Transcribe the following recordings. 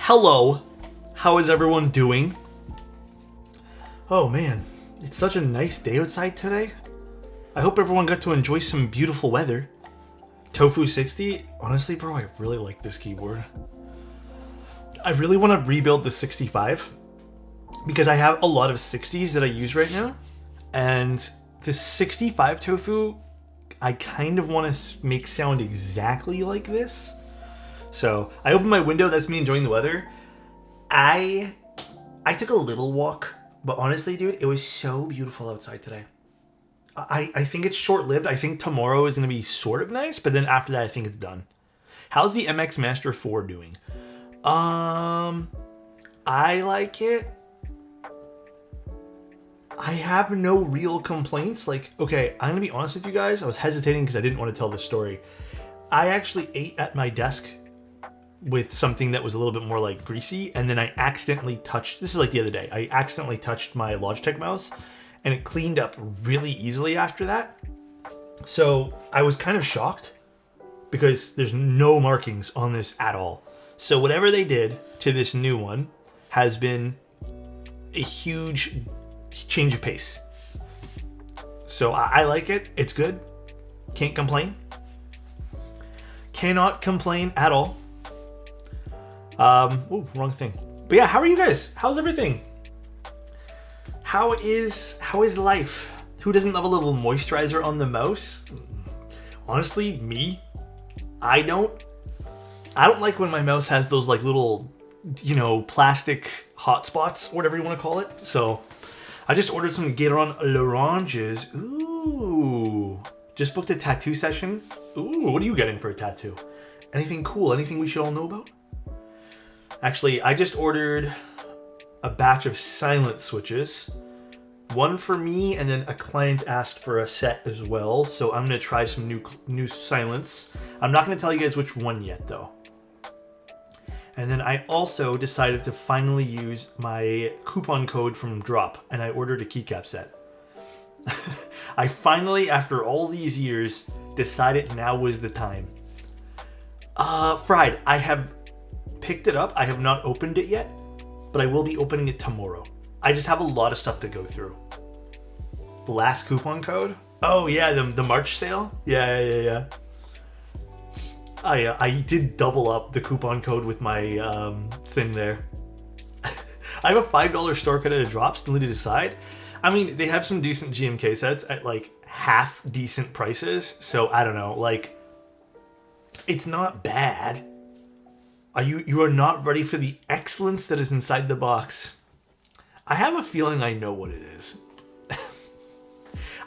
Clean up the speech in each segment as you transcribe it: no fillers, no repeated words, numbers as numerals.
Hello, how is everyone doing? Oh man, it's such a nice day outside today. I hope everyone got to enjoy some beautiful weather. Tofu 60, honestly bro, I really like this keyboard. I really want to rebuild the 65 because I have a lot of 60s that I use right now, and this 65 Tofu I kind of want to make sound exactly like this. So I opened my window, that's me enjoying the weather. I took a little walk, but honestly dude, it was so beautiful outside today. I think it's short-lived. I think tomorrow is going to be sort of nice, but then after that I think it's done. How's the MX Master 4 doing? I like it. I have no real complaints. Like, okay, I'm going to be honest with you guys. I was hesitating because I didn't want to tell this story. I actually ate at my desk with something that was a little bit more like greasy, and then I accidentally touched, this is like the other day, I accidentally touched my Logitech mouse, and it cleaned up really easily after that. So I was kind of shocked because there's no markings on this at all. So whatever they did to this new one has been a huge change of pace. So I like it. It's good. Can't complain. Cannot complain at all. Oh, wrong thing. But yeah, how are you guys? How's everything? How is life? Who doesn't love a little moisturizer on the mouse? Honestly, me. I don't like when my mouse has those like little, plastic hot spots, whatever you want to call it. So I just ordered some Gateron L'Oranges. Ooh. Just booked a tattoo session. Ooh, what are you getting for a tattoo? Anything cool? Anything we should all know about? Actually, I just ordered a batch of silent switches. One for me, and then a client asked for a set as well. So I'm going to try some new silence. I'm not going to tell you guys which one yet, though. And then I also decided to finally use my coupon code from Drop, and I ordered a Keycap set. I finally, after all these years, decided now was the time. Fried, I have picked it up. I have not opened it yet, but I will be opening it tomorrow. I just have a lot of stuff to go through. The last coupon code? Oh yeah, the March sale? Yeah. I did double up the coupon code with my thing there. I have a $5 store credit at Drop, still need to decide. I mean, they have some decent GMK sets at like half decent prices, so I don't know, like, it's not bad. You are not ready for the excellence that is inside the box. I have a feeling I know what it is.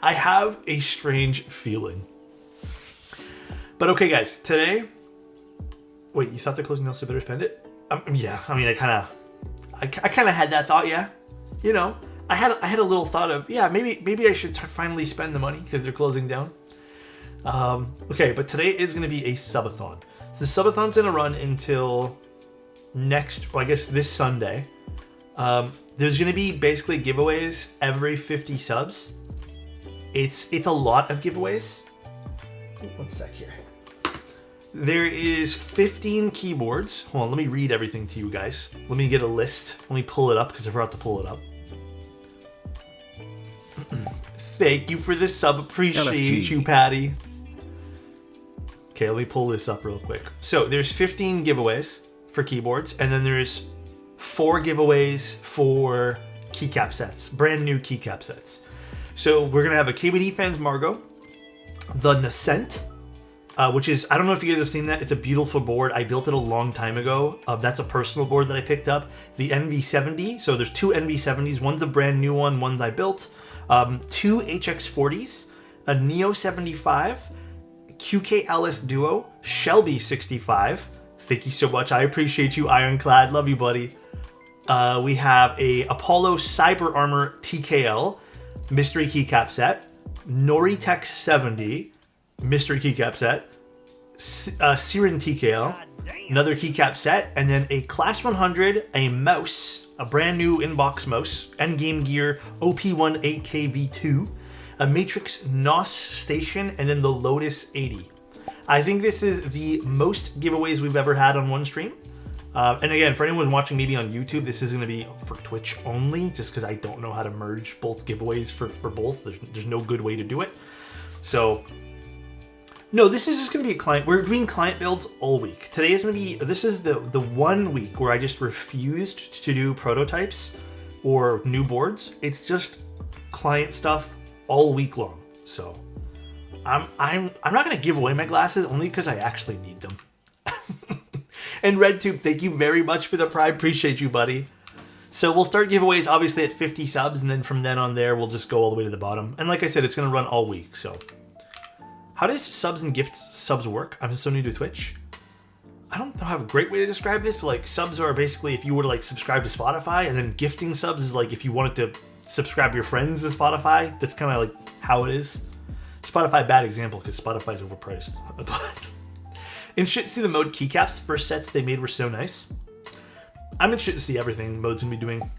I have a strange feeling. But okay, guys, today... Wait, you thought they're closing down so better spend it? Yeah, I mean, I kind of had that thought, yeah. I had a little thought of, yeah, maybe I should finally spend the money because they're closing down. Okay, but today is going to be a subathon. So the subathon's going to run until this Sunday. There's going to be basically giveaways every 50 subs. It's a lot of giveaways. One sec here. There is 15 keyboards. Hold on, let me read everything to you guys. Let me get a list. Let me pull it up because I forgot to pull it up. Thank you for the sub. Appreciate you, Patty. Okay, let me pull this up real quick. So there's 15 giveaways for keyboards, and then there's 4 giveaways for keycap sets, brand new keycap sets. So we're gonna have a KBD Fans Margot, the Nascent, which is, I don't know if you guys have seen that. It's a beautiful board. I built it a long time ago. That's a personal board that I picked up. The NV70. So there's 2 NV70s. One's a brand new one. One's I built. 2 HX40s, a Neo 75. QKLS Duo, Shelby 65. Thank you so much. I appreciate you, Ironclad. Love you, buddy. We have a Apollo Cyber Armor TKL mystery keycap set, Noritech 70 mystery keycap set, Siren TKL, another keycap set, and then a Class 100, a mouse, a brand new inbox mouse, Endgame Gear OP1 8KV2, a Matrix NOS station, and then the Lotus 80. I think this is the most giveaways we've ever had on one stream. And again, for anyone watching maybe on YouTube, this is going to be for Twitch only, just because I don't know how to merge both giveaways for both. There's no good way to do it. So, no, this is just going to be a client. We're doing client builds all week. Today is going to be, this is the 1 week where I just refused to do prototypes or new boards. It's just client stuff all week long. So, I'm not going to give away my glasses only because I actually need them. And RedTube, thank you very much for the Prime. Appreciate you, buddy. So we'll start giveaways obviously at 50 subs, and then from then on there, we'll just go all the way to the bottom. And like I said, it's going to run all week. So how does subs and gift subs work? I'm so new to Twitch. I don't have a great way to describe this, but like subs are basically if you were to like subscribe to Spotify, and then gifting subs is like if you wanted to subscribe your friends to Spotify. That's kind of like how it is. Spotify, bad example because Spotify's overpriced. But interested to see the mode keycaps. First sets they made were so nice. I'm interested to see everything Mode's gonna be doing.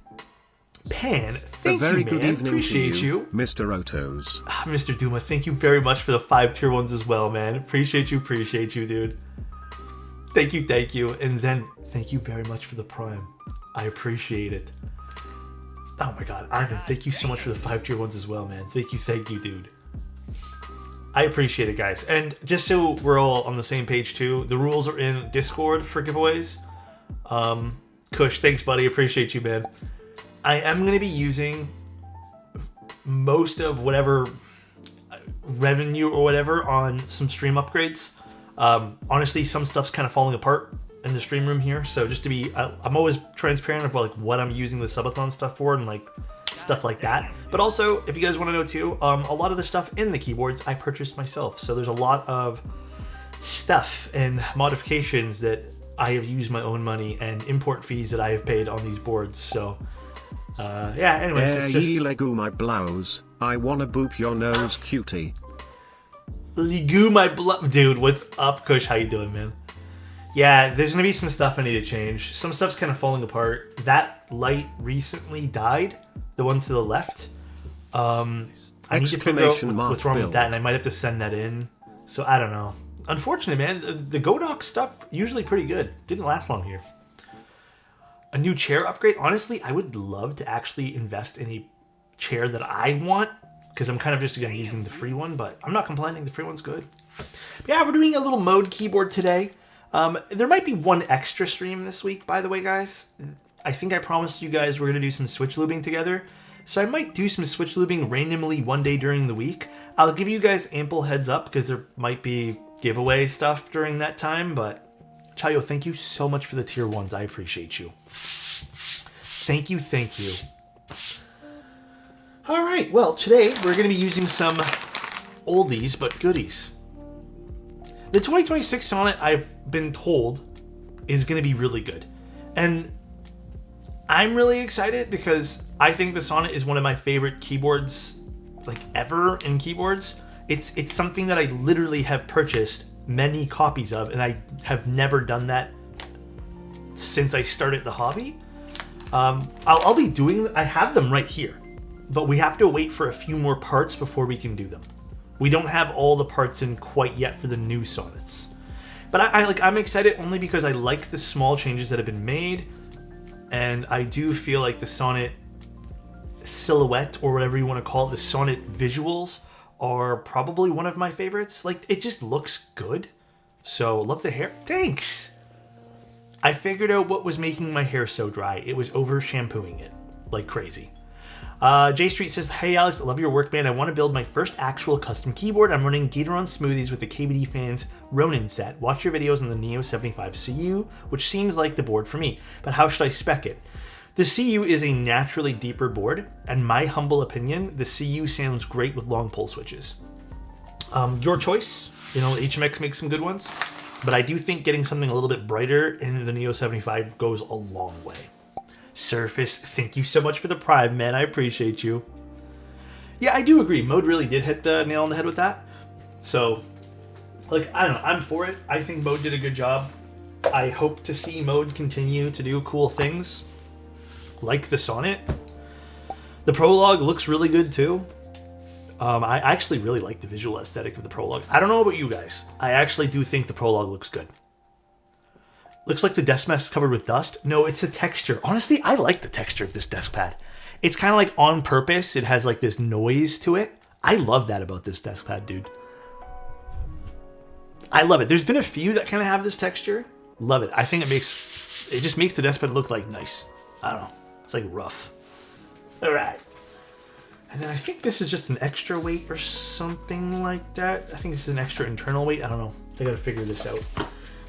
Pan, thank you, man. Appreciate you, Mr. Otos. Mr. Duma, thank you very much for the 5 tier 1s as well, man. Appreciate you, dude. Thank you. And Zen, thank you very much for the Prime. I appreciate it. Oh my God, Iron, thank you so much for the 5 tier 1s as well, man. Thank you, dude. I appreciate it, guys. And just so we're all on the same page too, the rules are in Discord for giveaways. Kush, thanks, buddy. Appreciate you, man. I am going to be using most of whatever revenue or whatever on some stream upgrades. Honestly, some stuff's kind of falling apart in the stream room here. So just to be, I'm always transparent about like what I'm using the Subathon stuff for and like stuff like that. But also, if you guys want to know too, a lot of the stuff in the keyboards I purchased myself. So there's a lot of stuff and modifications that I have used my own money and import fees that I have paid on these boards. So yeah, anyways, it's just... Legu my blouse, I wanna boop your nose, cutie. Legu my dude, what's up, Kush? How you doing, man? Yeah, there's gonna be some stuff I need to change. Some stuff's kind of falling apart. That light recently died, the one to the left. I need to figure out what's wrong with that, and I might have to send that in. So I don't know. Unfortunate, man. The Godok stuff usually pretty good. Didn't last long here. A new chair upgrade. Honestly, I would love to actually invest in a chair that I want, because I'm kind of just again using the free one, but I'm not complaining. The free one's good. But yeah, we're doing a little mode keyboard today. There might be one extra stream this week, by the way, guys. I think I promised you guys we're going to do some switch lubing together. So I might do some switch lubing randomly one day during the week. I'll give you guys ample heads up because there might be giveaway stuff during that time. But Chayo, thank you so much for the tier 1s. I appreciate you. Thank you. All right, well, today we're going to be using some oldies but goodies. The 2026 Sonnet, I've been told, is going to be really good. And I'm really excited because I think the Sonnet is one of my favorite keyboards, like ever in keyboards. It's something that I literally have purchased many copies of, and I have never done that since I started the hobby. I'll be doing, I have them right here, but we have to wait for a few more parts before we can do them. We don't have all the parts in quite yet for the new Sonnets. But I'm excited only because I like the small changes that have been made, and I do feel like the Sonnet silhouette, or whatever you want to call it, the Sonnet visuals are probably one of my favorites. Like, it just looks good. So, love the hair. Thanks! I figured out what was making my hair so dry. It was over shampooing it like crazy. J Street says, hey Alex, I love your work, man. I want to build my first actual custom keyboard. I'm running Gateron Smoothies with the KBD Fans Ronin set. Watch your videos on the Neo 75 CU, which seems like the board for me. But how should I spec it? The CU is a naturally deeper board, and my humble opinion, the CU sounds great with long pull switches. Your choice. You know, HMX makes some good ones, but I do think getting something a little bit brighter in the Neo 75 goes a long way. Surface, thank you so much for the Prime, man. I appreciate you. Yeah, I do agree. Mode really did hit the nail on the head with that. So, like, I don't know. I'm for it. I think Mode did a good job. I hope to see Mode continue to do cool things, like the Sonnet. The Prologue looks really good, too. I actually really like the visual aesthetic of the Prologue. I don't know about you guys. I actually do think the Prologue looks good. Looks like the desk mat is covered with dust. No, it's a texture. Honestly, I like the texture of this desk pad. It's kind of like on purpose. It has like this noise to it. I love that about this desk pad, dude. I love it. There's been a few that kind of have this texture. Love it. I think it just makes the desk pad look like nice. I don't know. It's like rough. All right. And then I think this is just an extra weight or something like that. I think this is an extra internal weight. I don't know. I got to figure this out.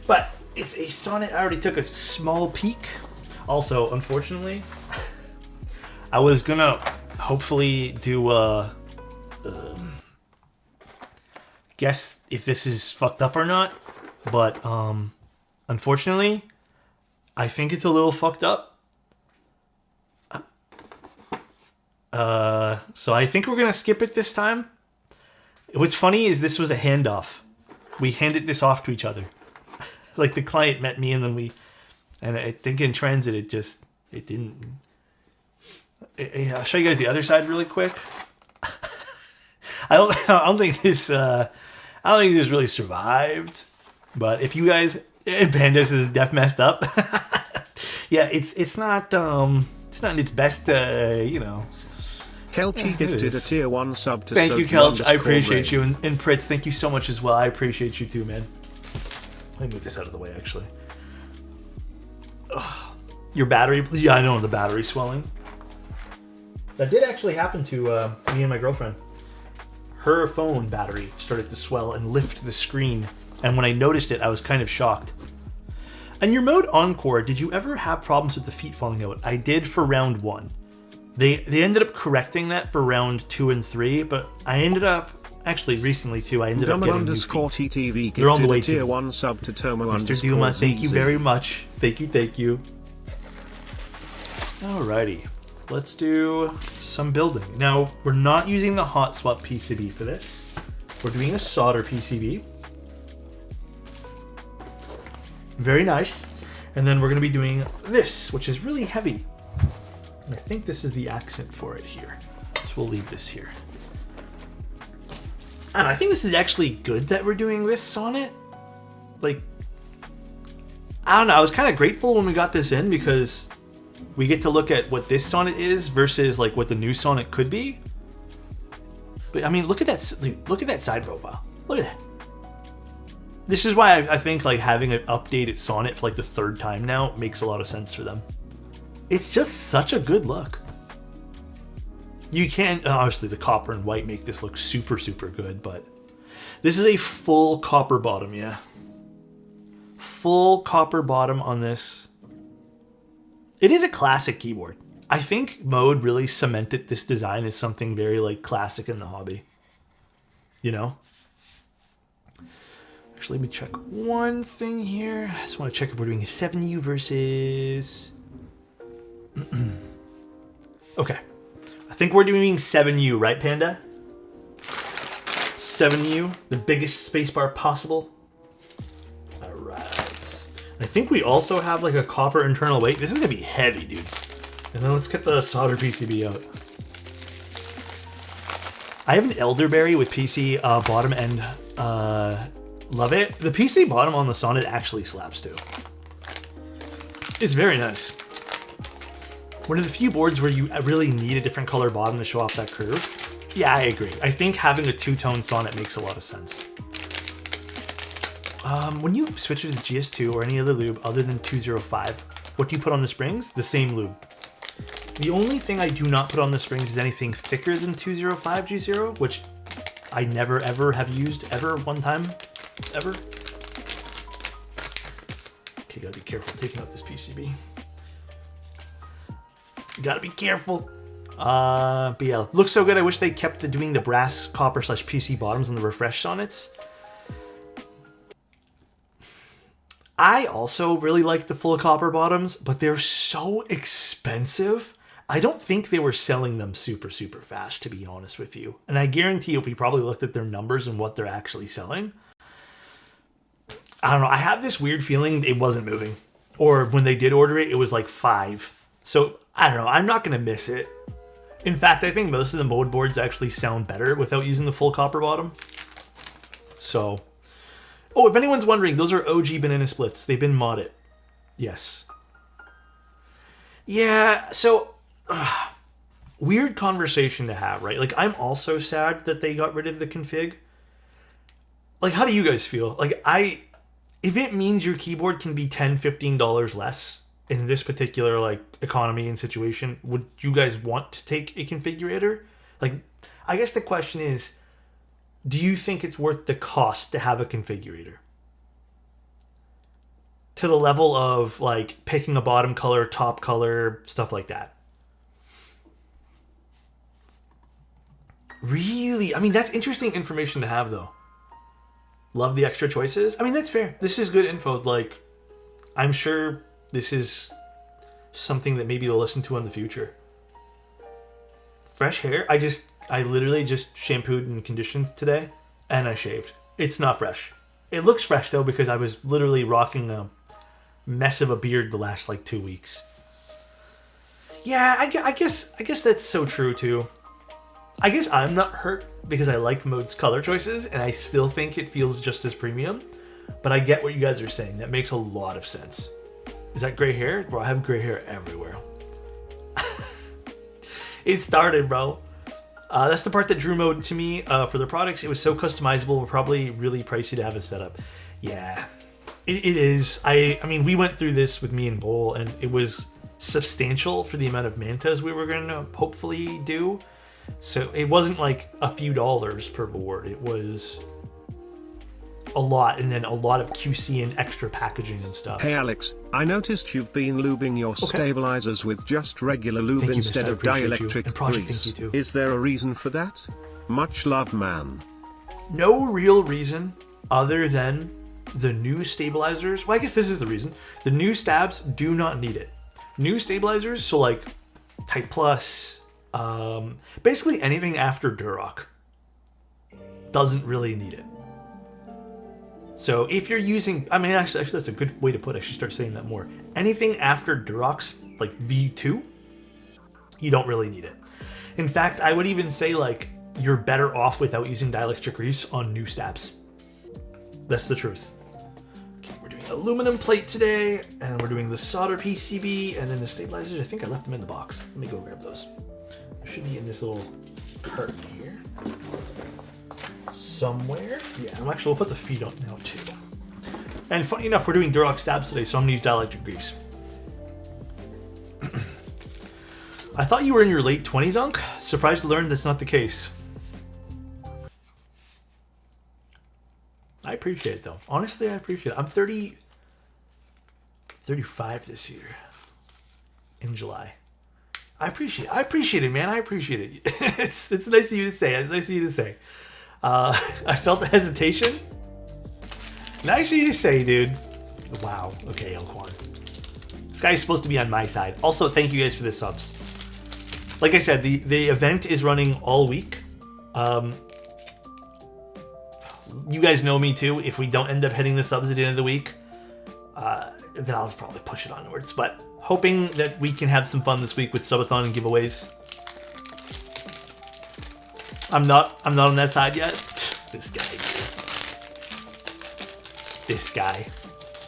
But it's a Sonnet. I already took a small peek. Also, unfortunately, I was going to hopefully do a... guess if this is fucked up or not, but unfortunately I think it's a little fucked up. So I think we're gonna skip it this time. What's funny is this was a handoff. We handed this off to each other. Like the client met me and then and I think in transit it didn't. I'll show you guys the other side really quick. I don't think this really survived, but if you guys, Pandas is def messed up. Yeah, it's not in its best, you know. Kelchi gifted a tier 1 sub to Thank you, Kelch. I appreciate Ray. you, and Pritz, thank you so much as well. I appreciate you too, man. Let me move this out of the way, actually. Ugh. Your battery, yeah, I know the battery swelling. That did actually happen to me and my girlfriend. Her phone battery started to swell and lift the screen, and when I noticed it, I was kind of shocked. And your mode Encore, did you ever have problems with the feet falling out? I did for round 1. They ended up correcting that for round 2 and 3, but I ended up, actually recently too, I ended up getting new feet. TTV They're on the way tier to 1 sub to Tomo Mr. Duma, thank you very much. Thank you. Alrighty. Let's do some building. Now, we're not using the hot swap PCB for this. We're doing a solder PCB. Very nice. And then we're going to be doing this, which is really heavy. And I think this is the accent for it here. So we'll leave this here. And I think this is actually good that we're doing this Sonnet. Like, I don't know. I was kind of grateful when we got this in because we get to look at what this Sonnet is versus like what the new Sonnet could be. But I mean, look at that! Look at that side profile. Look at that. This is why I think like having an updated Sonnet for like the 3rd time now makes a lot of sense for them. It's just such a good look. You can't obviously the copper and white make this look super good, but this is a full copper bottom, yeah. Full copper bottom on this. It is a classic keyboard. I think Mode really cemented this design as something very like classic in the hobby. You know? Actually, let me check one thing here. I just want to check if we're doing a 7U versus... Okay. I think we're doing 7U, right, Panda? 7U, the biggest spacebar possible. Alright. I think we also have like a copper internal weight. This is going to be heavy, dude. And then let's get the solder PCB out. I have an elderberry with PC bottom end. Love it. The PC bottom on the Sonnet actually slaps too. It's very nice. One of the few boards where you really need a different color bottom to show off that curve. Yeah, I agree. I think having a 2-tone Sonnet makes a lot of sense. When you switch with GS2 or any other lube other than 205, what do you put on the springs? The same lube. The only thing I do not put on the springs is anything thicker than 205 G0, which I never ever have used ever one time, ever. Okay, gotta be careful taking out this PCB. Gotta be careful. But yeah, looks so good. I wish they kept doing the brass copper / PC bottoms on the refresh Sonnets. I also really like the full copper bottoms, but they're so expensive. I don't think they were selling them super fast, to be honest with you. And I guarantee if we probably looked at their numbers and what they're actually selling, I don't know, I have this weird feeling it wasn't moving. Or when they did order it, it was like 5. So, I don't know, I'm not going to miss it. In fact, I think most of the mode boards actually sound better without using the full copper bottom. So, oh, if anyone's wondering, those are OG banana splits. They've been modded. Yes. Yeah, so weird conversation to have, right? Like, I'm also sad that they got rid of the config. Like, how do you guys feel? Like, if it means your keyboard can be $10, $15 less in this particular, like, economy and situation, would you guys want to take a configurator? Like, I guess the question is, do you think it's worth the cost to have a configurator? To the level of, like, picking a bottom color, top color, stuff like that. Really? I mean, that's interesting information to have, though. Love the extra choices. I mean, that's fair. This is good info. Like, I'm sure this is something that maybe you'll listen to in the future. Fresh hair? I literally just shampooed and conditioned today, and I shaved. It's not fresh. It looks fresh, though, because I was literally rocking a mess of a beard the last, like, 2 weeks. Yeah, I guess that's so true, too. I guess I'm not hurt because I like Mode's color choices, and I still think it feels just as premium. But I get what you guys are saying. That makes a lot of sense. Is that gray hair? Bro, I have gray hair everywhere. It started, bro. That's the part that drew Mode to me for their products. It was so customizable, but probably really pricey to have a setup. Yeah, it is. I mean, we went through this with me and Bowl, and it was substantial for the amount of mantas we were going to hopefully do. So it wasn't like a few dollars per board. It was a lot, and then a lot of QC and extra packaging and stuff. Hey Alex, I noticed you've been lubing your stabilizers with just regular lube instead of dielectric grease. Is there a reason for that? Much love, man. No real reason other than the new stabilizers. Well, I guess this is the reason. The new stabs do not need it. New stabilizers, so like Type Plus, basically anything after Duroc doesn't really need it. So if you're using, I mean, actually that's a good way to put it. I should start saying that more. Anything after Duroc's like V2, you don't really need it. In fact, I would even say like you're better off without using dielectric grease on new stabs. That's the truth. Okay, we're doing aluminum plate today, and we're doing the solder PCB, and then the stabilizers. I think I left them in the box. Let me go grab those. They should be in this little carton here. Somewhere. Yeah, I'm actually, we'll put the feet on now too. And funny enough, we're doing Duroc stabs today, so I'm gonna use dielectric grease. I thought you were in your late 20s, Unc. Surprised to learn that's not the case. I appreciate it though. Honestly, I appreciate it. I'm 35 this year. In July. I appreciate it, man. I appreciate it. It's nice of you to say. It's nice of you to say. I felt the hesitation. Nice of you to say, dude. Wow. Okay, Elquan. This guy's supposed to be on my side. Also, thank you guys for the subs. Like I said, the event is running all week. You guys know me too. If we don't end up hitting the subs at the end of the week, then I'll probably push it onwards. But hoping that we can have some fun this week with Subathon and giveaways. I'm not on that side yet. This guy. This guy.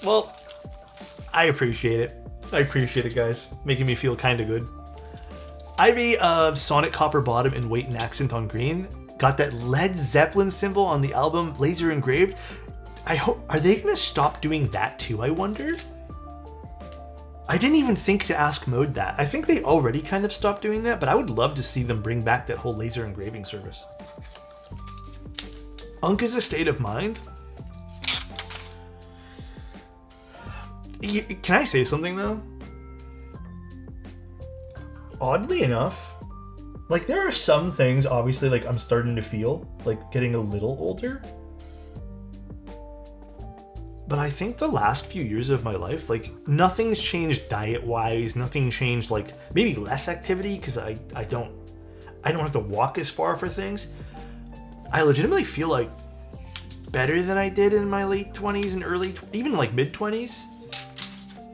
Well, I appreciate it. I appreciate it, guys. Making me feel kind of good. Ivy of Sonnet Copper Bottom and Weight and Accent on Green. Got that Led Zeppelin symbol on the album laser engraved. I hope, are they gonna stop doing that too, I wonder? I didn't even think to ask Mode that. I think they already kind of stopped doing that, but I would love to see them bring back that whole laser engraving service. Unk is a state of mind. Can I say something though? Oddly enough, like there are some things obviously like I'm starting to feel like getting a little older. But I think the last few years of my life, like nothing's changed diet-wise, nothing changed, like maybe less activity because I don't have to walk as far for things. I legitimately feel like better than I did in my late 20s and even like mid 20s.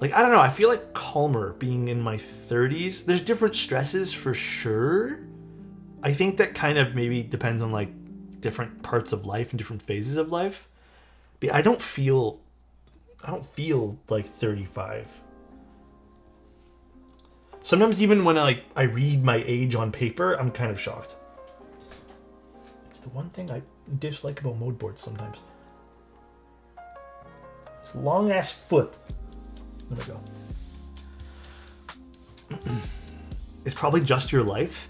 Like, I don't know, I feel like calmer being in my 30s. There's different stresses for sure. I think that kind of maybe depends on like different parts of life and different phases of life. But I don't feel I don't feel like 35. Sometimes even when I read my age on paper, I'm kind of shocked. It's the one thing I dislike about mode boards sometimes. This long ass foot. There we go. It's probably just your life.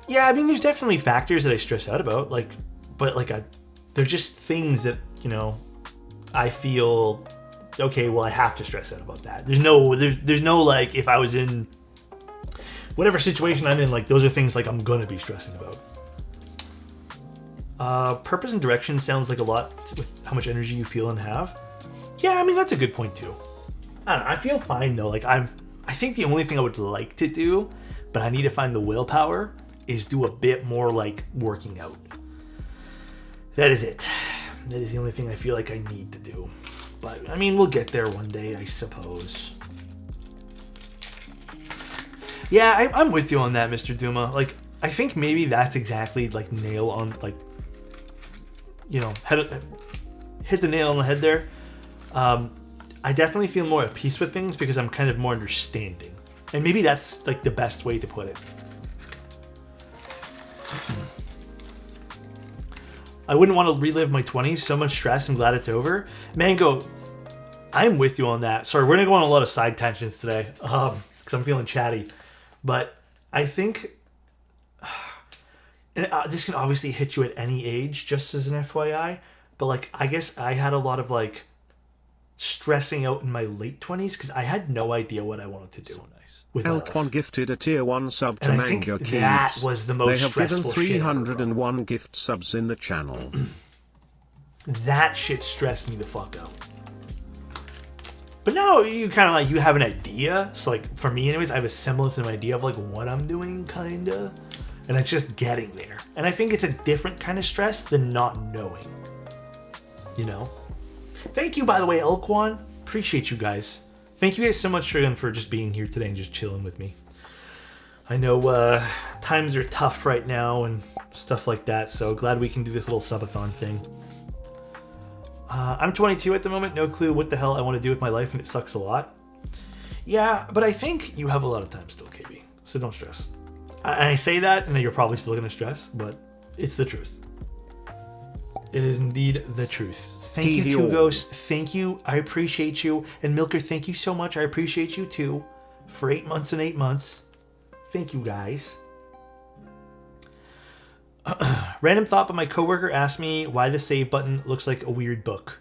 Yeah, I mean, there's definitely factors that I stress out about, they're just things that, you know, I feel, okay, well, I have to stress out about that. There's no like, if I was in whatever situation I'm in, like, those are things like I'm gonna be stressing about. Purpose and direction sounds like a lot with how much energy you feel and have. Yeah, I mean, that's a good point too. I don't know, I feel fine though. Like, I think the only thing I would like to do, but I need to find the willpower, is do a bit more like working out. That is it. That is the only thing I feel like I need to do. But I mean, we'll get there one day, I suppose. Yeah, I'm with you on that, Mr. Duma. Like, I think maybe that's exactly like nail on, like, you know, hit the nail on the head there. I definitely feel more at peace with things because I'm kind of more understanding. And maybe that's like the best way to put it. I wouldn't want to relive my 20s. So much stress. I'm glad it's over. Mango, I'm with you on that. Sorry, we're going to go on a lot of side tangents today because I'm feeling chatty. But I think, and this can obviously hit you at any age, just as an FYI. But like, I guess I had a lot of like stressing out in my late 20s because I had no idea what I wanted to do. So nice. Elk1 gifted a tier 1 sub to Mango Keys. That was the most stressful shit. They have given 301 gift subs in the channel. That shit stressed me the fuck out. But now you kind of like, you have an idea. So like, for me anyways, I have a semblance of an idea of like what I'm doing, kind of. And it's just getting there. And I think it's a different kind of stress than not knowing. You know? Thank you, by the way, Elkwan. Appreciate you guys. Thank you guys so much again for just being here today and just chilling with me. I know times are tough right now and stuff like that, so glad we can do this little subathon thing. I'm 22 at the moment, no clue what the hell I want to do with my life, and it sucks a lot. Yeah, but I think you have a lot of time still, KB, so don't stress. I say that, and you're probably still going to stress, but it's the truth. It is indeed the truth. Thank you, Two Ghosts. Thank you. I appreciate you. And Milker, thank you so much. I appreciate you too. For 8 months and 8 months. Thank you, guys. Random thought, but my coworker asked me why the save button looks like a weird book.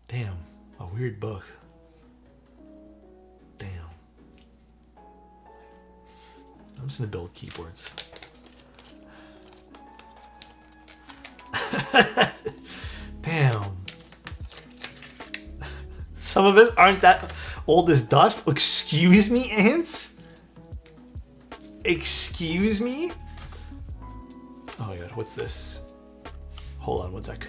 Damn, a weird book. Damn. I'm just gonna build keyboards. Damn. Some of us aren't that old as dust. Excuse me, ants? Excuse me? Oh my god, what's this? Hold on one sec.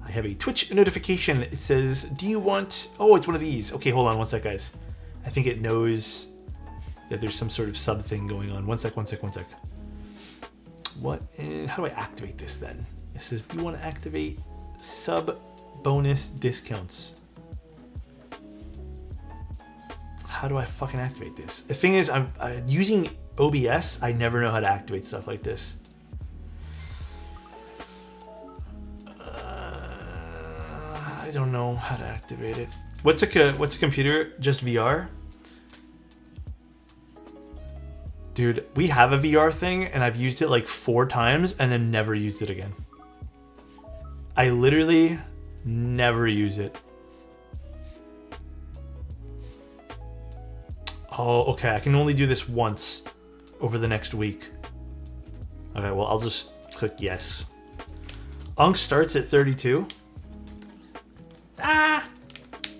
I have a Twitch notification. It says, do you want... Oh, it's one of these. Okay, hold on one sec, guys. I think it knows that there's some sort of sub thing going on. One sec. What? How do I activate this then? It says, do you want to activate sub bonus discounts? How do I fucking activate this? The thing is, I'm using OBS. I never know how to activate stuff like this. I don't know how to activate it. What's a computer? Just VR? Dude, we have a VR thing, and I've used it like 4 times and then never used it again. I literally never use it. Oh, okay. I can only do this once over the next week. Okay, well, I'll just click yes. Unk starts at 32.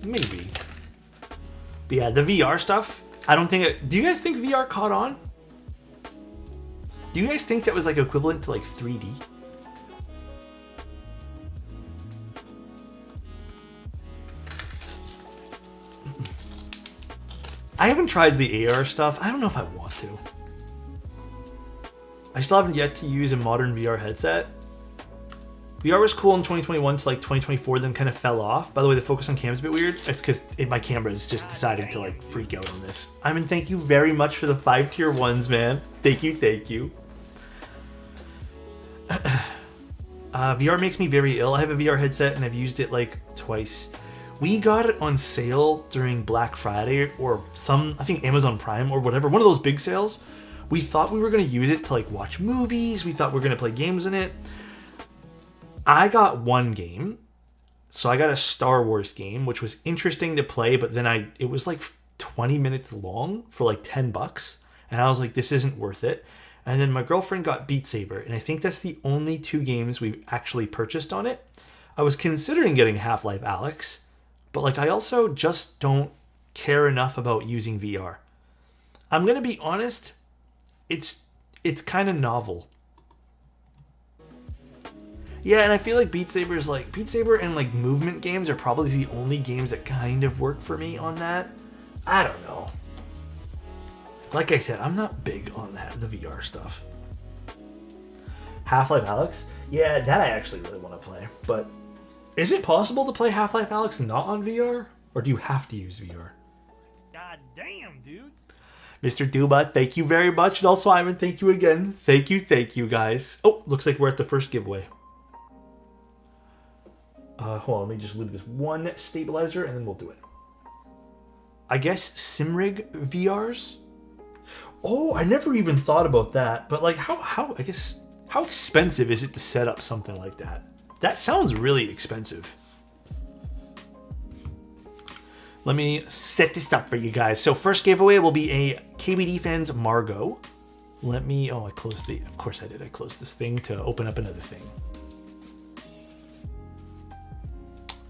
Maybe. But yeah, the VR stuff, I don't think do you guys think VR caught on? Do you guys think that was like equivalent to like 3D? I haven't tried the AR stuff. I don't know if I want to. I still haven't yet to use a modern VR headset. VR was cool in 2021 to like 2024, then kind of fell off. By the way, the focus on cam is a bit weird. It's because my camera is just deciding to like freak out on this. I mean, thank you very much for the 5 tier 1s, man. Thank you, thank you. VR makes me very ill. I have a VR headset and I've used it like twice. We got it on sale during Black Friday or I think Amazon Prime or whatever, one of those big sales. We thought we were going to use it to like watch movies. We thought we were going to play games in it. I got one game. So I got a Star Wars game, which was interesting to play, but then it was like 20 minutes long for like $10. And I was like, this isn't worth it. And then my girlfriend got Beat Saber, and I think that's the only 2 games we've actually purchased on it. I was considering getting Half-Life Alyx, but like I also just don't care enough about using VR. I'm gonna be honest, it's kind of novel. Yeah, and I feel like Beat Saber and like movement games are probably the only games that kind of work for me on that. I don't know. Like I said, I'm not big on the VR stuff. Half-Life Alyx? Yeah, that I actually really want to play. But is it possible to play Half-Life Alyx not on VR? Or do you have to use VR? God damn, dude. Mr. Duba, thank you very much. And also, Ivan, thank you again. Thank you, guys. Oh, looks like we're at the first giveaway. Hold on, let me just loot this one stabilizer and then we'll do it. I guess Simrig VRs? Oh, I never even thought about that. But like, how expensive is it to set up something like that? That sounds really expensive. Let me set this up for you guys. So first giveaway will be a KBD Fans Margot. I closed of course I did. I closed this thing to open up another thing.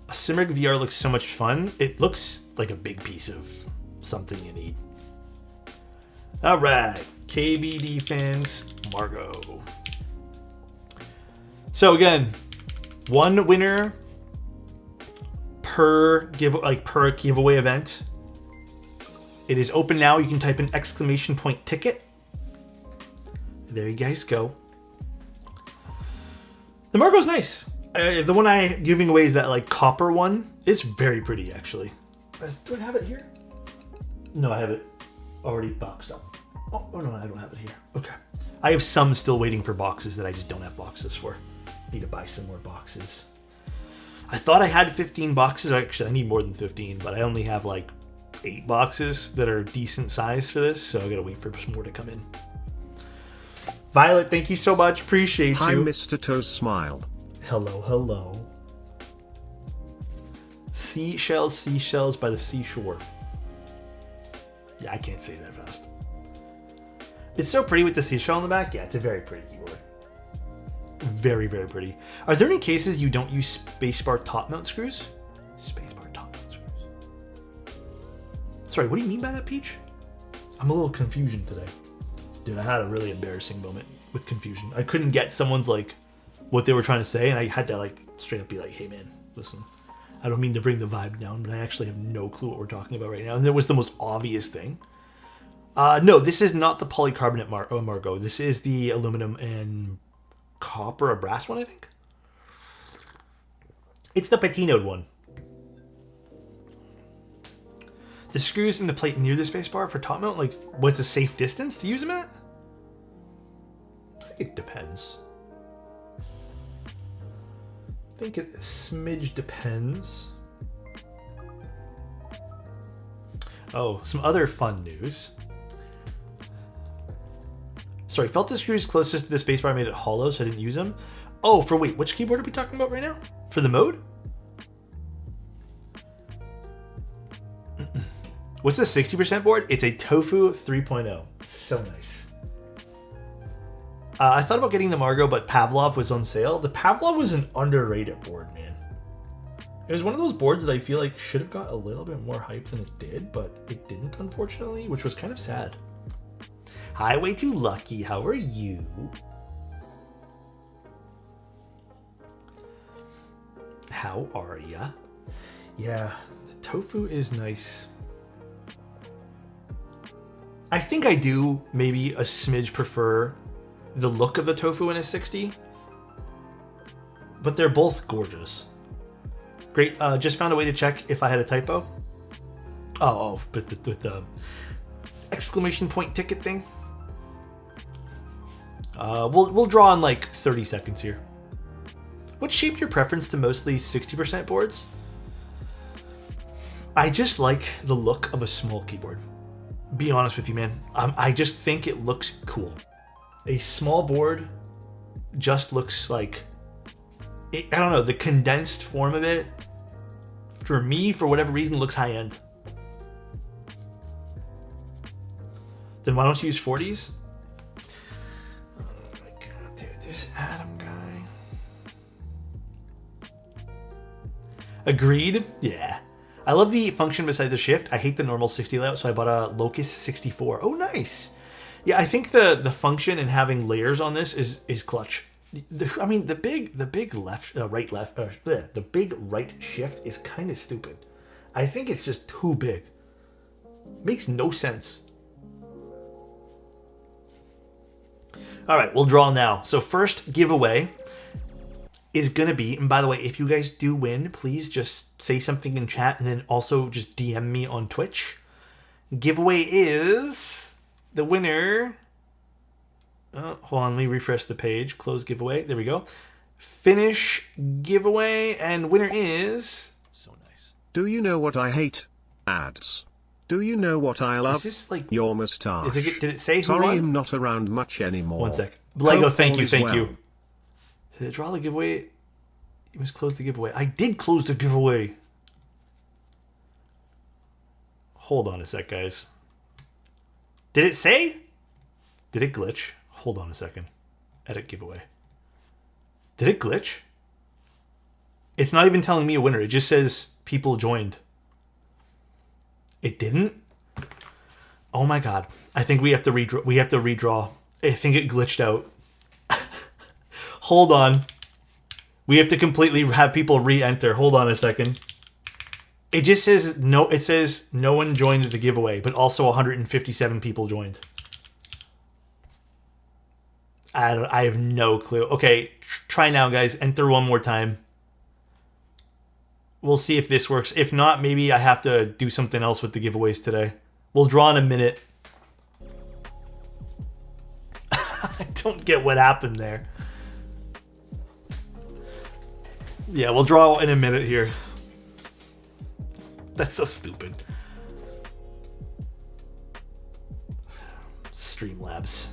A Simrig VR looks so much fun. It looks like a big piece of something you need. All right, KBD Fans Margot. So again, one winner per giveaway event. It is open now. You can type in !ticket. There you guys go. The Margot's nice. The one I'm giving away is that like copper one. It's very pretty actually. Do I have it here? No, I have it already boxed up. Oh no, I don't have it here. Okay. I have some still waiting for boxes that I just don't have boxes for. Need to buy some more boxes. I thought I had 15 boxes. Actually, I need more than 15, but I only have like 8 boxes that are decent size for this, so I gotta wait for some more to come in. Violet, thank you so much. Appreciate you. Hi, Mr. Toes Smile. Hello. Seashells by the seashore. Yeah, I can't say that fast. It's so pretty with the seashell on the back. Yeah, it's a very pretty keyboard. Very, very pretty. Are there any cases you don't use spacebar top mount screws? Spacebar top mount screws. Sorry, what do you mean by that, Peach? I'm a little confusion today. Dude, I had a really embarrassing moment with confusion. I couldn't get someone's like what they were trying to say, and I had to like straight up be like, hey man, listen, I don't mean to bring the vibe down, but I actually have no clue what we're talking about right now. And it was the most obvious thing. No, this is not the polycarbonate Margot. This is the aluminum and copper or brass one, I think. It's the patinoed one. The screws in the plate near the spacebar for top mount, like, what's a safe distance to use them at? It depends. I think it a smidge depends. Oh, some other fun news. Sorry, felt the screws closest to the spacebar made it hollow, so I didn't use them. Oh, wait, which keyboard are we talking about right now? For the mode? What's the 60% board? It's a Tofu 3.0. It's so nice. I thought about getting the Margot, but Pavlov was on sale. The Pavlov was an underrated board, man. It was one of those boards that I feel like should have got a little bit more hype than it did, but it didn't, unfortunately, which was kind of sad. Highway to Lucky, how are you? How are ya? Yeah, the Tofu is nice. I think I do maybe a smidge prefer the look of the Tofu in a 60. but they're both gorgeous. Great. Just found a way to check if I had a typo. With the exclamation point ticket thing. We'll draw in like 30 seconds here. What shaped your preference to mostly 60% boards? I just like the look of a small keyboard. Be honest with you, man. I just think it looks cool. A small board just looks like, I don't know, the condensed form of it, for me, for whatever reason, looks high end. Then why don't you use 40s? Oh my god, dude, this Adam guy. Agreed? Yeah. I love the function beside the shift. I hate the normal 60 layout, so I bought a Locus 64. Oh, nice. Yeah, I think the function and having layers on this is clutch. I mean, the big right shift is kind of stupid. I think it's just too big. Makes no sense. All right, we'll draw now. So first giveaway is going to be, and by the way, if you guys do win, please just say something in chat and then also just DM me on Twitch. Giveaway is the winner. Hold on, let me refresh the page. Close giveaway. There we go. Finish giveaway, and winner is... So nice. Do you know what I hate? Ads. Do you know what I love? Is this like... Your moustache. Did it say who Sorry, won? I'm not around much anymore. One sec. Lego, thank you. Well. Did it draw the giveaway? You must close the giveaway. I did close the giveaway. Hold on a sec, guys. Did it say? Did it glitch? Hold on a second. Edit giveaway. Did it glitch? It's not even telling me a winner. It just says people joined. It didn't? Oh my god. I think we have to redraw. I think it glitched out. Hold on. We have to completely have people re-enter. Hold on a second. It just says no. It says no one joined the giveaway, but also 157 people joined. I have no clue. Okay, try now, guys. Enter one more time. We'll see if this works. If not, maybe I have to do something else with the giveaways today. We'll draw in a minute. I don't get what happened there. Yeah, we'll draw in a minute here. That's so stupid. Streamlabs.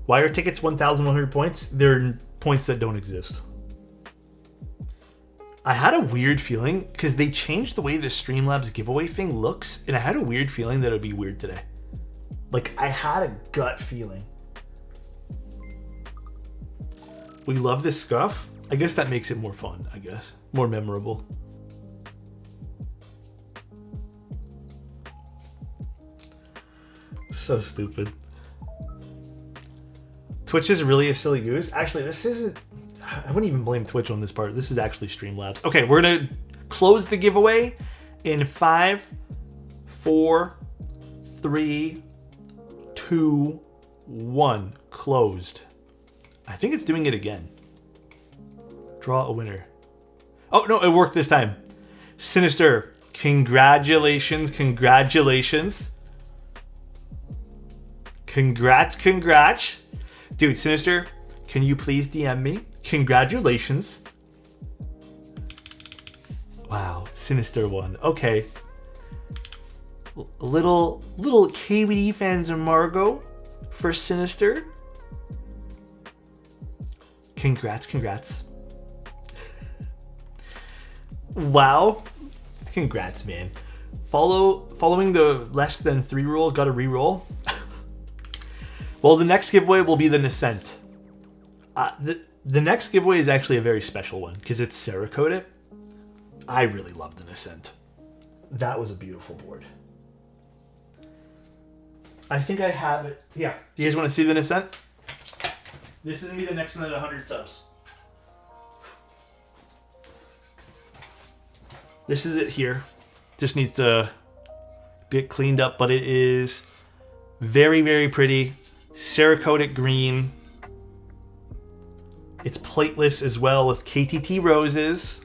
Why are tickets 1,100 points? They're points that don't exist. I had a weird feeling because they changed the way the Streamlabs giveaway thing looks, and I had a weird feeling that it would be weird today. Like, I had a gut feeling. We love this scuff. I guess that makes it more fun, I guess. More memorable. So stupid. Twitch is really a silly goose. Actually, this isn't... I wouldn't even blame Twitch on this part. This is actually Streamlabs. Okay, we're going to close the giveaway in 5, 4, 3, 2, 1. Closed. I think it's doing it again. Draw a winner. Oh, no, it worked this time. Sinister. Congratulations. Congrats. Dude, Sinister, can you please DM me? Congratulations. Wow, Sinister won. Okay. Little KBD fans of Margot for Sinister. Congrats. Wow. Congrats, man. Following the less than 3 rule, got a reroll. Well, the next giveaway will be the Nascent. The next giveaway is actually a very special one because it's Cerakoting. I really love the Nascent. That was a beautiful board. I think I have it. Yeah. You guys want to see the Nascent? This is going to be the next one at 100 subs. This is it here. Just needs to get cleaned up, but it is very, very pretty. Cerakoting green. It's plateless as well with KTT roses.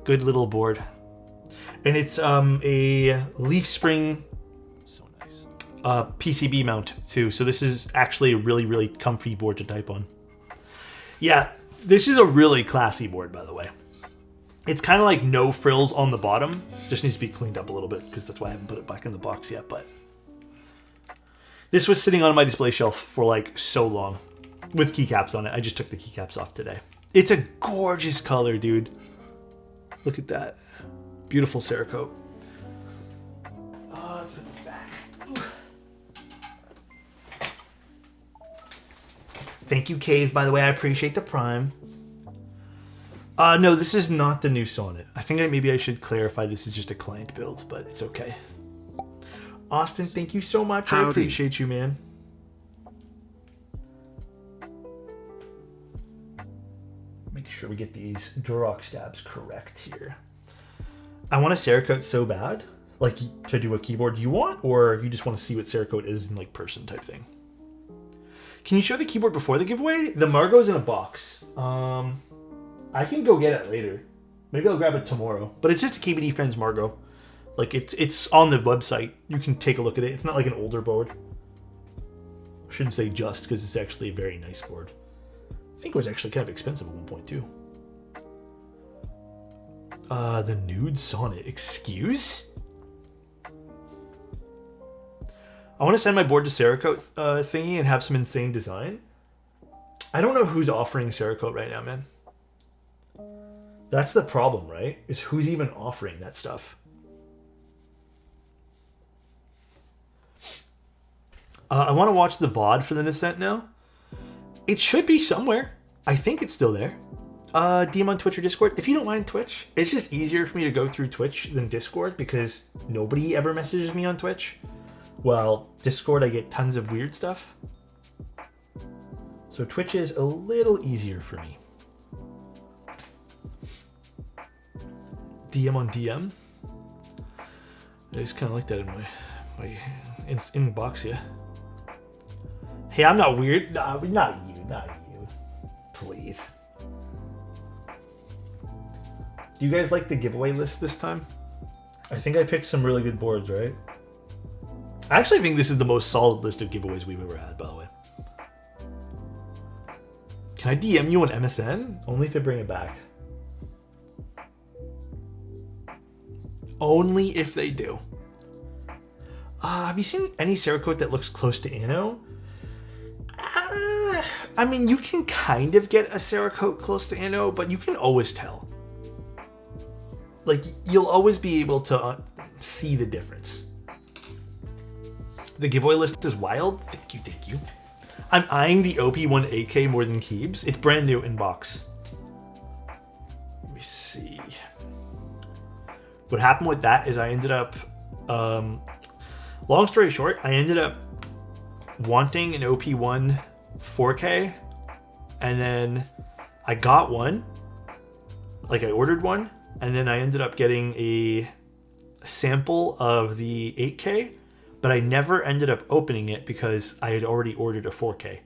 Good little board. And it's a leaf spring PCB mount too. So this is actually a really, really comfy board to type on. Yeah, this is a really classy board, by the way. It's kind of like no frills on the bottom. Just needs to be cleaned up a little bit because that's why I haven't put it back in the box yet. But this was sitting on my display shelf for like so long with keycaps on it. I just took the keycaps off today. It's a gorgeous color, dude. Look at that. Beautiful Cerakote. Let's put this back. Thank you, Cave, by the way. I appreciate the Prime. No, this is not the new Sonnet. I think maybe I should clarify this is just a client build, but it's okay. Austin, thank you so much. Howdy. I appreciate you, man. Make sure we get these Duroc stabs correct here. I want a Cerakote so bad. Like, to do a keyboard you want, or you just want to see what Cerakote is in like person type thing? Can you show the keyboard before the giveaway? The Margot's in a box. I can go get it later. Maybe I'll grab it tomorrow. But it's just a KBD Friends Margot. Like, it's on the website. You can take a look at it. It's not like an older board. I shouldn't say just, because it's actually a very nice board. I think it was actually kind of expensive at one point, too. The Nude Sonnet. Excuse? I want to send my board to Cerakote thingy and have some insane design. I don't know who's offering Cerakote right now, man. That's the problem, right? Is who's even offering that stuff? I want to watch the VOD for the Nascent now. It should be somewhere. I think it's still there. DM on Twitch or Discord. If you don't mind Twitch, it's just easier for me to go through Twitch than Discord because nobody ever messages me on Twitch. Well, Discord, I get tons of weird stuff. So Twitch is a little easier for me. DM on DM. I just kind of like that in my inbox, yeah. Hey, I'm not weird. No, not you. Please. Do you guys like the giveaway list this time? I think I picked some really good boards, right? I actually think this is the most solid list of giveaways we've ever had, by the way. Can I DM you on MSN? Only if I bring it back. Only if they do. Have you seen any Cerakote that looks close to Anno? I mean, you can kind of get a Cerakote close to Anno, but you can always tell. Like, you'll always be able to see the difference. The giveaway list is wild. Thank you. I'm eyeing the OP1AK more than Keebs. It's brand new in box. Let me see. What happened with that is I ended up, long story short, I ended up wanting an OP1 4K, and then I got one, like I ordered one, and then I ended up getting a sample of the 8K, but I never ended up opening it because I had already ordered a 4K.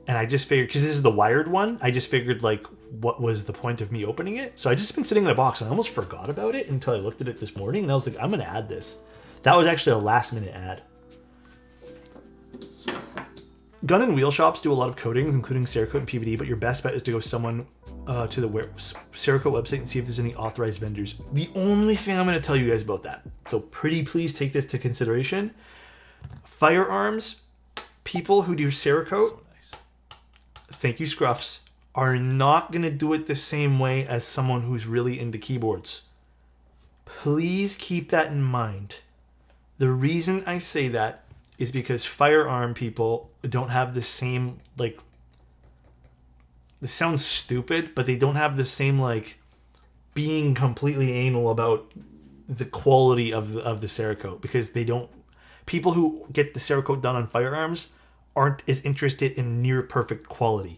And I just figured, because this is the wired one, I just figured, like, what was the point of me opening it? So I just been sitting in a box, and I almost forgot about it until I looked at it this morning, and I was like, I'm going to add this. That was actually a last-minute add. Gun and wheel shops do a lot of coatings, including Cerakote and PVD, but your best bet is to go someone to the Cerakote website and see if there's any authorized vendors. The only thing I'm going to tell you guys about that, so pretty please take this to consideration. Firearms, people who do Cerakote, thank you, Scruffs, are not going to do it the same way as someone who's really into keyboards. Please keep that in mind. The reason I say that is because firearm people don't have the same, like, this sounds stupid, but they don't have the same, like, being completely anal about the quality of the Cerakote, because they don't, people who get the Cerakote done on firearms aren't as interested in near perfect quality.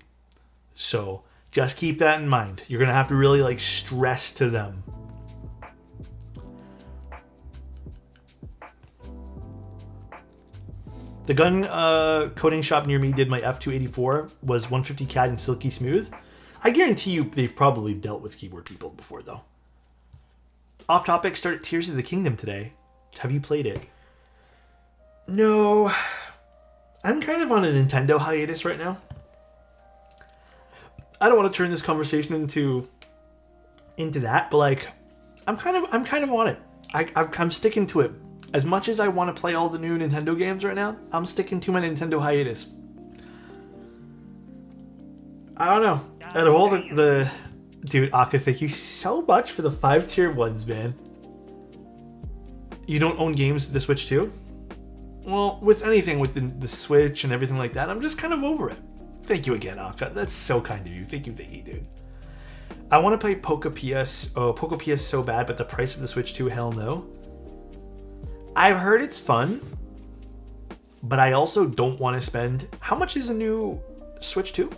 So just keep that in mind. You're going to have to really, like, stress to them. The gun coating shop near me did my F284, was 150 CAD and silky smooth. I guarantee you they've probably dealt with keyboard people before, though. Off topic, started Tears of the Kingdom today. Have you played it? No. I'm kind of on a Nintendo hiatus right now. I don't want to turn this conversation into that, but like, I'm kind of on it. I'm sticking to it. As much as I want to play all the new Nintendo games right now, I'm sticking to my Nintendo hiatus. I don't know. Out of all the dude, Aka, thank you so much for the 5 tier ones, man. You don't own games with the Switch too? Well, with anything with the Switch and everything like that, I'm just kind of over it. Thank you again, Aka. That's so kind of you. Thank you, dude. I want to play Poco PS. Oh, Poco PS so bad, but the price of the Switch 2, hell no. I've heard it's fun, but I also don't want to spend... How much is a new Switch 2?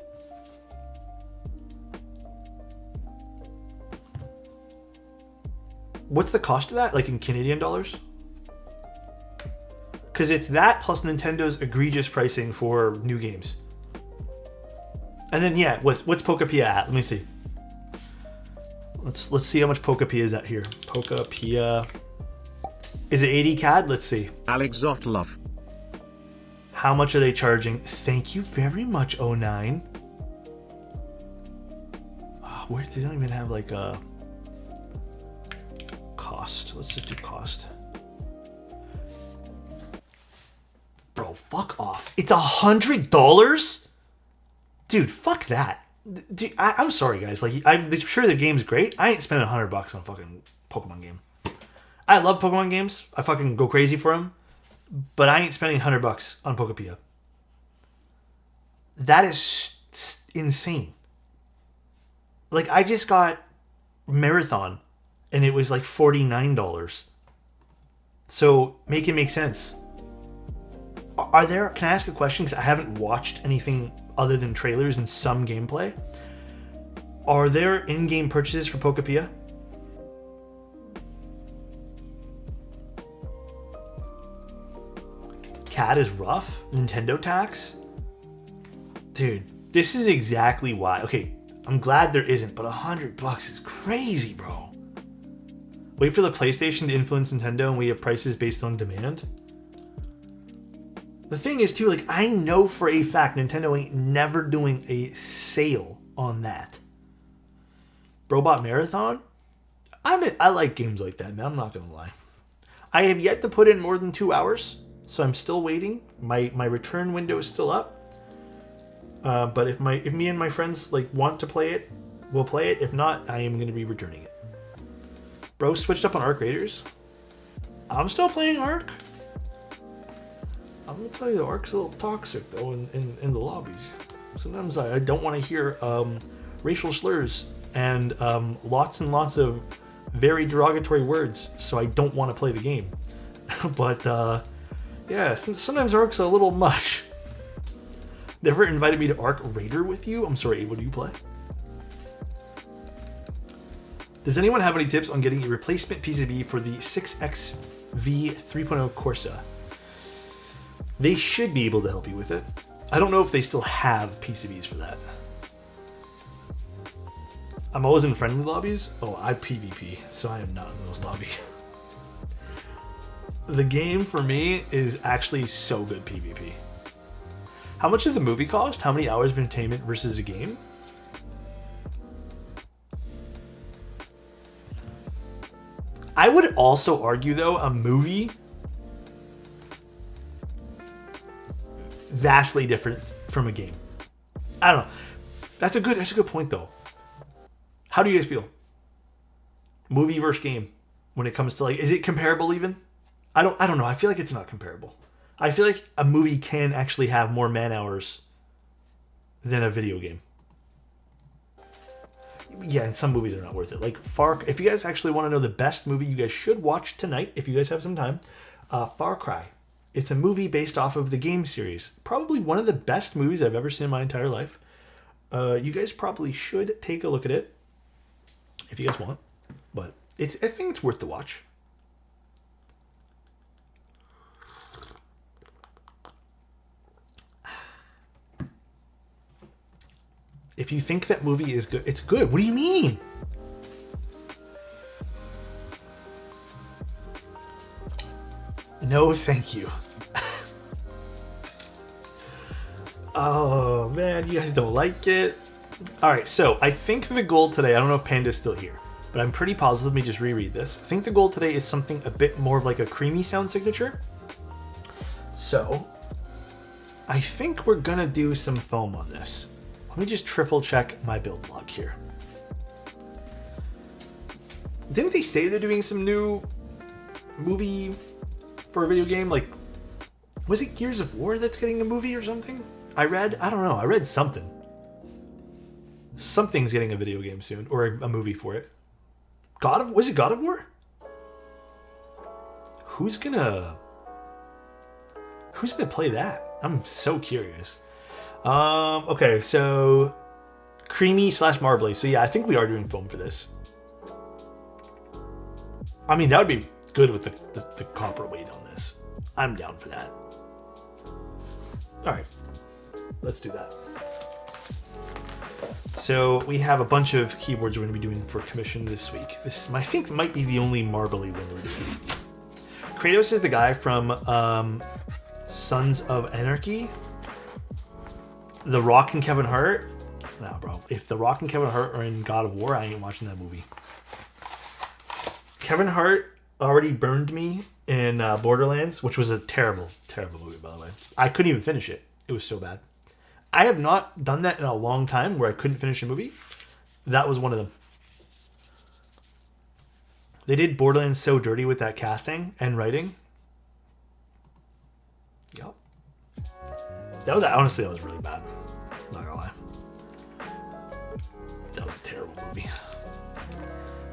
What's the cost of that, like in Canadian dollars? Because it's that plus Nintendo's egregious pricing for new games. And then, yeah, what's Pokapia at? Let me see. Let's see how much Pokapia is at here. Pokapia... Is it 80 CAD? Let's see. Alexotos love. How much are they charging? Thank you very much, 09. Oh, where they don't even have like a cost. Let's just do cost. Bro, fuck off. It's $100? Dude, fuck that. Dude, I'm sorry, guys. Like, I'm sure the game's great. I ain't spending $100 on a fucking Pokemon game. I love Pokemon games. I fucking go crazy for them. But I ain't spending $100 on Pokepia. That is insane. Like, I just got Marathon, and it was like $49. So, make it make sense. Are there... Can I ask a question? Because I haven't watched anything other than trailers and some gameplay. Are there in-game purchases for Pokepia? CAD is rough. Nintendo tax? Dude, this is exactly why. Okay, I'm glad there isn't, but $100 is crazy, bro. Wait for the PlayStation to influence Nintendo and we have prices based on demand? The thing is, too, like, I know for a fact Nintendo ain't never doing a sale on that. Robot Marathon? I like games like that, man. I'm not gonna lie. I have yet to put in more than 2 hours, so I'm still waiting. My return window is still up. But if me and my friends like want to play it, we'll play it. If not, I am going to be returning it. Bro switched up on Arc Raiders. I'm still playing Arc. I'm gonna tell you, Arc's a little toxic though in the lobbies. Sometimes I don't want to hear racial slurs and lots and lots of very derogatory words, so I don't want to play the game. But yeah, sometimes Arc's a little much. Never invited me to Arc Raider with you? I'm sorry, what do you play? Does anyone have any tips on getting a replacement PCB for the 6XV 3.0 Corsa? They should be able to help you with it. I don't know if they still have PCBs for that. I'm always in friendly lobbies. Oh, I PvP, so I am not in those lobbies. The game for me is actually so good PvP. How much does a movie cost? How many hours of entertainment versus a game? I would also argue, though, a movie vastly different from a game. I don't know. That's a good point, though. How do you guys feel? Movie versus game when it comes to, like, is it comparable even? I don't know. I feel like it's not comparable. I feel like a movie can actually have more man hours than a video game. Yeah, and some movies are not worth it. Like if you guys actually want to know the best movie you guys should watch tonight, if you guys have some time, Far Cry. It's a movie based off of the game series. Probably one of the best movies I've ever seen in my entire life. You guys probably should take a look at it if you guys want. But I think it's worth the watch. If you think that movie is good, it's good. What do you mean? No, thank you. Oh, man, you guys don't like it. All right, so I think the goal today, I don't know if Panda's still here, but I'm pretty positive. Let me just reread this. I think the goal today is something a bit more of like a creamy sound signature. So I think we're gonna do some foam on this. Let me just triple check my build log here. Didn't they say they're doing some new movie for a video game? Like, was it Gears of War that's getting a movie or something? I don't know, I read something. Something's getting a video game soon, or a movie for it. Was it God of War? Who's gonna play that? I'm so curious. Okay, so creamy / marbly. So yeah, I think we are doing foam for this. I mean, that would be good with the copper weight on this. I'm down for that. All right, let's do that. So we have a bunch of keyboards we're going to be doing for commission this week. This, I think, might be the only marbly one we're doing. Kratos is the guy from Sons of Anarchy. The Rock and Kevin Hart. Nah, bro. If The Rock and Kevin Hart are in God of War, I ain't watching that movie. Kevin Hart already burned me in Borderlands, which was a terrible, terrible movie, by the way. I couldn't even finish it. It was so bad. I have not done that in a long time where I couldn't finish a movie. That was one of them. They did Borderlands so dirty with that casting and writing. Yep. Honestly, that was really bad. Not gonna lie. That was a terrible movie.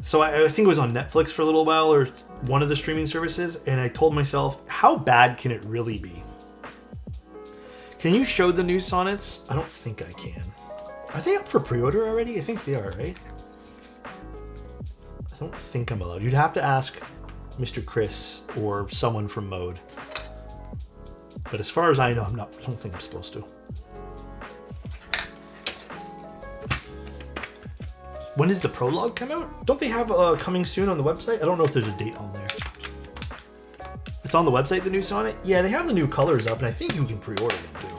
So I think it was on Netflix for a little while, or one of the streaming services, and I told myself, how bad can it really be? Can you show the new Sonnets? I don't think I can. Are they up for pre-order already? I think they are, right? I don't think I'm allowed. You'd have to ask Mr. Chris or someone from Mode. But as far as I know, I don't think I'm supposed to. When does the prologue come out? Don't they have coming soon on the website? I don't know if there's a date on there. It's on the website, the new Sonnet? Yeah, they have the new colors up, and I think you can pre-order them too.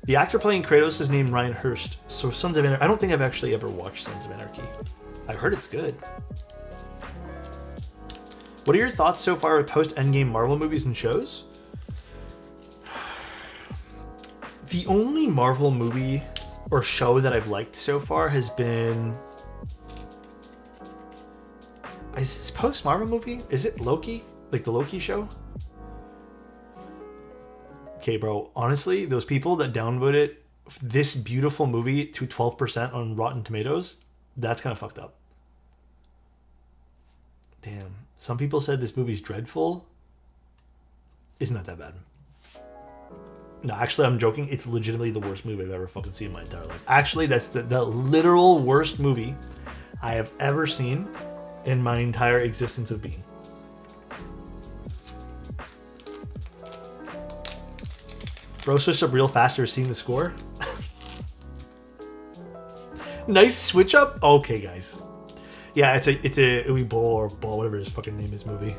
The actor playing Kratos is named Ryan Hurst. So Sons of Anarchy, I don't think I've actually ever watched Sons of Anarchy. I've heard it's good. What are your thoughts so far with post-Endgame Marvel movies and shows? The only Marvel movie or show that I've liked so far has been... Is this post-Marvel movie? Is it Loki? Like the Loki show? Okay, bro. Honestly, those people that downvoted this beautiful movie to 12% on Rotten Tomatoes, that's kind of fucked up. Damn. Some people said this movie's dreadful. It's not that bad. No, actually, I'm joking. It's legitimately the worst movie I've ever fucking seen in my entire life. Actually, that's the literal worst movie I have ever seen in my entire existence of being. Bro switched up real fast after seeing the score. Nice switch up. Okay, guys. Yeah, it's a Uwe Boll or Ball, whatever his fucking name is, movie.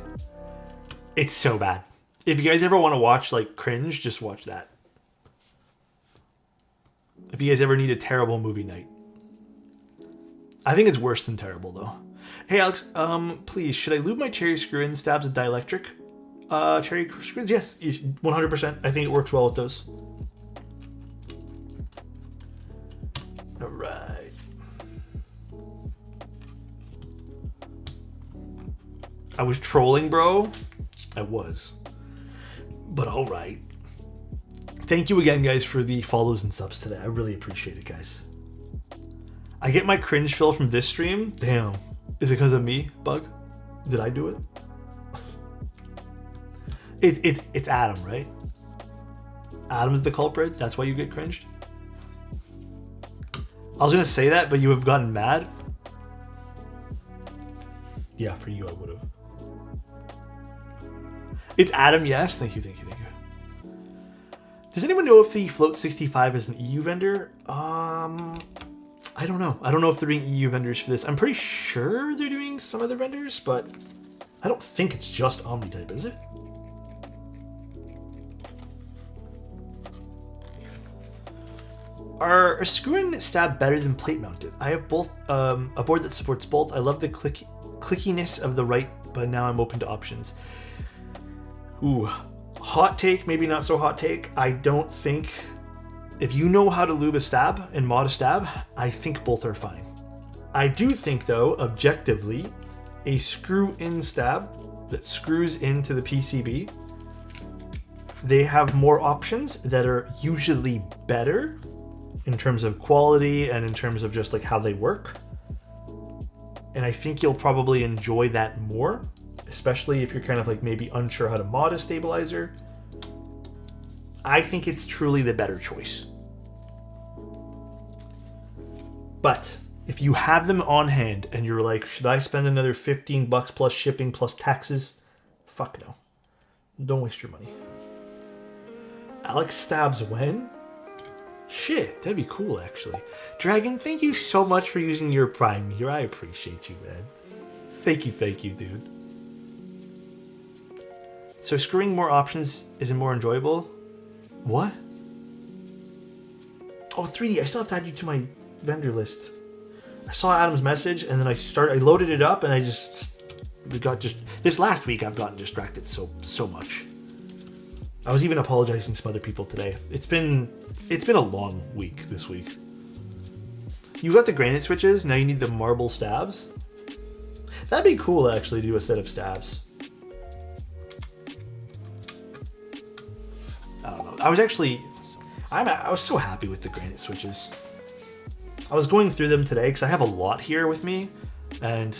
It's so bad. If you guys ever want to watch like cringe, just watch that. If you guys ever need a terrible movie night. I think it's worse than terrible though. Hey Alex, please, should I lube my cherry screw-in stabs with dielectric? Cherry screws? Yes, 100%. I think it works well with those. All right. I was trolling, bro. I was. But all right. Thank you again, guys, for the follows and subs today. I really appreciate it, guys. I get my cringe fill from this stream. Damn. Is it because of me, Bug? Did I do it? It's Adam, right? Adam's the culprit. That's why you get cringed. I was gonna say that, but you have gotten mad. Yeah, for you, I would have. It's Adam. Yes, thank you. Does anyone know if the Float 65 is an EU vendor? I don't know. I don't know if they're doing EU vendors for this. I'm pretty sure they're doing some other vendors, but I don't think it's just Omnitype, is it? Are screw and stab better than plate mounted? I have both a board that supports both. I love the clickiness of the right, but now I'm open to options. Ooh, hot take, maybe not so hot take. I don't think, if you know how to lube a stab and mod a stab, I think both are fine. I do think though, objectively, a screw-in stab that screws into the PCB, they have more options that are usually better in terms of quality and in terms of just like how they work. And I think you'll probably enjoy that more, especially if you're kind of like maybe unsure how to mod a stabilizer. I think it's truly the better choice. But if you have them on hand and you're like, should I spend another $15 plus shipping plus taxes? Fuck no. Don't waste your money. Alex stabs when? Shit, that'd be cool actually. Dragon, thank you so much for using your Prime here. I appreciate you, man. Thank you, dude. So screwing more options isn't more enjoyable? What? Oh, 3D, I still have to add you to my vendor list. I saw Adam's message and then I loaded it up and this last week I've gotten distracted so much. I was even apologizing to some other people today. It's been a long week this week. You've got the granite switches, now you need the marble stabs. That'd be cool actually to do a set of stabs. I don't know. I was so happy with the granite switches. I was going through them today because I have a lot here with me and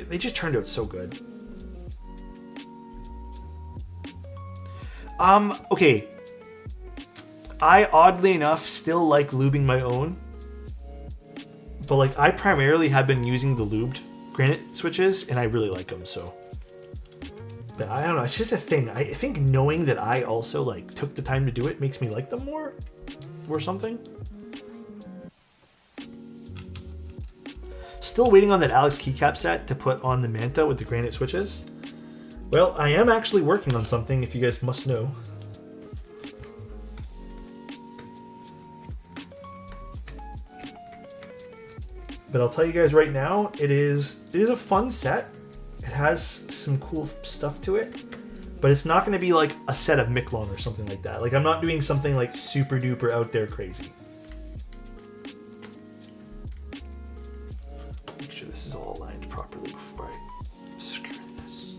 they just turned out so good. Okay. I, oddly enough, still like lubing my own. But, like, I primarily have been using the lubed granite switches, and I really like them, so. But I don't know, it's just a thing. I think knowing that I also, like, took the time to do it makes me like them more. Or something. Still waiting on that Alex Keycap set to put on the Manta with the granite switches. Well, I am actually working on something, if you guys must know. But I'll tell you guys right now, it is a fun set. It has some cool stuff to it, but it's not going to be like a set of Miklon or something like that. Like, I'm not doing something like super duper out there crazy. Make sure this is all aligned properly before I screw in this.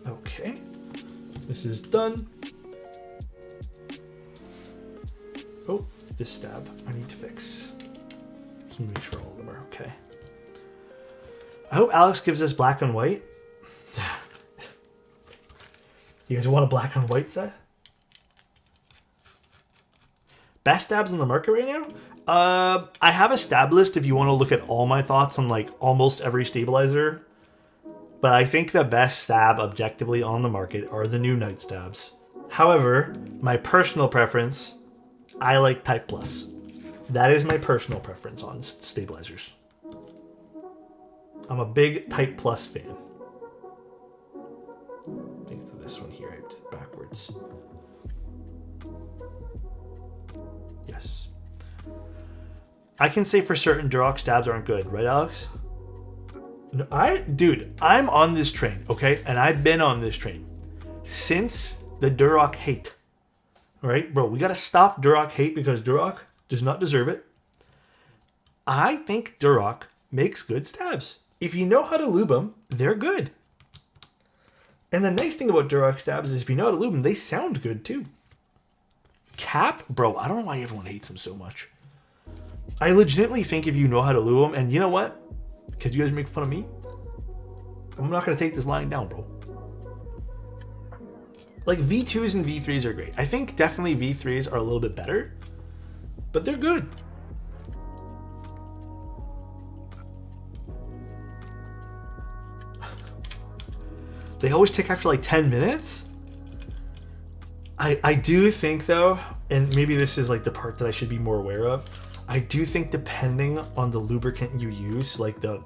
Okay, this is done. Oh, this stab I need to fix. Just make sure all of them are okay. I hope Alex gives us black and white. You guys want a black and white set? Best stabs on the market right now? I have a stab list if you want to look at all my thoughts on like almost every stabilizer. But I think the best stab objectively on the market are the new Night stabs. However, my personal preference, I like Type Plus. That is my personal preference on stabilizers. I'm a big Type Plus fan. I think it's this one here. I did it backwards. Yes. I can say for certain Duroc stabs aren't good, right, Alex? No, I'm on this train, okay? And I've been on this train since the Duroc hate. All right, bro, we got to stop Duroc hate because Duroc does not deserve it. I think Duroc makes good stabs. If you know how to lube them, they're good. And the nice thing about Duroc stabs is if you know how to lube them, they sound good too. Cap, bro, I don't know why everyone hates them so much. I legitimately think if you know how to lube them, and you know what? Because you guys make fun of me, I'm not going to take this lying down, bro. Like, V2s and V3s are great. I think definitely V3s are a little bit better, but they're good. They always take after like 10 minutes. I do think though, and maybe this is like the part that I should be more aware of, I do think depending on the lubricant you use, like the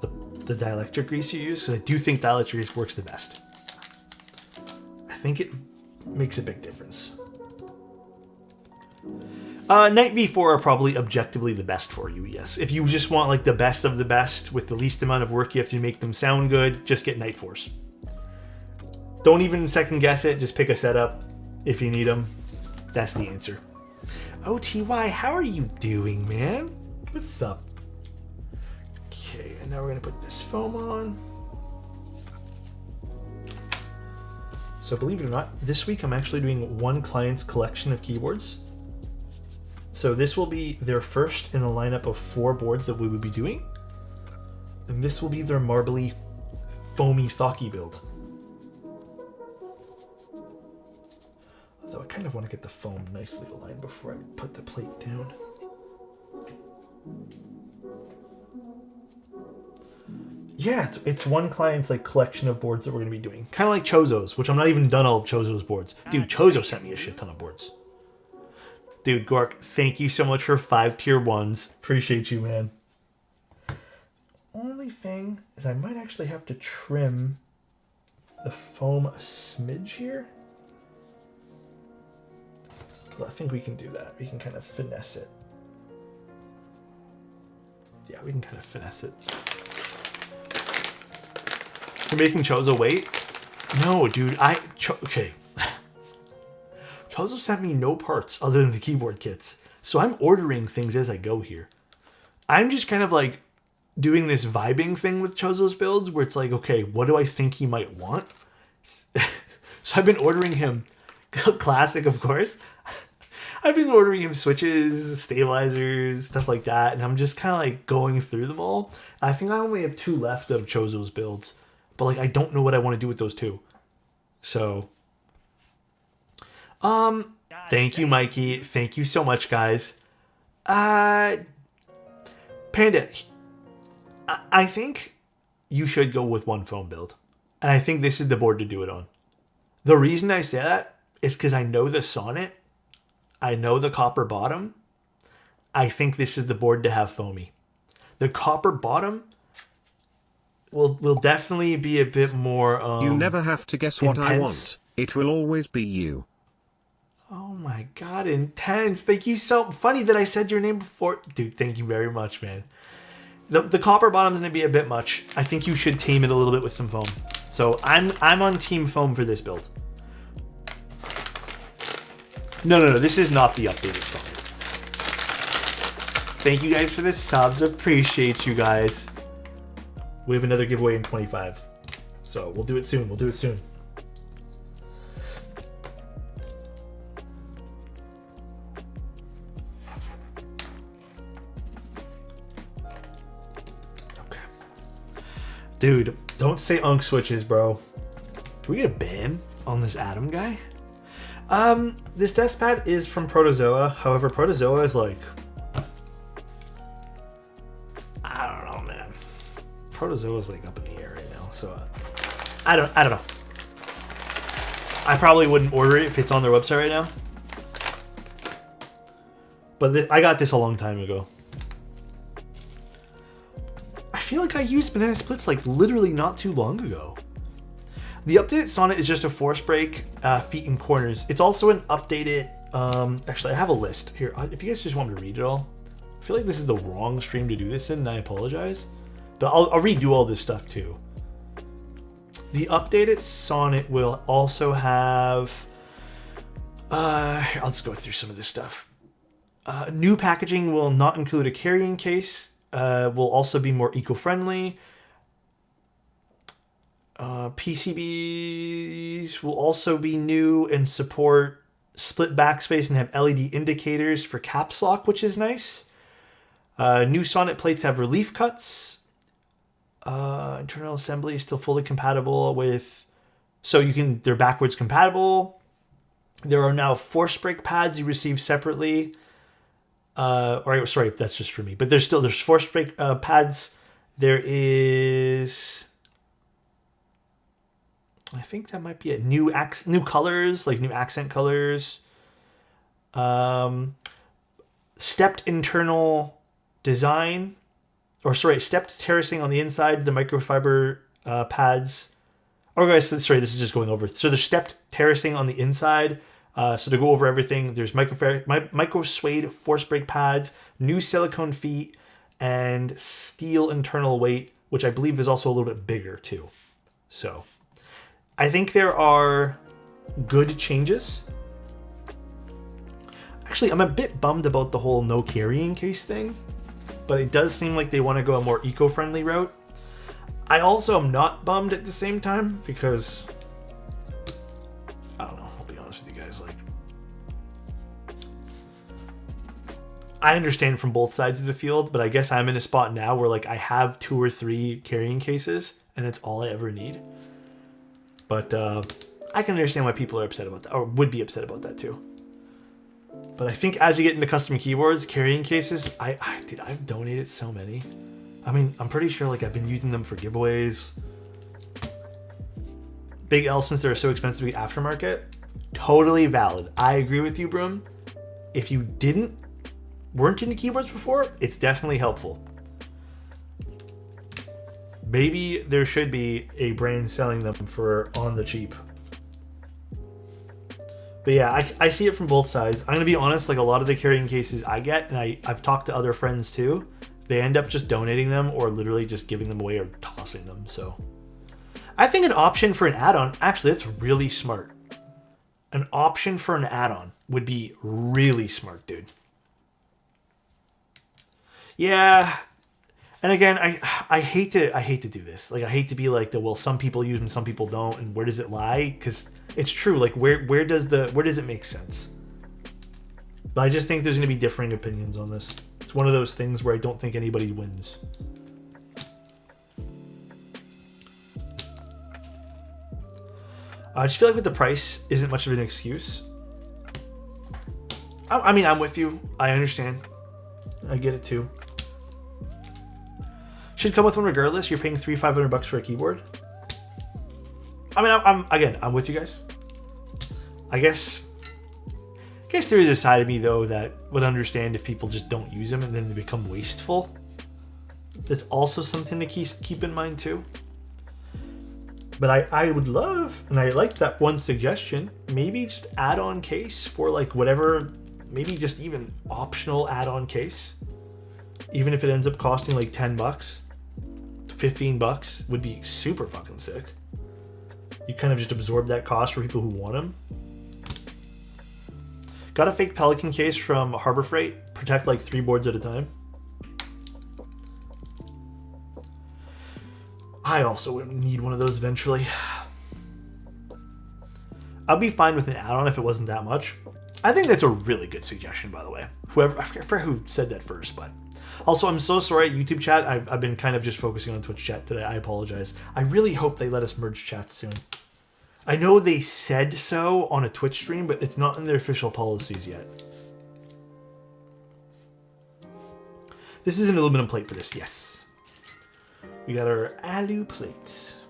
dielectric grease you use, because I do think dielectric grease works the best. I think it makes a big difference. Night V4 are probably objectively the best for you, yes. If you just want like the best of the best with the least amount of work you have to make them sound good, just get Night 4s. Don't even second guess it, just pick a setup if you need them. That's the answer. OTY, how are you doing, man? What's up? Okay, and now we're gonna put this foam on. So believe it or not, this week I'm actually doing one client's collection of keyboards. So this will be their first in a lineup of 4 boards that we would be doing. And this will be their marbly, foamy Thocky build. Although I kind of want to get the foam nicely aligned before I put the plate down. Yeah, it's one client's like collection of boards that we're going to be doing. Kind of like Chozo's, which I'm not even done all of Chozo's boards. Dude, Chozo sent me a shit ton of boards. Dude, Gork, thank you so much for 5 tier 1s. Appreciate you, man. Only thing is I might actually have to trim the foam a smidge here. Well, I think we can do that. We can kind of finesse it. Yeah, we can kind of finesse it. You're making Chozo wait? No, dude, okay. Chozo sent me no parts other than the keyboard kits. So I'm ordering things as I go here. I'm just kind of like doing this vibing thing with Chozo's builds where it's like, okay, what do I think he might want? So I've been ordering him classic, of course. I've been ordering him switches, stabilizers, stuff like that. And I'm just kind of like going through them all. I think I only have 2 left of Chozo's builds. But like, I don't know what I want to do with those 2. So... thank you, Mikey. Thank you so much, guys. Panda, I think you should go with one foam build. And I think this is the board to do it on. The reason I say that is because I know the Sonnet. I know the copper bottom. I think this is the board to have foamy. The copper bottom will definitely be a bit more you never have to guess what intense. I want. It will always be you. Oh my god, intense. Thank you so funny that I said your name before. Dude, thank you very much, man. The copper bottom's gonna be a bit much. I think you should tame it a little bit with some foam. So I'm on team foam for this build. No, this is not the updated Sonnet. Thank you guys for the subs. Appreciate you guys. We have another giveaway in 25. So we'll do it soon. Okay. Dude, don't say unk switches, bro. Can we get a ban on this Atom guy? This desk pad is from Prozoa. However, Prozoa is like... I don't know, man. Prozoa is like up in the air right now, so... I don't know. I probably wouldn't order it if it's on their website right now. But I got this a long time ago. I feel like I used banana splits like literally not too long ago. The updated Sonnet is just a force break, feet and corners. It's also an updated... actually, I have a list here. If you guys just want me to read it all. I feel like this is the wrong stream to do this in, and I apologize. But I'll redo all this stuff too. The updated Sonnet will also have... I'll just go through some of this stuff. New packaging will not include a carrying case. Will also be more eco-friendly. PCBs will also be new and support split backspace and have LED indicators for caps lock, which is nice. New Sonnet plates have relief cuts. Internal assembly is still fully compatible with... So they're backwards compatible. There are now force brake pads you receive separately. Sorry, that's just for me. But there's force brake pads. There is... I think that might be it. New colors, like new accent colors. Stepped internal design, or sorry, stepped terracing on the inside. The microfiber pads. Oh, guys, sorry, this is just going over. So there's stepped terracing on the inside. So to go over everything, there's micro suede force brake pads, new silicone feet, and steel internal weight, which I believe is also a little bit bigger too. So I think there are good changes. Actually, I'm a bit bummed about the whole no carrying case thing, but it does seem like they want to go a more eco-friendly route. I also am not bummed at the same time because, I don't know, I'll be honest with you guys, like, I understand from both sides of the field, but I guess I'm in a spot now where like I have 2 or 3 carrying cases and it's all I ever need. But I can understand why people are upset about that, or would be upset about that too. But I think as you get into custom keyboards, carrying cases, dude, I've donated so many. I mean, I'm pretty sure like I've been using them for giveaways. Big L, since they're so expensive to be aftermarket, totally valid. I agree with you, Broom. If you weren't into keyboards before, it's definitely helpful. Maybe there should be a brand selling them for on the cheap. But yeah, I see it from both sides. I'm going to be honest, like a lot of the carrying cases I get, and I've talked to other friends too, they end up just donating them or literally just giving them away or tossing them. So I think an option for an add-on, actually that's really smart. An option for an add-on would be really smart, dude. Yeah. And again, I hate to do this. Like I hate to be like well, some people use them, some people don't, and where does it lie? Because it's true. Like where does it make sense? But I just think there's going to be differing opinions on this. It's one of those things where I don't think anybody wins. I just feel like with the price isn't much of an excuse. I mean, I'm with you. I understand. I get it too. Should come with one regardless. You're paying $500 for a keyboard. I mean, I'm with you guys. I guess there is a side of me though that would understand if people just don't use them and then they become wasteful. That's also something to keep in mind too. But I would love, and I like that one suggestion, maybe just add-on case for like whatever, maybe just even optional add-on case. Even if it ends up costing like $10, $15 would be super fucking sick. You kind of just absorb that cost for people who want them. Got a fake Pelican case from Harbor Freight. Protect like 3 boards at a time. I also would need one of those eventually. I'd be fine with an add-on if it wasn't that much. I think that's a really good suggestion, by the way. I forget who said that first, but also I'm so sorry, YouTube chat. I've been kind of just focusing on Twitch chat today. I apologize. I really hope they let us merge chats soon. I know they said so on a Twitch stream, but it's not in their official policies yet. This is an aluminum plate for this, yes. We got our alu plates.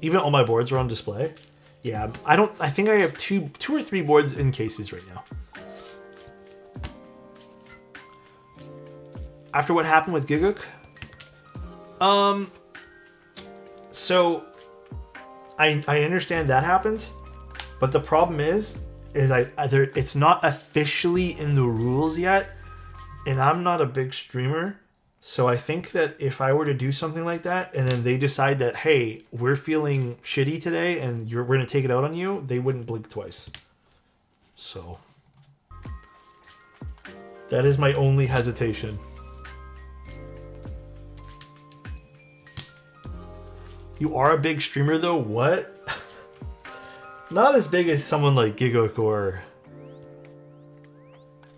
Even all my boards are on display. Yeah, I think I have two or three boards in cases right now. After what happened with Giguk, so I understand that happened, but the problem is it's not officially in the rules yet, and I'm not a big streamer, so I think that if I were to do something like that, and then they decide that, hey, we're feeling shitty today, and we're going to take it out on you, they wouldn't blink twice. So that is my only hesitation. You are a big streamer though? What? Not as big as someone like Giguk or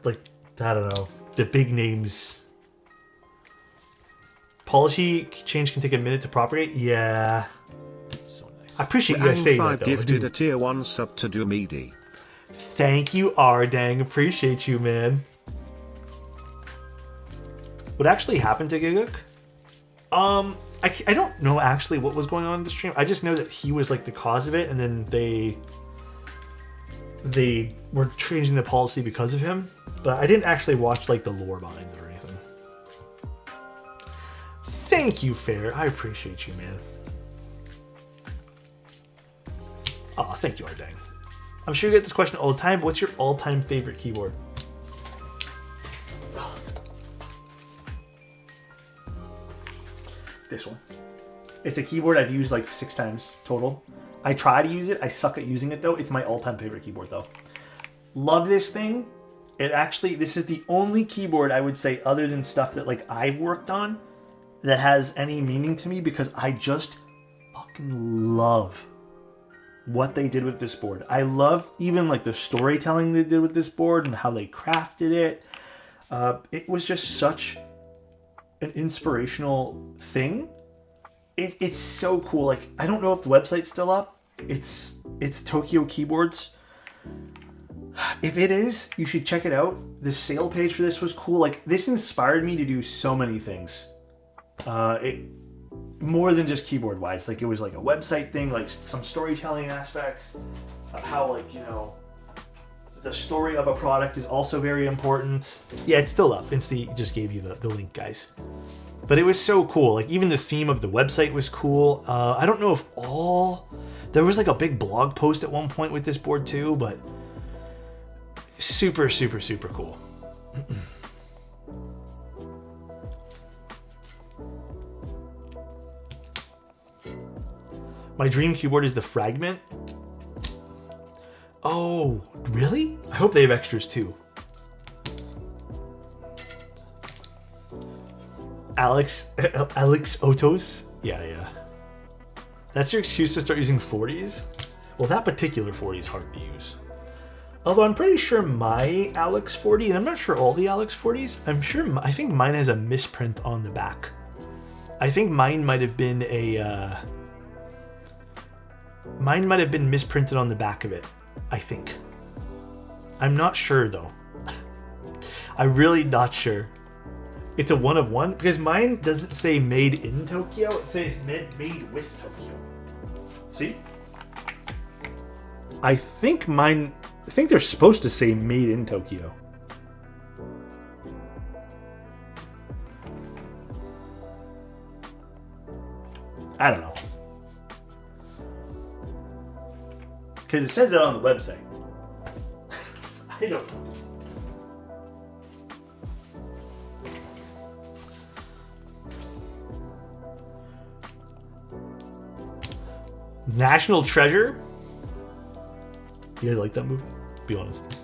like, I don't know, the big names. Policy change can take a minute to propagate? Yeah. So nice. I appreciate you guys saying that though. Gifted a tier 1 sub to Doomedi. Thank you, Ardang. Appreciate you, man. What actually happened to Giguk? I don't know actually what was going on in the stream. I just know that he was like the cause of it, and then they were changing the policy because of him. But I didn't actually watch like the lore behind it or anything. Thank you, Fair. I appreciate you, man. Oh, thank you, Ardang. I'm sure you get this question all the time, but what's your all-time favorite keyboard? This one. It's a keyboard I've used like 6 times total. I try to use it. I suck at using it though. It's my all-time favorite keyboard though. Love this thing. This is the only keyboard I would say other than stuff that like I've worked on that has any meaning to me, because I just fucking love what they did with this board. I love even like the storytelling they did with this board and how they crafted it. It was just such an inspirational thing. It's so cool. Like, I don't know if the website's still up. It's Tokyo Keyboards. If it is, you should check it out. The sale page for this was cool. Like, this inspired me to do so many things. More than just keyboard wise. Like, it was like a website thing, like some storytelling aspects of how, like, you know, the story of a product is also very important. Yeah, it's still up. Insta just gave you the link, guys. But it was so cool. Like, even the theme of the website was cool. I don't know if there was like a big blog post at one point with this board too, but super, super, super cool. My dream keyboard is the Fragment. Oh, really? I hope they have extras too. Alexotos? Yeah. That's your excuse to start using 40s? Well, that particular 40 is hard to use. Although I'm pretty sure my Alex 40, and I'm not sure all the Alex 40s, I think mine has a misprint on the back. I think mine might have been misprinted on the back of it, I think. I'm not sure though. I'm really not sure. It's a 1 of 1 because mine doesn't say made in Tokyo, it says made with Tokyo. See? I think they're supposed to say made in Tokyo. I don't know. Because it says that on the website. I don't know. National Treasure? You guys like that movie? Be honest.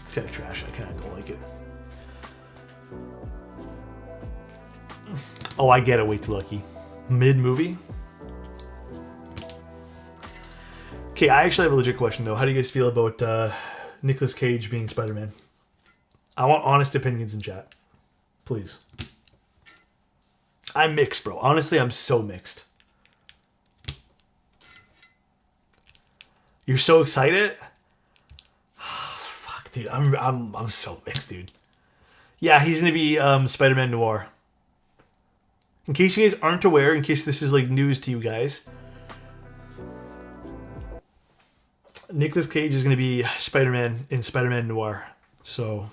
It's kind of trash. I kind of don't like it. Oh, I get it. Way too lucky. Mid-movie? Okay, I actually have a legit question, though. How do you guys feel about Nicolas Cage being Spider-Man? I want honest opinions in chat. Please. I'm mixed, bro. Honestly, I'm so mixed. You're so excited? Fuck, dude. I'm so mixed, dude. Yeah, he's gonna be Spider-Man Noir. In case you guys aren't aware, in case this is like news to you guys, Nicolas Cage is gonna be Spider-Man in Spider-Man Noir. So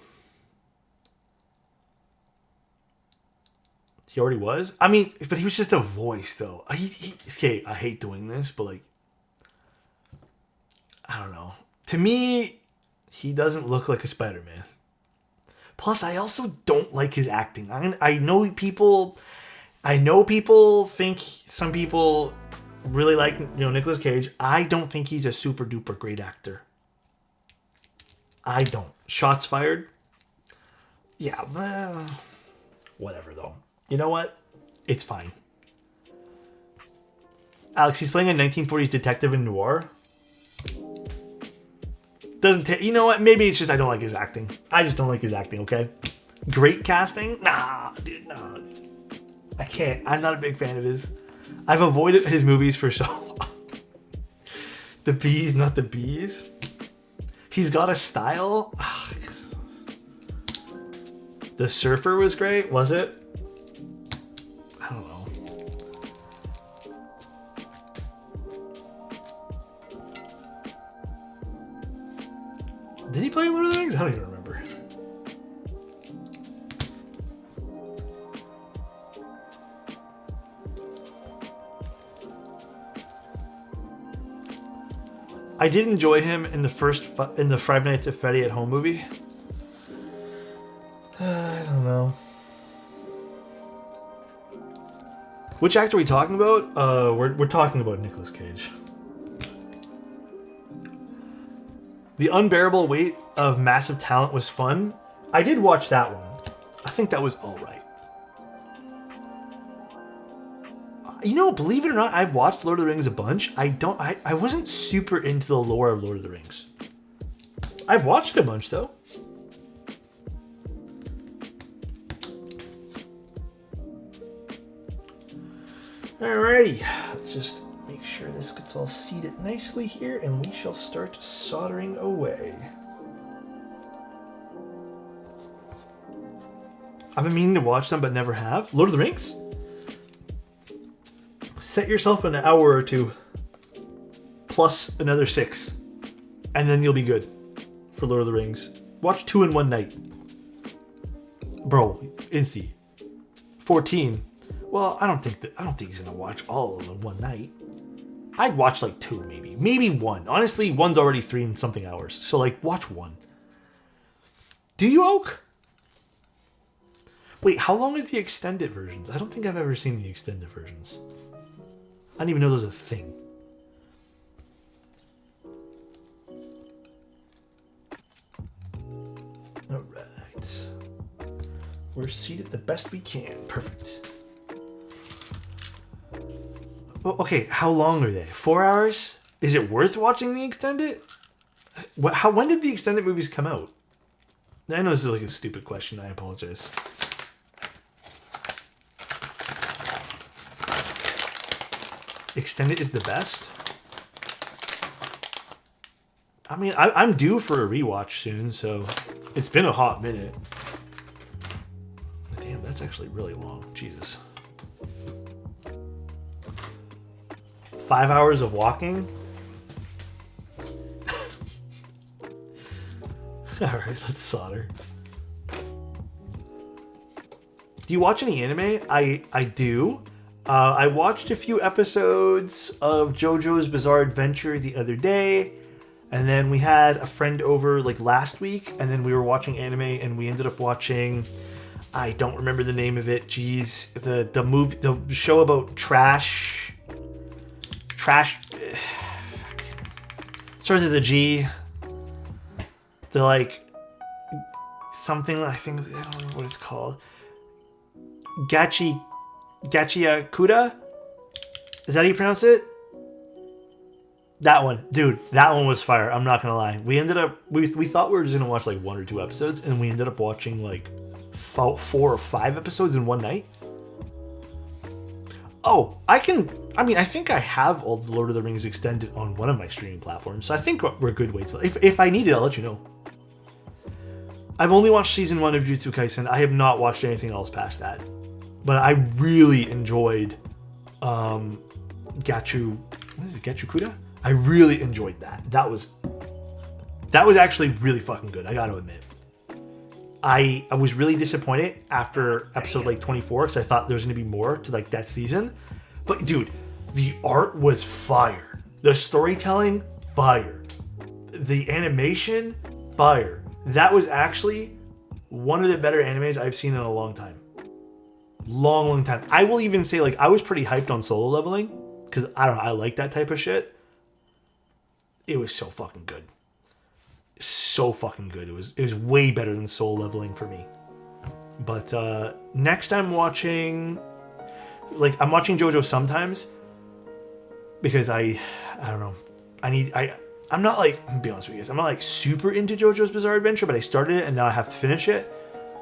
he already was. I mean, but he was just a voice, though. Okay, I hate doing this, but like, I don't know. To me, he doesn't look like a Spider-Man. Plus, I also don't like his acting. I know people think, some people really like, Nicolas Cage. I don't think he's a super duper great actor. I don't. Shots fired? Yeah, well, whatever though. You know what? It's fine. Alex, he's playing a 1940s detective in Noir. You know what? Maybe it's just I don't like his acting. I just don't like his acting, okay? Great casting? Nah, dude, no. I can't. I'm not a big fan of his. I've avoided his movies for so long. The Bees, not the Bees. He's got a style. The Surfer was great, was it? I don't know. Did he play Lord of the Rings? I don't even remember. I did enjoy him in the Five Nights at Freddy at Home movie. I don't know. Which actor are we talking about? We're talking about Nicolas Cage. The Unbearable Weight of Massive Talent was fun. I did watch that one. I think that was all right. You know, believe it or not, I've watched Lord of the Rings a bunch. I wasn't super into the lore of Lord of the Rings. I've watched it a bunch though. Alrighty, let's just make sure this gets all seated nicely here, and we shall start soldering away. I've been meaning to watch them, but never have. Lord of the Rings? Set yourself an hour or two, plus another 6, and then you'll be good for Lord of the Rings. Watch 2 in one night. Bro, Insty. 14. Well, I don't think he's gonna watch all of them in one night. I'd watch like 2, maybe 1. Honestly, 1's already 3 and something hours, so like watch 1. Do you, Oak? Wait, how long are the extended versions? I don't think I've ever seen the extended versions. I didn't even know there was a thing. Alright. We're seated the best we can. Perfect. Well, okay, how long are they? 4 hours? Is it worth watching the extended? When did the extended movies come out? I know this is like a stupid question. I apologize. Extended is the best? I mean, I'm due for a rewatch soon, so it's been a hot minute. Damn, that's actually really long. Jesus. 5 hours of walking? Alright, let's solder. Do you watch any anime? I do. I watched a few episodes of JoJo's Bizarre Adventure the other day, and then we had a friend over like last week, and then we were watching anime, and we ended up watching, I don't remember the name of it, jeez, the movie, the show about trash, starts with a G, the like, something, I think, I don't know what it's called, Gachiakuda? Is that how you pronounce it? That one. Dude, that one was fire. I'm not gonna lie. We ended up... We thought we were just gonna watch like 1 or 2 episodes, and we ended up watching like 4 or 5 episodes in one night. Oh, I think I have all the Lord of the Rings extended on one of my streaming platforms, so I think we're good ways. If I need it, I'll let you know. I've only watched season 1 of Jujutsu Kaisen. I have not watched anything else past that. But I really enjoyed Gachukuda? I really enjoyed that. That was actually really fucking good, I gotta admit. I was really disappointed after episode like 24 because I thought there was gonna be more to like that season. But dude, the art was fire. The storytelling, fire. The animation, fire. That was actually one of the better animes I've seen in a long time. Long time. I will even say, like, I was pretty hyped on Solo Leveling because I don't know, I like that type of shit. It was so fucking good. So fucking good. It was way better than Solo Leveling for me. But next I'm watching, like, I'm watching JoJo sometimes because I don't know. I'm not like, to be honest with you guys, I'm not like super into JoJo's Bizarre Adventure, but I started it and now I have to finish it.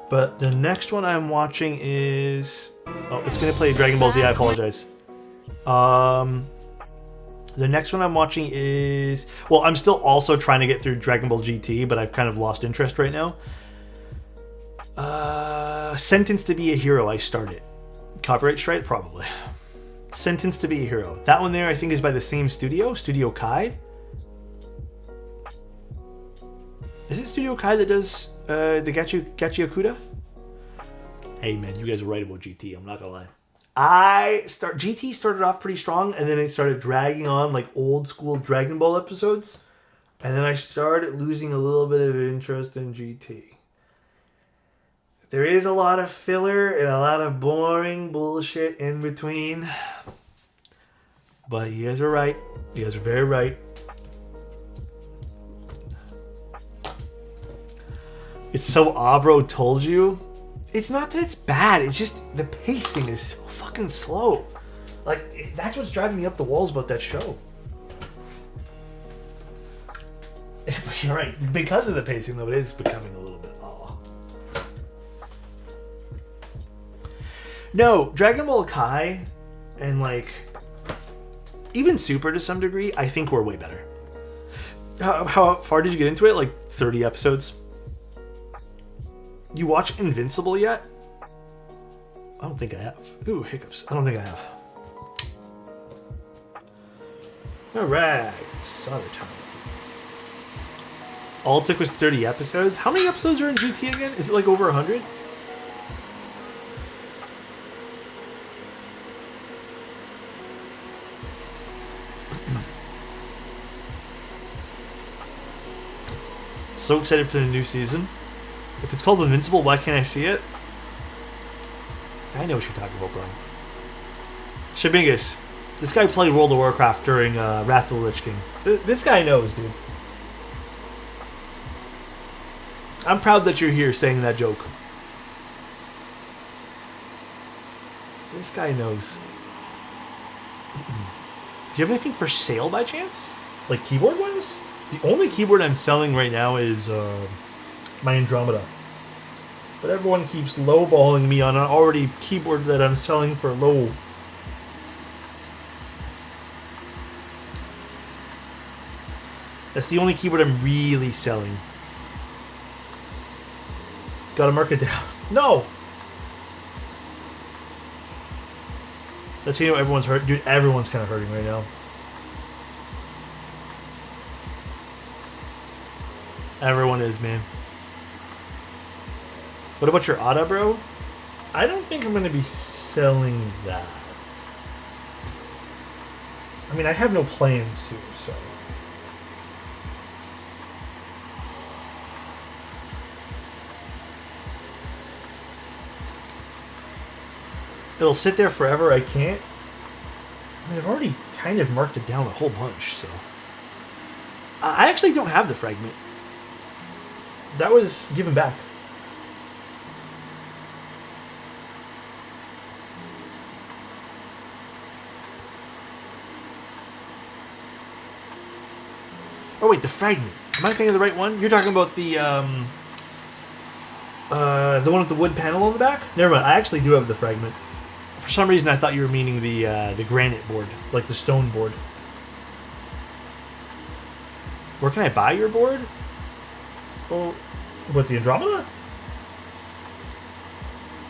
But the next one I'm watching is... Oh, it's going to play Dragon Ball Z. I apologize. The next one I'm watching is... Well, I'm still also trying to get through Dragon Ball GT, but I've kind of lost interest right now. Sentenced to be a Hero, I started. Copyright strike? Probably. Sentenced to be a Hero. That one there, I think, is by the same studio, Studio Kai. Is it Studio Kai that does the Gachi Okuda? Hey man, you guys are right about GT, I'm not gonna lie. GT started off pretty strong, and then it started dragging on like old school Dragon Ball episodes. And then I started losing a little bit of interest in GT. There is a lot of filler and a lot of boring bullshit in between. But you guys are right. You guys are very right. It's so Abro told you. It's not that it's bad. It's just the pacing is so fucking slow. Like, that's what's driving me up the walls about that show. But you're right. Because of the pacing, though, it is becoming a little bit... Oh. No, Dragon Ball Kai and, like, even Super to some degree, I think we're way better. How far did you get into it? Like 30 episodes? You watch Invincible yet? I don't think I have. Ooh, hiccups. I don't think I have. Alright. Solid time. All it took was 30 episodes. How many episodes are in GT again? Is it like over 100? So excited for the new season. If it's called Invincible, why can't I see it? I know what you're talking about, bro. Shabingus. This guy played World of Warcraft during Wrath of the Lich King. This guy knows, dude. I'm proud that you're here saying that joke. This guy knows. Do you have anything for sale by chance? Like keyboard-wise? The only keyboard I'm selling right now is my Andromeda. But everyone keeps lowballing me on an already keyboard that I'm selling for low. That's the only keyboard I'm really selling. Gotta mark it down. No! That's how you know everyone's hurt. Dude, everyone's kind of hurting right now. Everyone is, man. What about your Ada, bro? I don't think I'm going to be selling that. I mean, I have no plans to, so... It'll sit there forever, I can't. I mean, I've already kind of marked it down a whole bunch, so... I actually don't have the fragment. That was given back. Oh wait, the fragment. Am I thinking of the right one? You're talking about the one with the wood panel on the back? Never mind, I actually do have the fragment. For some reason I thought you were meaning the granite board, like the stone board. Where can I buy your board? Oh, what, the Andromeda?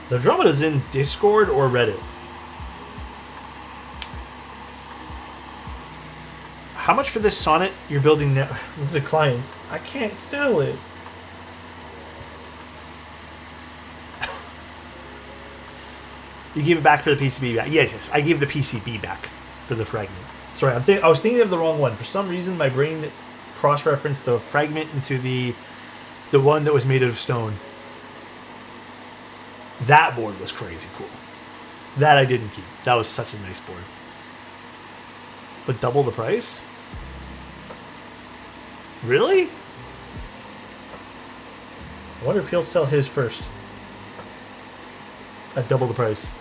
The Andromeda's in Discord or Reddit. How much for this Sonnet you're building now? This is a client's. I can't sell it. You gave it back for the PCB back. Yes, I gave the PCB back for the fragment. Sorry, I was thinking of the wrong one. For some reason, my brain cross-referenced the fragment into the one that was made out of stone. That board was crazy cool. That I didn't keep. That was such a nice board. But double the price? Really? I wonder if he'll sell his first. At double the price.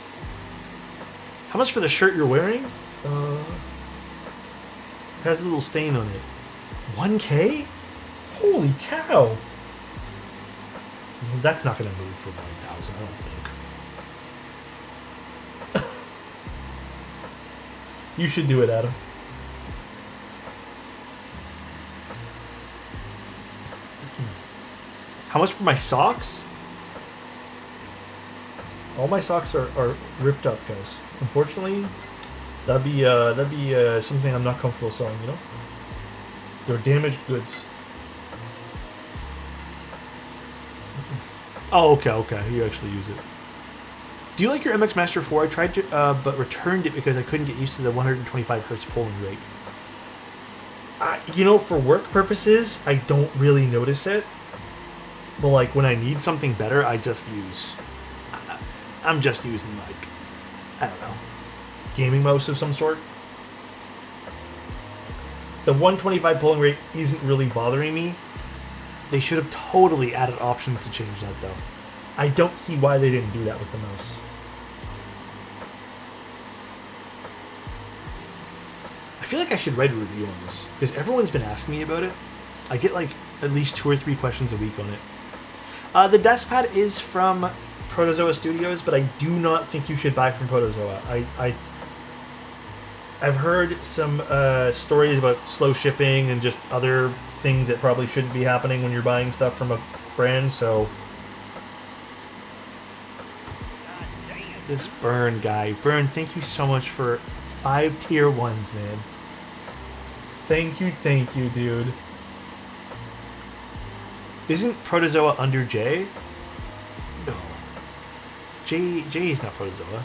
How much for the shirt you're wearing? It has a little stain on it. 1K? Holy cow! That's not going to move for 1,000, I don't think. You should do it, Adam. How much for my socks? All my socks are ripped up, guys. Unfortunately, that'd be something I'm not comfortable selling, you know? They're damaged goods. Oh, okay. You actually use it. Do you like your MX Master 4? I tried to, but returned it because I couldn't get used to the 125 hertz polling rate. You know, for work purposes, I don't really notice it. But, like, when I need something better, I just use... I'm just using, like, I don't know, gaming mouse of some sort. The 125 polling rate isn't really bothering me. They should have totally added options to change that, though. I don't see why they didn't do that with the mouse. I feel like I should write a review on this, because everyone's been asking me about it. I get, like, at least 2 or 3 questions a week on it. The desk pad is from Prozoa Studios, but I do not think you should buy from Prozoa. I've heard some stories about slow shipping and just other things that probably shouldn't be happening when you're buying stuff from a brand, so... This Burn guy. Burn, thank you so much for 5 tier 1s, man. Thank you, dude. Isn't Prozoa under J? No. J is not Prozoa.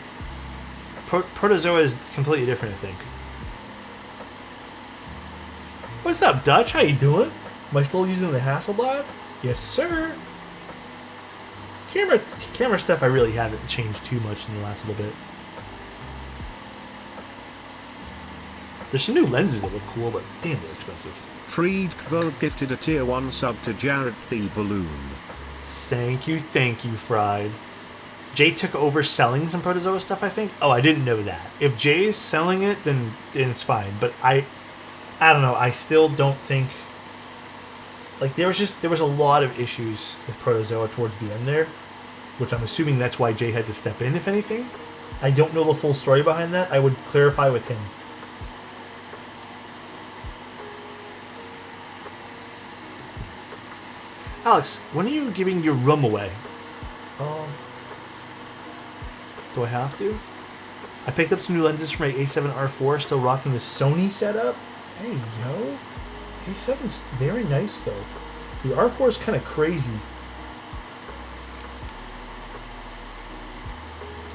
Prozoa is completely different, I think. What's up, Dutch? How you doing? Am I still using the Hasselblad? Yes, sir. Camera stuff I really haven't changed too much in the last little bit. There's some new lenses that look cool, but damn, they're expensive. Fried Kvo gifted a tier 1 sub to Jarrett the Balloon. Thank you, Fried. Jay took over selling some Prozoa stuff, I think. Oh, I didn't know that. If Jay's selling it, then it's fine. But I don't know. I still don't think... Like, there was a lot of issues with Prozoa towards the end there, which I'm assuming that's why Jay had to step in, if anything. I don't know the full story behind that. I would clarify with him. Alex, when are you giving your room away? Do I have to? I picked up some new lenses for my A7R4, still rocking the Sony setup. Hey, yo. A7's very nice, though. The R4 is kind of crazy.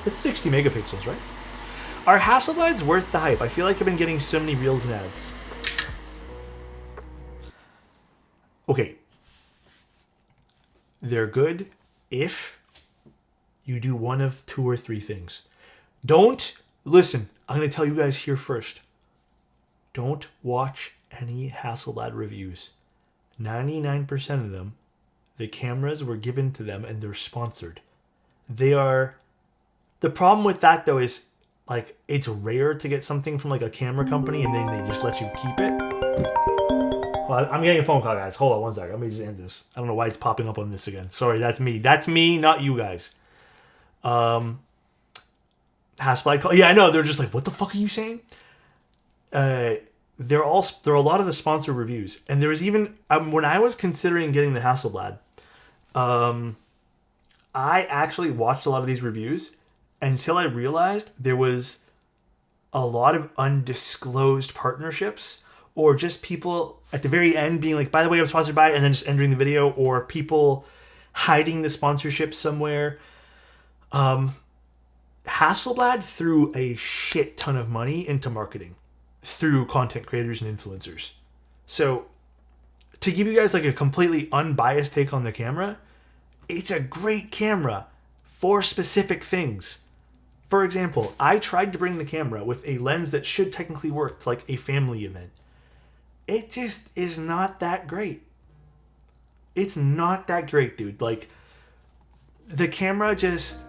It's 60 megapixels, right? Are Hasselblads worth the hype? I feel like I've been getting so many reels and ads. Okay. They're good if you do one of 2 or 3 things. Don't, listen, I'm going to tell you guys here first. Don't watch any Hasselblad reviews. 99% of them, the cameras were given to them and they're sponsored. They are... The problem with that, though, is, like, it's rare to get something from, like, a camera company and then they just let you keep it. Well, I'm getting a phone call, guys. Hold on one second. Let me just end this. I don't know why it's popping up on this again. Sorry, that's me. That's me, not you guys. Hasselblad call. Yeah, I know. They're just like, what the fuck are you saying? There are a lot of the sponsored reviews, and there was even when I was considering getting the Hasselblad, I actually watched a lot of these reviews until I realized there was a lot of undisclosed partnerships, or just people at the very end being like, by the way, I'm sponsored by, and then just entering the video, or people hiding the sponsorship somewhere. Hasselblad threw a shit ton of money into marketing through content creators and influencers. So to give you guys like a completely unbiased take on the camera, it's a great camera for specific things. For example, I tried to bring the camera with a lens that should technically work to like a family event. It just is not that great. It's not that great, dude. Like, the camera just...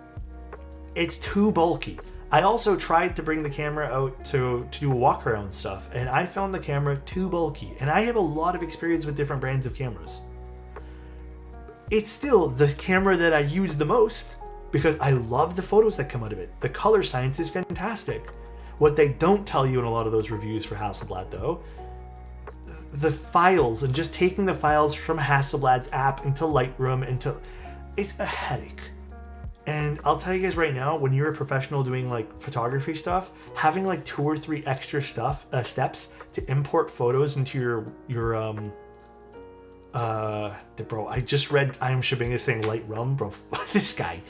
It's too bulky. I also tried to bring the camera out to do walk around stuff, and I found the camera too bulky. And I have a lot of experience with different brands of cameras. It's still the camera that I use the most because I love the photos that come out of it. The color science is fantastic. What they don't tell you in a lot of those reviews for Hasselblad, though, the files and just taking the files from Hasselblad's app into Lightroom it's a headache. And I'll tell you guys right now, when you're a professional doing like photography stuff, having like 2 or 3 extra steps to import photos into your bro, I just read I am shipping this saying Lightroom, bro. This guy.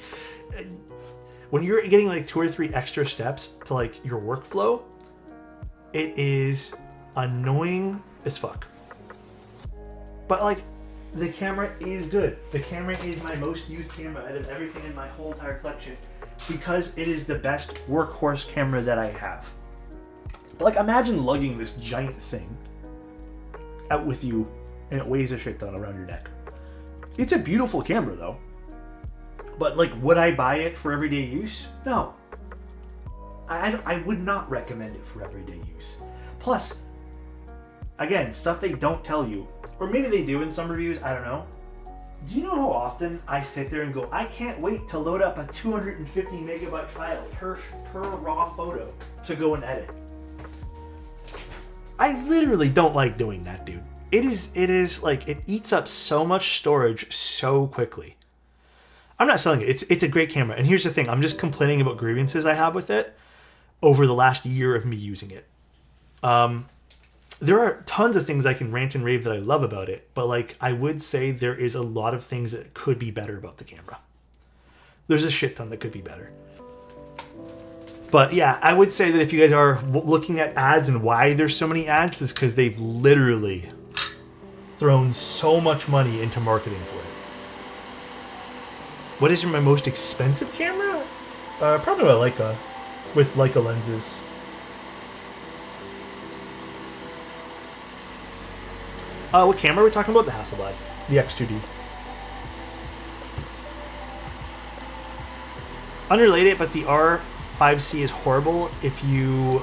When you're getting like 2 or 3 extra steps to like your workflow, it is annoying as fuck. But like, the camera is good. The camera is my most used camera out of everything in my whole entire collection because it is the best workhorse camera that I have. But like, imagine lugging this giant thing out with you and it weighs a shit ton around your neck. It's a beautiful camera though. But like, would I buy it for everyday use? No. I would not recommend it for everyday use. Plus, again, stuff they don't tell you, or maybe they do in some reviews, I don't know. Do you know how often I sit there and go, I can't wait to load up a 250 megabyte file per raw photo to go and edit? I literally don't like doing that, dude. It is like, it eats up so much storage so quickly. I'm not selling it. It's a great camera. And here's the thing. I'm just complaining about grievances I have with it over the last year of me using it. There are tons of things I can rant and rave that I love about it, but like, I would say there is a lot of things that could be better about the camera. There's a shit ton that could be better. But yeah, I would say that if you guys are looking at ads and why there's so many ads is because they've literally thrown so much money into marketing for it. What is my most expensive camera? Probably my Leica, with Leica lenses. What camera are we talking about? The Hasselblad, the X2D. Unrelated, but the R5C is horrible if you,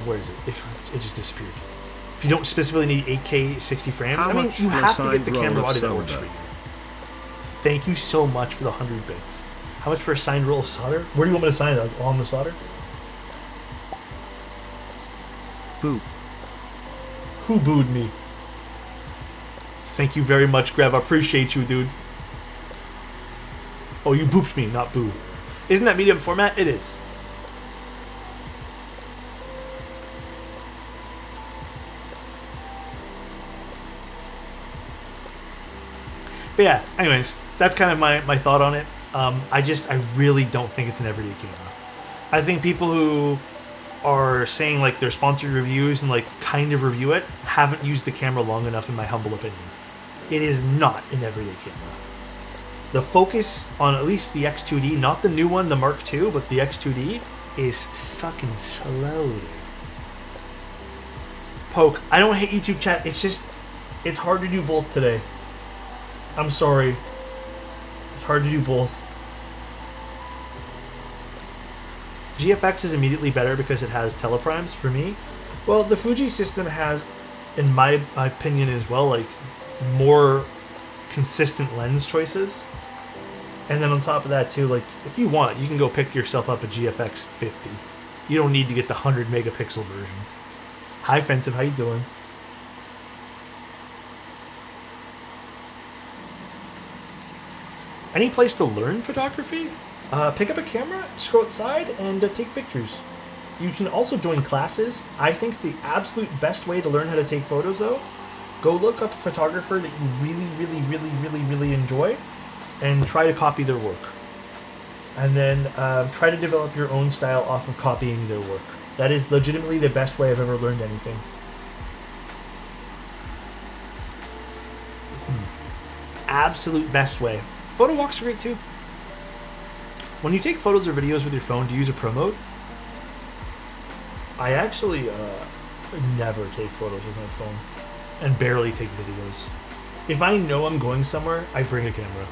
where is it? If it just disappeared. If you don't specifically need 8K 60 frames, I mean, you have to get the camera body that works for you. Thank you so much for the 100 bits. How much for a signed roll of solder? Where do you want me to sign it? Like on the solder? Boo. Who booed me? Thank you very much, Grev. I appreciate you, dude. Oh, you booped me, not boo. Isn't that medium format? It is. But yeah, anyways, that's kind of my thought on it. I really don't think it's an everyday camera. I think people who are saying like they're sponsored reviews and like kind of review it haven't used the camera long enough, in my humble opinion. It is not an everyday camera. The focus on at least the X2D, not the new one, the Mark II, but the X2D, is fucking slow, dude. Poke, I don't hate YouTube chat, it's just, it's hard to do both today. I'm sorry. It's hard to do both. GFX is immediately better because it has teleprimes for me. Well, the Fuji system has, in my opinion as well, like more consistent lens choices. And then on top of that too, like if you want, you can go pick yourself up a GFX 50. You don't need to get the 100 megapixel version. Hi Offensive, how you doing? Any place to learn photography? Pick up a camera, just go outside, and take pictures. You can also join classes. I think the absolute best way to learn how to take photos, though, go look up a photographer that you really enjoy, and try to copy their work. And then try to develop your own style off of copying their work. That is legitimately the best way I've ever learned anything. Absolute best way. Photo walks are great too. When you take photos or videos with your phone, do you use a pro mode? I actually never take photos with my phone and barely take videos. If I know I'm going somewhere, I bring a camera.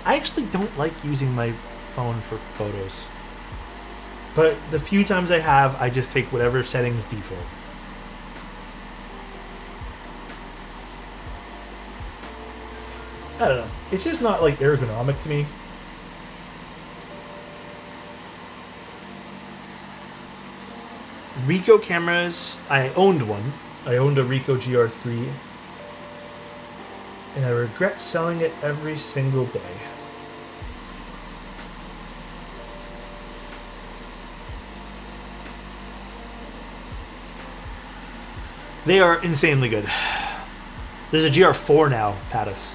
I actually don't like using my phone for photos. But the few times I have, I just take whatever settings default. I don't know. It's just not like ergonomic to me. Ricoh cameras, I owned one. I owned a Ricoh GR3, and I regret selling it every single day. They are insanely good. There's a GR4 now, Pattis.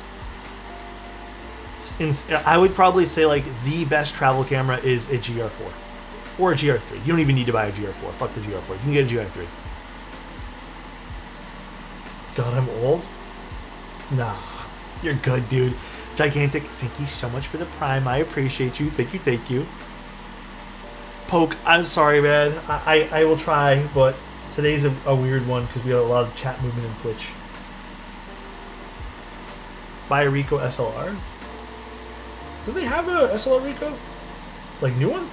I would probably say like the best travel camera is a GR4 or a GR3. You don't even need to buy a GR4. Fuck the GR4. You can get a GR3. God, I'm old? Nah, you're good, dude. Gigantic, thank you so much for the Prime. I appreciate you. Thank you, thank you. Poke, I'm sorry, man. I will try, but today's a weird one because we have a lot of chat movement in Twitch. Buy a Ricoh SLR? Do they have a SLR Ricoh? Like, new one?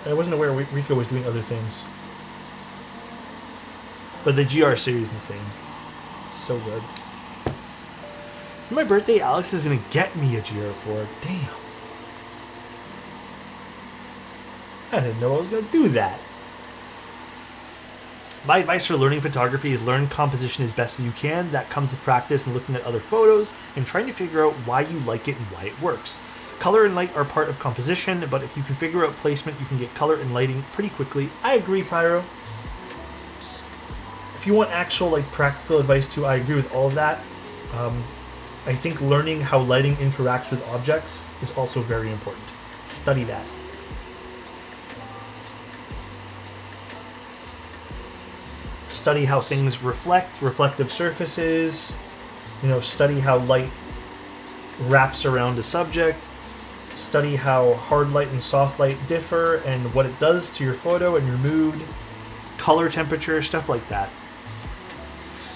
I wasn't aware Ricoh was doing other things. But the GR series is insane. So good. For my birthday, Alex is going to get me a GR4. Damn. I didn't know I was going to do that. My advice for learning photography is learn composition as best as you can. That comes with practice and looking at other photos and trying to figure out why you like it and why it works. Color and light are part of composition, but if you can figure out placement, you can get color and lighting pretty quickly. I agree, Pyro. If you want actual like practical advice too, I agree with all of that. I think learning how lighting interacts with objects is also very important. Study that. Study how things reflect, reflective surfaces, study how light wraps around a subject, study how hard light and soft light differ and what it does to your photo and your mood, color temperature, stuff like that.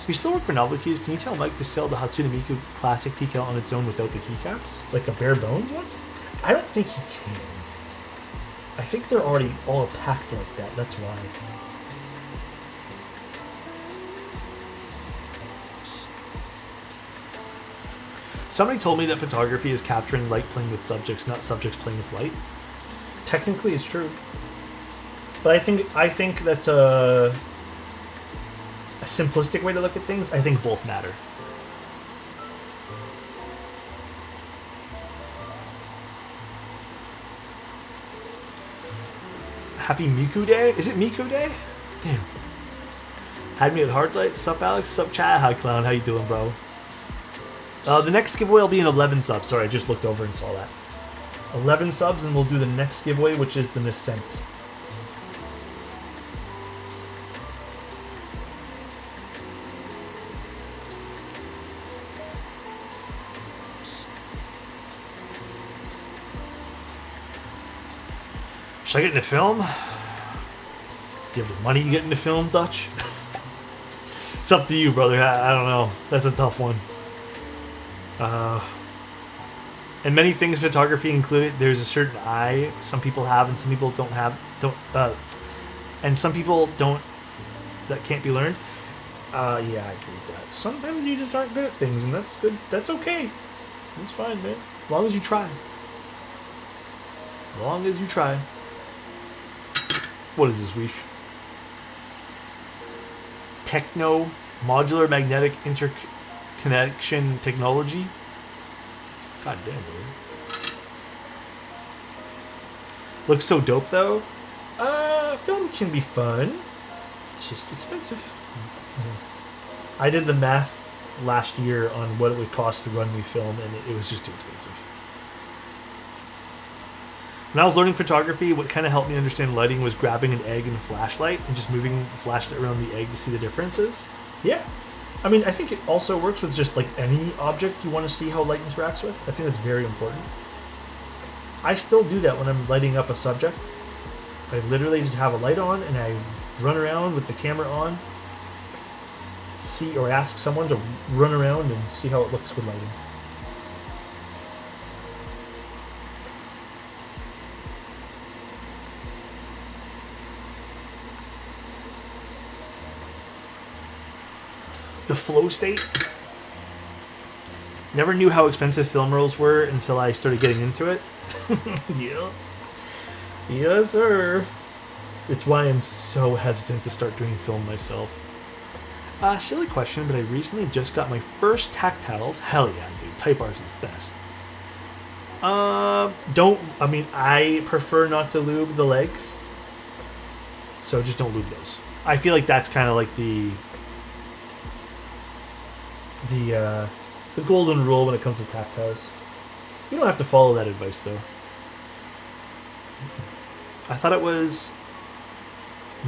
You still work for novel keys? Can you tell Mike to sell the Hatsune Miku Classic decal on its own without the keycaps? Like a bare bones one? I don't think he can. I think they're already all packed like that, that's why. Somebody told me that photography is capturing light playing with subjects, not subjects playing with light. Technically, it's true, but I think that's a simplistic way to look at things. I think both matter. Happy Miku Day? Is it Miku Day? Damn. Had me at hard light. Sup, Alex? Sup, chat? Hi, clown. How you doing, bro? The next giveaway will be an 11 subs. Sorry, I just looked over and saw that. 11 subs, and we'll do the next giveaway, which is the Nascent. Should I get into film? Do you have the money to get into film, Dutch? It's up to you, brother. I don't know. That's a tough one. And many things photography included. There's a certain eye some people have and some people don't have. And some people don't. That can't be learned. Yeah, I agree with that. Sometimes you just aren't good at things, and that's good. That's okay. That's fine, man. As long as you try. As long as you try. What is this, Weesh? Techno modular magnetic interconnection technology. God damn, dude. Looks so dope, though. Film can be fun. It's just expensive. I did the math last year on what it would cost to run me film, and it was just too expensive. When I was learning photography, what kind of helped me understand lighting was grabbing an egg and a flashlight and just moving the flashlight around the egg to see the differences. Yeah. I mean, I think it also works with just like any object you want to see how light interacts with. I think that's very important. I still do that when I'm lighting up a subject. I literally just have a light on and I run around with the camera on, see or ask someone to run around and see how it looks with lighting. The flow state. Never knew how expensive film rolls were until I started getting into it. Yeah. Yes, sir. It's why I'm so hesitant to start doing film myself. Silly question, but I recently just got my first tactiles. Hell yeah, dude. Type R is the best. I prefer not to lube the legs. So just don't lube those. I feel like that's kind of like the golden rule when it comes to tactiles. You don't have to follow that advice though. I thought it was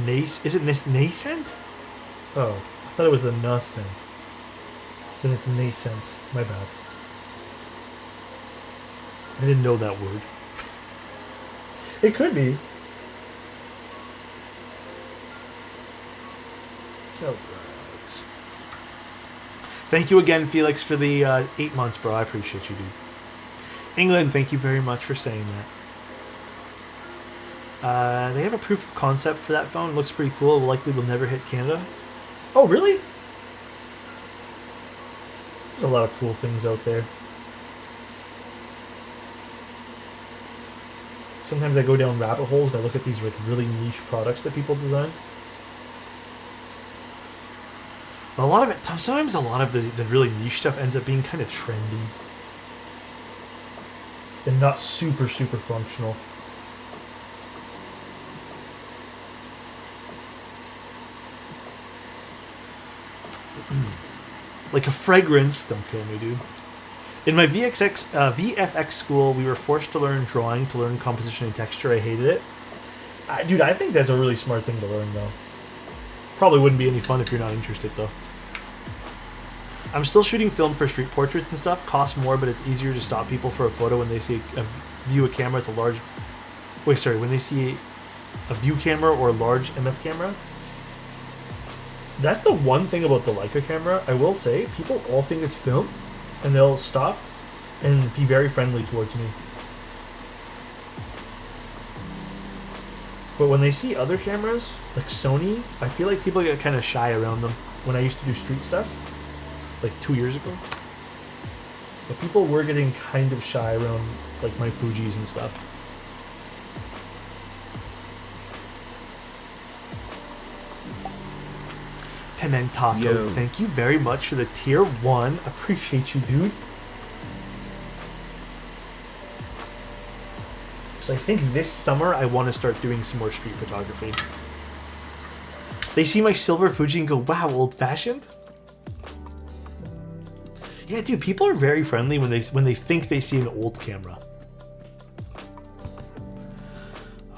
is it nascent? Oh, I thought it was the nascent. Then it's nascent. My bad. I didn't know that word. It could be. Oh, right. Thank you again, Felix, for the 8 months, bro. I appreciate you, dude. England, thank you very much for saying that. They have a proof of concept for that phone. Looks pretty cool. Likely will never hit Canada. Oh, really? There's a lot of cool things out there. Sometimes I go down rabbit holes and I look at these like really niche products that people design. A lot of it, sometimes a lot of the really niche stuff ends up being kind of trendy. And not super, super functional. Like a fragrance. Don't kill me, dude. In my VFX school, we were forced to learn drawing, to learn composition and texture. I hated it. Dude, I think that's a really smart thing to learn, though. Probably wouldn't be any fun if you're not interested, though. I'm still shooting film for street portraits and stuff. Costs more, but it's easier to stop people for a photo when they see view a camera with a large... Wait, sorry. When they see a view camera or a large MF camera. That's the one thing about the Leica camera. I will say, people all think it's film, and they'll stop and be very friendly towards me. But when they see other cameras, like Sony, I feel like people get kind of shy around them. When I used to do street stuff, like 2 years ago. But people were getting kind of shy around like my Fujis and stuff. Pimentaco, thank you very much for the tier 1. Appreciate you, dude. So I think this summer I want to start doing some more street photography. They see my silver Fuji and go, wow, old-fashioned? Yeah, dude, people are very friendly when they think they see an old camera.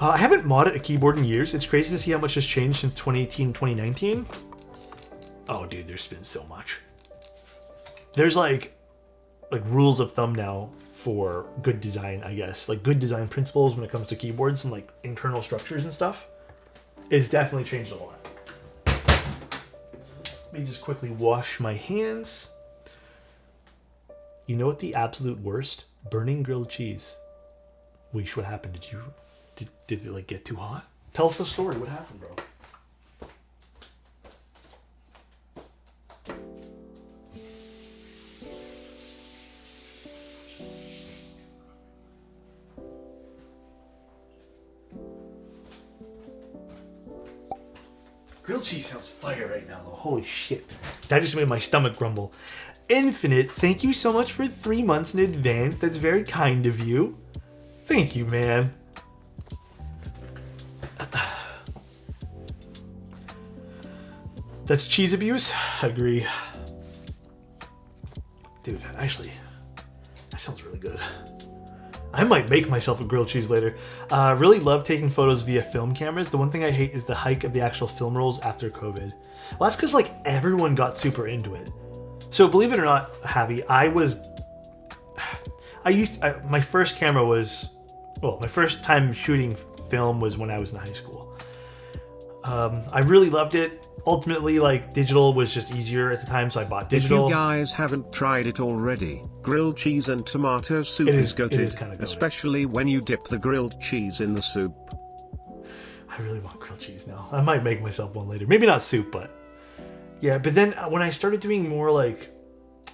I haven't modded a keyboard in years. It's crazy to see how much has changed since 2018, 2019. Oh, dude, there's been so much. There's like rules of thumb now for good design, I guess. Like good design principles when it comes to keyboards and like internal structures and stuff. It's definitely changed a lot. Let me just quickly wash my hands. You know what the absolute worst? Burning grilled cheese. Weish, what happened? Did it like get too hot? Tell us the story. What happened, bro? Grilled cheese sounds fire right now, though. Holy shit. That just made my stomach grumble. Infinite, thank you so much for 3 months in advance. That's very kind of you. Thank you, man. That's cheese abuse? Agree. Dude, actually, that sounds really good. I might make myself a grilled cheese later. Really love taking photos via film cameras. The one thing I hate is the hike of the actual film rolls after COVID. Well, that's because like everyone got super into it. So believe it or not, Javi, my first camera was, well, my first time shooting film was when I was in high school. I really loved it. Ultimately, like, digital was just easier at the time, so I bought digital. If you guys haven't tried it already, grilled cheese and tomato soup is goated, especially when you dip the grilled cheese in the soup. I really want grilled cheese now. I might make myself one later. Maybe not soup, but... Yeah, but then when I started doing more, like...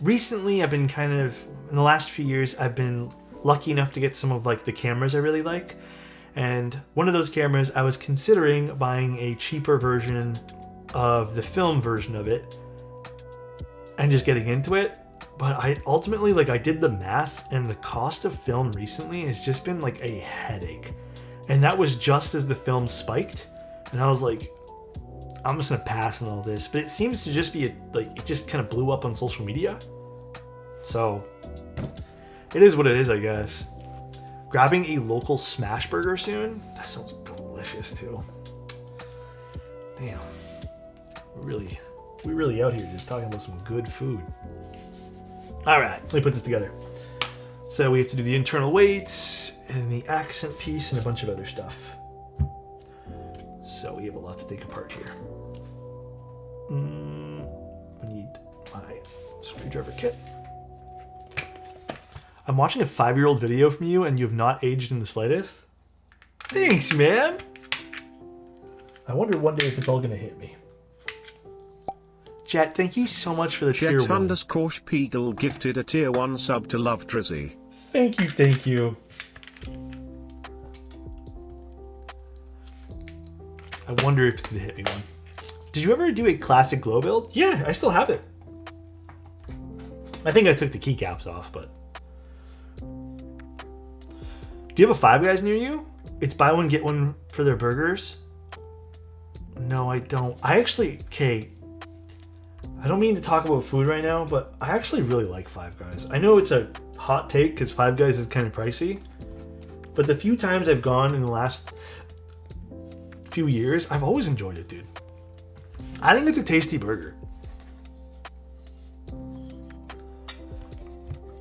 Recently, I've been kind of... In the last few years, I've been lucky enough to get some of, like, the cameras I really like. And one of those cameras, I was considering buying a cheaper version of the film version of it, and just getting into it. But I ultimately, like, I did the math, and the cost of film recently has just been like a headache. And that was just as the film spiked, and I was like, I'm just gonna pass on all this. But it seems to just be it just kind of blew up on social media. So it is what it is, I guess. Grabbing a local smash burger soon. That sounds delicious too. Damn, we really out here just talking about some good food. All right, let me put this together. So we have to do the internal weights and the accent piece and a bunch of other stuff. So we have a lot to take apart here. I need my screwdriver kit. I'm watching a 5-year-old video from you and you have not aged in the slightest. Thanks, man. I wonder one day if it's all gonna hit me. Chat, thank you so much for the tier 1. _Spiegel gifted a tier 1 sub to Love Drizzy. Thank you, thank you. I wonder if it's gonna hit me one. Did you ever do a classic glow build? Yeah, I still have it. I think I took the keycaps off, but... Do you have a Five Guys near you? It's buy one, get one for their burgers. No, I don't. I actually... Okay. I don't mean to talk about food right now, but I actually really like Five Guys. I know it's a hot take because Five Guys is kind of pricey. But the few times I've gone in the last few years, I've always enjoyed it, dude. I think it's a tasty burger.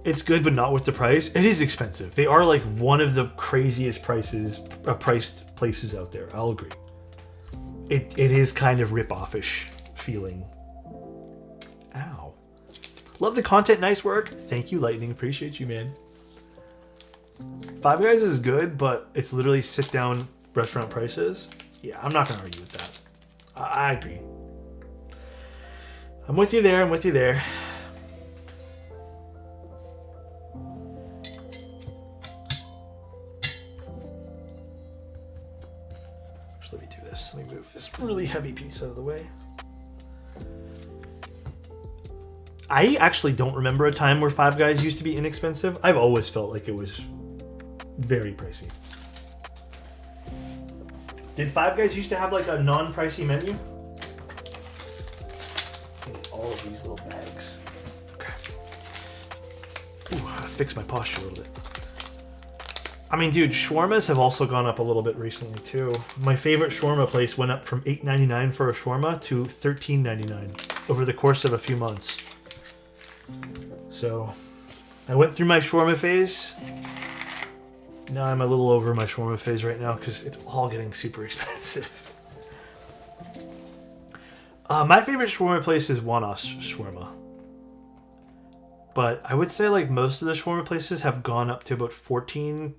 It's good, but not with the price. It is expensive. They are like one of the craziest priced places out there. I'll agree. It is kind of rip-off-ish feeling. Ow. Love the content. Nice work. Thank you, Lightning. Appreciate you, man. Five Guys is good, but it's literally sit-down restaurant prices. Yeah, I'm not going to argue with that. I agree. I'm with you there. I'm with you there. Just let me do this. Let me move this really heavy piece out of the way. I actually don't remember a time where Five Guys used to be inexpensive. I've always felt like it was very pricey. Did Five Guys used to have like a non-pricey menu? All of these little bags. Okay. Ooh, I fix my posture a little bit. I mean, dude, shawarmas have also gone up a little bit recently too. My favorite shawarma place went up from $8.99 for a shawarma to $13.99 over the course of a few months. So, I went through my shawarma phase. Now I'm a little over my shawarma phase right now because it's all getting super expensive. My favorite shawarma place is Wanos Shawarma. But I would say like most of the shawarma places have gone up to about $12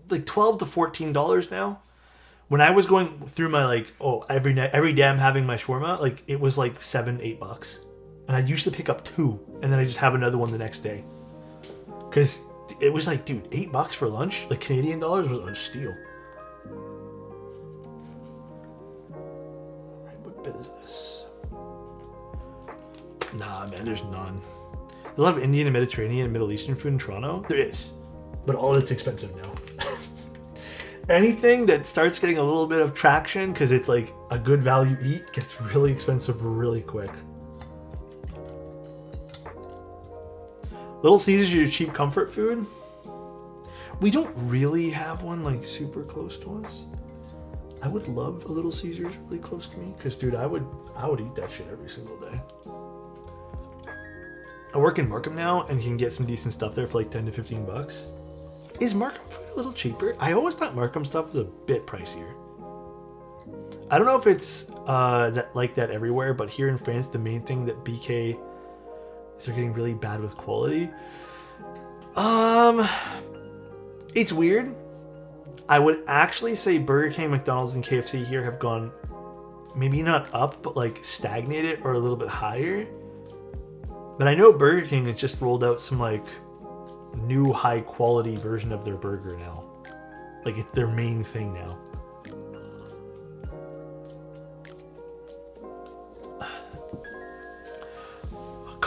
to $14 now. When I was going through my like, every day I'm having my shawarma, like it was like $7-8. And I used to pick up 2 and then I just have another one the next day. Because it was like, dude, $8 for lunch, like Canadian dollars, was a steal. Alright, what bit is this? Nah, man, there's none. There's a lot of Indian and Mediterranean and Middle Eastern food in Toronto. There is. But all of it's expensive now. Anything that starts getting a little bit of traction because it's like a good value eat gets really expensive really quick. Little Caesars are your cheap comfort food. We don't really have one like super close to us. I would love a Little Caesars really close to me because, dude, I would eat that shit every single day. I work in Markham now and can get some decent stuff there for like $10 to $15. Is Markham food a little cheaper? I always thought Markham stuff was a bit pricier. I don't know if it's that everywhere, but here in France, the main thing that BK is they're getting really bad with quality. It's weird. I would actually say Burger King, McDonald's, and KFC here have gone maybe not up, but like stagnated or a little bit higher. But I know Burger King has just rolled out some like new high quality version of their burger now. Like it's their main thing now.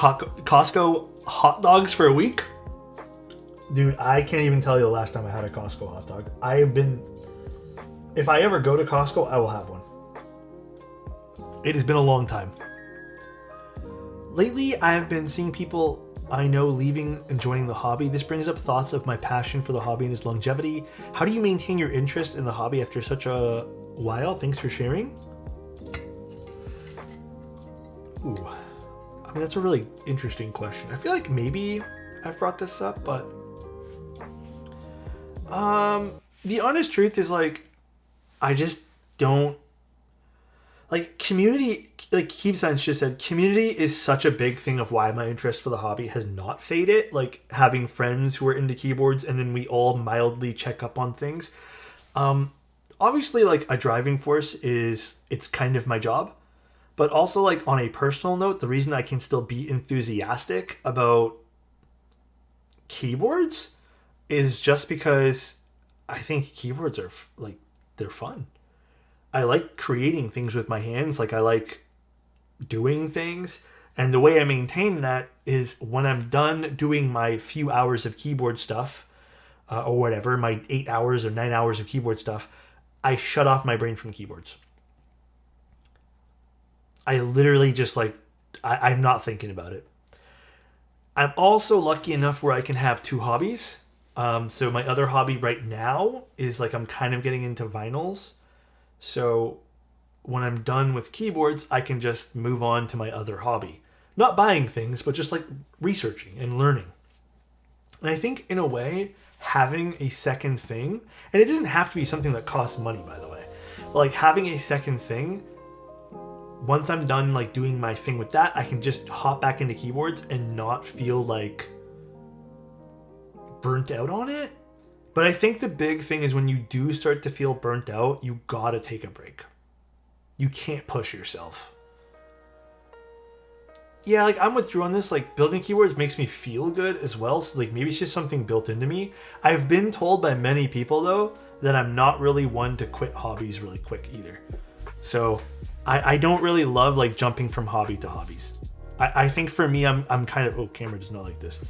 Costco hot dogs for a week. Dude, I can't even tell you the last time I had a Costco hot dog. If I ever go to Costco, I will have one. It has been a long time. Lately, I have been seeing people I know leaving and joining the hobby. This brings up thoughts of my passion for the hobby and its longevity. How do you maintain your interest in the hobby after such a while? Thanks for sharing. Ooh. I mean, that's a really interesting question. I feel like maybe I've brought this up, but the honest truth is, like, I just don't like community. Like Keep Science just said, community is such a big thing of why my interest for the hobby has not faded. Like having friends who are into keyboards and then we all mildly check up on things. Obviously, like a driving force is it's kind of my job, but also like on a personal note, the reason I can still be enthusiastic about keyboards is just because I think keyboards are like, they're fun. I like creating things with my hands. Like I like doing things. And the way I maintain that is when I'm done doing my few hours of keyboard stuff, or whatever, my 8 hours or 9 hours of keyboard stuff, I shut off my brain from keyboards. I literally just like, I'm not thinking about it. I'm also lucky enough where I can have two hobbies. So my other hobby right now is like I'm kind of getting into vinyls. So when I'm done with keyboards, I can just move on to my other hobby. Not buying things, but just like researching and learning. And I think in a way, having a second thing, and it doesn't have to be something that costs money, by the way, but like having a second thing, once I'm done like doing my thing with that, I can just hop back into keyboards and not feel like burnt out on it. But I think the big thing is when you do start to feel burnt out, you gotta take a break. You can't push yourself. Yeah, like I'm with Drew on this, like building keyboards makes me feel good as well. So like maybe it's just something built into me. I've been told by many people though, that I'm not really one to quit hobbies really quick either. So I don't really love like jumping from hobby to hobbies. I think for me, I'm kind of, oh, camera does not like this.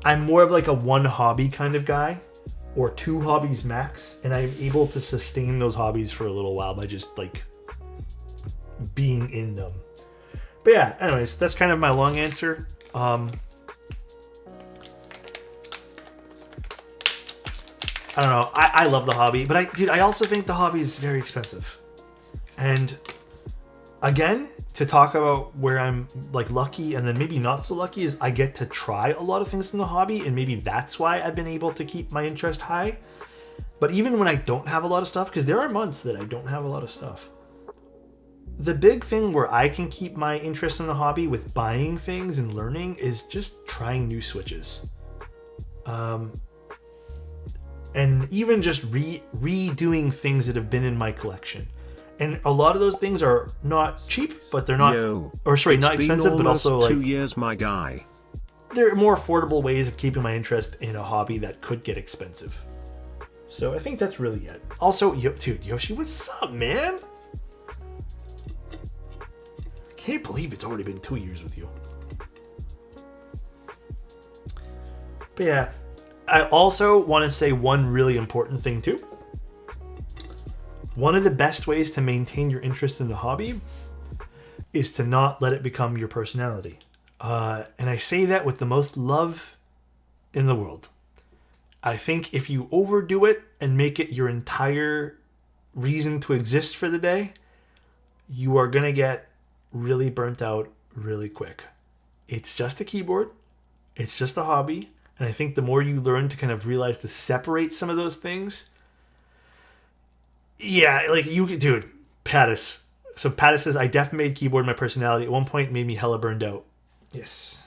I'm more of like a one hobby kind of guy or two hobbies max. And I'm able to sustain those hobbies for a little while by just like being in them. But yeah, anyways, that's kind of my long answer. I don't know. I love the hobby, but I also think the hobby is very expensive. And again, to talk about where I'm like lucky and then maybe not so lucky is I get to try a lot of things in the hobby, and maybe that's why I've been able to keep my interest high. But even when I don't have a lot of stuff, because there are months that I don't have a lot of stuff, the big thing where I can keep my interest in the hobby with buying things and learning is just trying new switches. And even just redoing things that have been in my collection. And a lot of those things are not cheap, but they're not, not expensive, but also like 2 years, my guy. There are more affordable ways of keeping my interest in a hobby that could get expensive. So I think that's really it. Also, dude, Yoshi, what's up, man? Can't believe it's already been 2 years with you. But yeah, I also want to say one really important thing too. One of the best ways to maintain your interest in the hobby is to not let it become your personality. And I say that with the most love in the world. I think if you overdo it and make it your entire reason to exist for the day, you are going to get really burnt out really quick. It's just a keyboard. It's just a hobby. And I think the more you learn to kind of realize to separate some of those things. Yeah, like dude, Pattis. So Pattis says, I definitely made keyboard my personality. At one point, it made me hella burned out. Yes.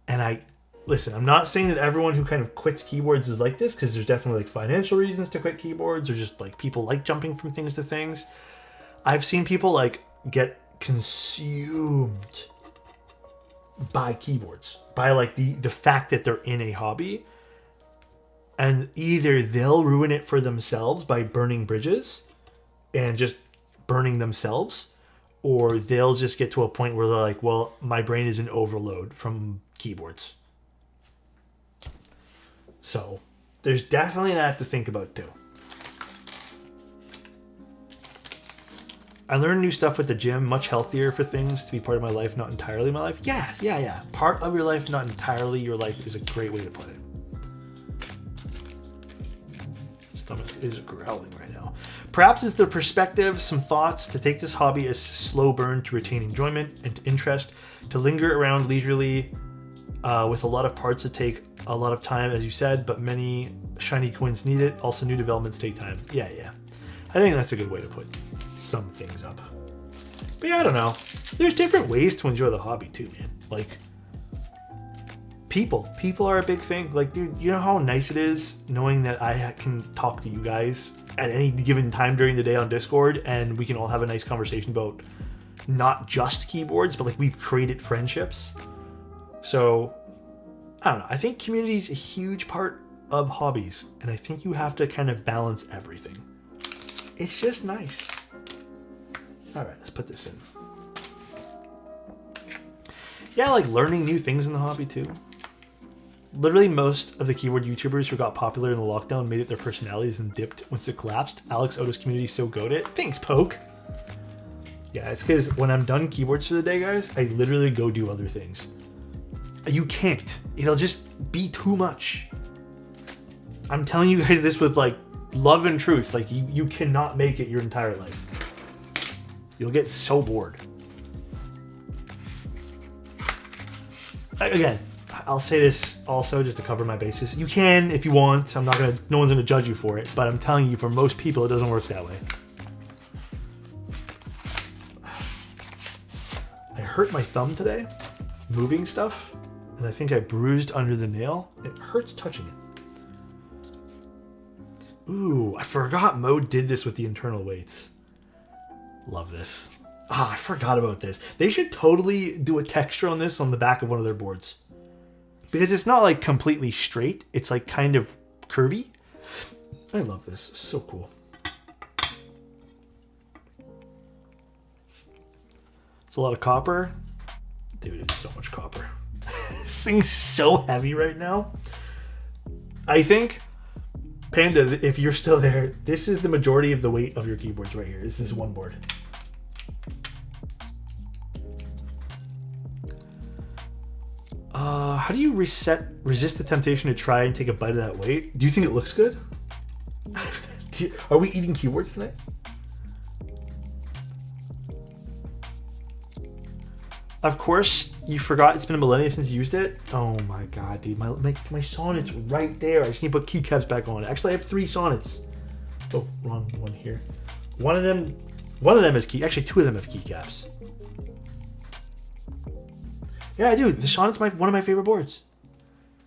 And listen, I'm not saying that everyone who kind of quits keyboards is like this, because there's definitely like financial reasons to quit keyboards, or just like people like jumping from things to things. I've seen people like get consumed by keyboards, by like the fact that they're in a hobby, and either they'll ruin it for themselves by burning bridges and just burning themselves, or they'll just get to a point where they're like, well, my brain is in overload from keyboards. So there's definitely that to think about too. I learned new stuff with the gym, much healthier for things to be part of my life, not entirely my life. Yeah. Part of your life, not entirely your life, is a great way to put it. Stomach is growling right now. Perhaps it's the perspective, some thoughts to take this hobby as slow burn to retain enjoyment and interest, to linger around leisurely with a lot of parts that take a lot of time, as you said, but many shiny coins need it. Also, new developments take time. Yeah. I think that's a good way to put some things up. But yeah, I don't know. There's different ways to enjoy the hobby too, man. Like, people are a big thing. Like, dude, you know how nice it is knowing that I can talk to you guys at any given time during the day on Discord, and we can all have a nice conversation about not just keyboards, but like we've created friendships. So I don't know. I think community is a huge part of hobbies, and I think you have to kind of balance everything. It's just nice. All right, let's put this in. Yeah, like learning new things in the hobby too. Literally most of the keyboard YouTubers who got popular in the lockdown made it their personalities and dipped once it collapsed. Alexotos community so goated. Thanks, Poke. Yeah, it's because when I'm done keyboards for the day, guys, I literally go do other things. You can't. It'll just be too much. I'm telling you guys this with like love and truth. Like you cannot make it your entire life. You'll get so bored. Again, I'll say this also just to cover my bases. You can if you want. No one's gonna judge you for it, but I'm telling you, for most people, it doesn't work that way. I hurt my thumb today, moving stuff, and I think I bruised under the nail. It hurts touching it. Ooh, I forgot Mode did this with the internal weights. Love this. I forgot about this. They should totally do a texture on this on the back of one of their boards. Because it's not like completely straight. It's like kind of curvy. I love this. It's so cool. It's a lot of copper. Dude, it's so much copper. This thing's so heavy right now. I think, Panda, if you're still there, this is the majority of the weight of your keyboards right here. Is this one board. How do you resist the temptation to try and take a bite of that weight? Do you think it looks good? Are we eating keyboards tonight? Of course, you forgot it's been a millennia since you used it. Oh my god, dude. My Sonnet's right there. I just need to put keycaps back on. Actually, I have 3 Sonnets. Oh, wrong one here. One of them is key. Actually, 2 of them have keycaps. Yeah, dude, the Sonnet's one of my favorite boards.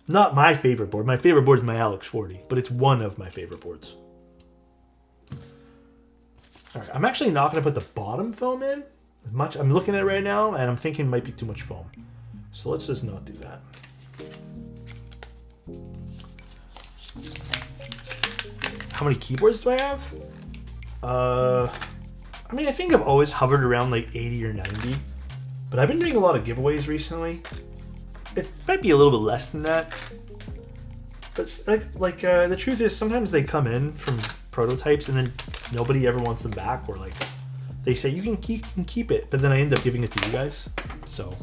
Not my favorite board. My favorite board is my Alex 40, but it's one of my favorite boards. All right, I'm actually not going to put the bottom foam in. I'm looking at it right now, and I'm thinking it might be too much foam. So let's just not do that. How many keyboards do I have? I mean, I think I've always hovered around like 80 or 90. But I've been doing a lot of giveaways recently. It might be a little bit less than that. But the truth is, sometimes they come in from prototypes and then nobody ever wants them back, or like they say you can keep it, but then I end up giving it to you guys. So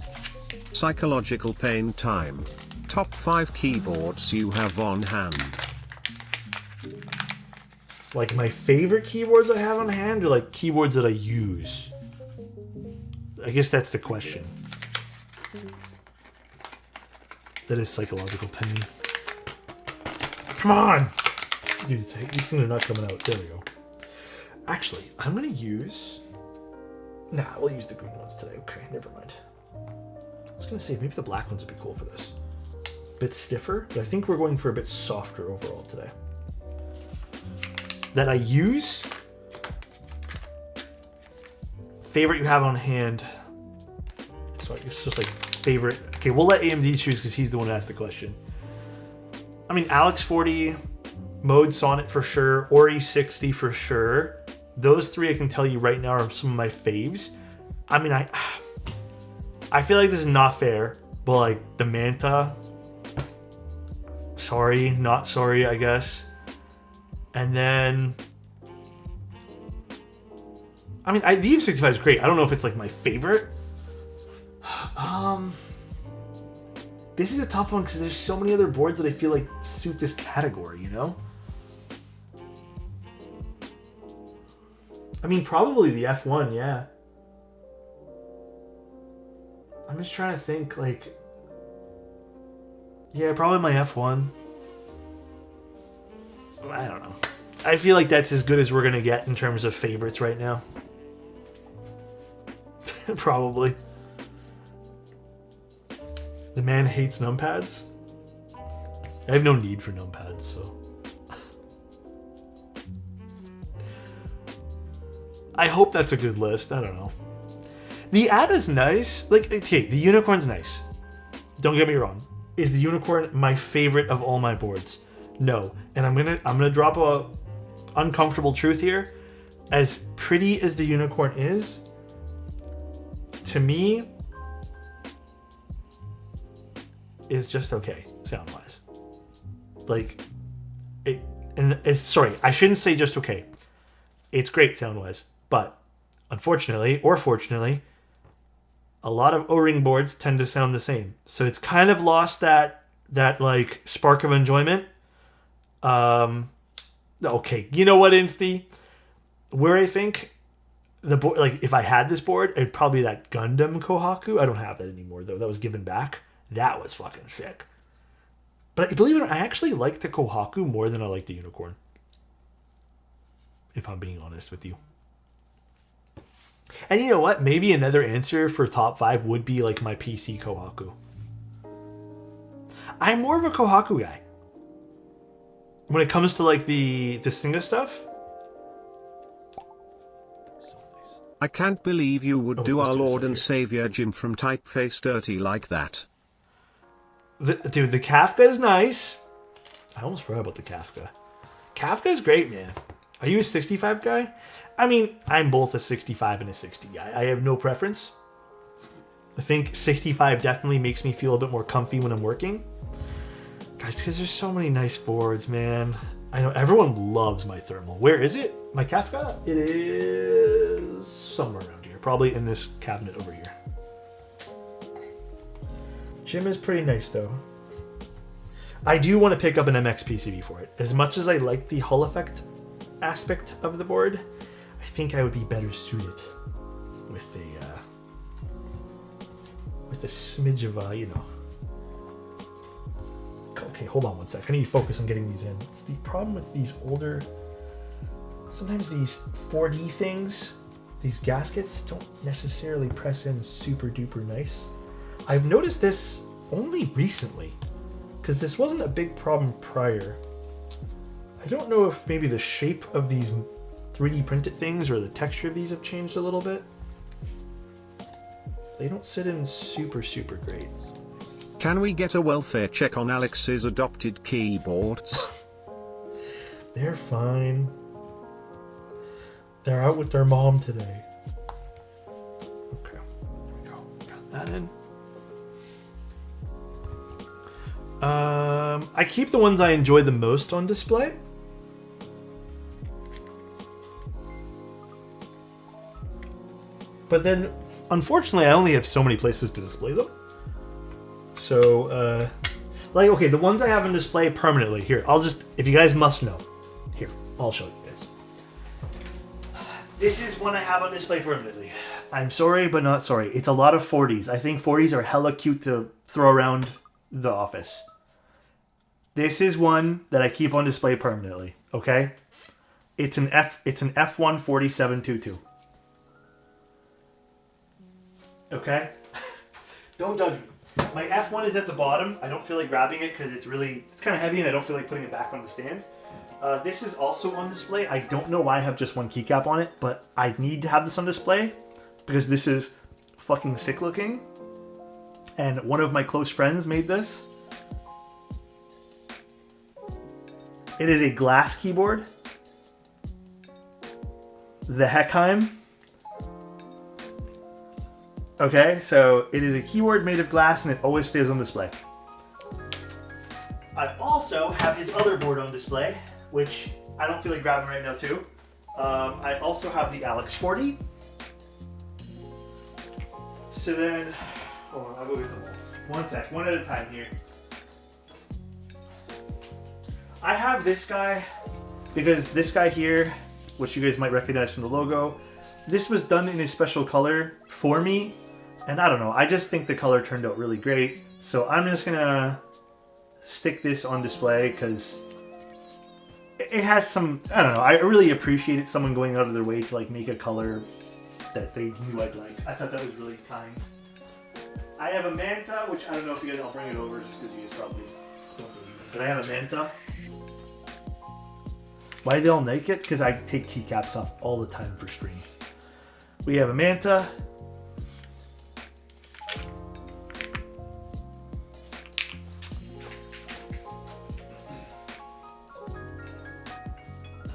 psychological pain time. Top 5 keyboards you have on hand. Like my favorite keyboards I have on hand, or like keyboards that I use? I guess that's the question. That is psychological pain. Come on! Dude, these things are not coming out. There we go. Actually, I'm going to use... Nah, we'll use the green ones today. Okay, never mind. I was going to say, maybe the black ones would be cool for this. A bit stiffer, but I think we're going for a bit softer overall today. That I use... Favorite you have on hand. So I guess just like favorite. Okay, we'll let AMD choose because he's the one who asked the question. I mean, Alex 40, Mode Sonnet for sure, Ori 60 for sure. Those 3 I can tell you right now are some of my faves. I mean, I feel like this is not fair, but like the Manta, sorry, not sorry, I guess. And then, I mean, the EV65 is great. I don't know if it's like my favorite. This is a tough one because there's so many other boards that I feel like suit this category, you know? I mean, probably the F1, yeah. I'm just trying to think, like... Yeah, probably my F1. I don't know. I feel like that's as good as we're going to get in terms of favorites right now. Probably. The man hates numpads? I have no need for numpads, so... I hope that's a good list. I don't know. The Ada's nice. Like, okay, the unicorn's nice. Don't get me wrong. Is the unicorn my favorite of all my boards? No. And I'm gonna drop a uncomfortable truth here. As pretty as the unicorn is, to me, is just okay sound wise. Like it, and it's sorry, I shouldn't say just okay. It's great sound wise. But unfortunately, or fortunately, a lot of O-ring boards tend to sound the same. So it's kind of lost that like spark of enjoyment. Okay, you know what, Insty? Where I think the board, like if I had this board, it'd probably be that Gundam Kohaku. I don't have that anymore though. That was given back. That was fucking sick. But believe it or not, I actually like the Kohaku more than I like the unicorn. If I'm being honest with you. And you know what? Maybe another answer for top 5 would be like my PC Kohaku. I'm more of a Kohaku guy. When it comes to like the Singa stuff. So nice. I can't believe you would do our Lord and Savior Jim from Typeface dirty like that. Dude, the Kafka is nice. I almost forgot about the Kafka. Kafka is great, man. Are you a 65 guy? I mean, I'm both a 65 and a 60 guy. I have no preference. I think 65 definitely makes me feel a bit more comfy when I'm working. Guys, because there's so many nice boards, man. I know everyone loves my thermal. Where is it? My Kafka? It is somewhere around here. Probably in this cabinet over here. Jim is pretty nice, though. I do want to pick up an MX PCB for it. As much as I like the Hull effect aspect of the board, I think I would be better suited with a smidge of you know. Okay, hold on one sec. I need to focus on getting these in. It's the problem with these older. Sometimes these 4D things, these gaskets, don't necessarily press in super duper nice. I've noticed this only recently, because this wasn't a big problem prior. I don't know if maybe the shape of these 3D printed things or the texture of these have changed a little bit. They don't sit in super, super great. Can we get a welfare check on Alex's adopted keyboards? They're fine. They're out with their mom today. Okay, there we go. Got that in. I keep the ones I enjoy the most on display. But then, unfortunately, I only have so many places to display them. So, like, okay, the ones I have on display permanently. Here, I'll just, if you guys must know. Here, I'll show you guys. This is one I have on display permanently. I'm sorry, but not sorry. It's a lot of 40s. I think 40s are hella cute to throw around the office. This is one that I keep on display permanently, okay? It's an F1 4722. Okay? Don't judge me. My F1 is at the bottom. I don't feel like grabbing it because it's kind of heavy and I don't feel like putting it back on the stand. This is also on display. I don't know why I have just one keycap on it, but I need to have this on display because this is fucking sick looking. And one of my close friends made this. It is a glass keyboard. The Heckheim. Okay, so it is a keyboard made of glass and it always stays on display. I also have his other board on display, which I don't feel like grabbing right now too. I also have the Alex 40. So then, hold on, I'll go get them all. One sec, one at a time here. I have this guy because this guy here, which you guys might recognize from the logo, this was done in a special color for me. And I don't know, I just think the color turned out really great. So I'm just gonna stick this on display because it has some, I don't know, I really appreciated someone going out of their way to like make a color that they knew I'd like. I thought that was really kind. I have a Manta, which I don't know if you guys, I'll bring it over just because you guys probably don't believe it. But I have a Manta. Why they all naked? Because I take keycaps off all the time for stream. We have a Manta.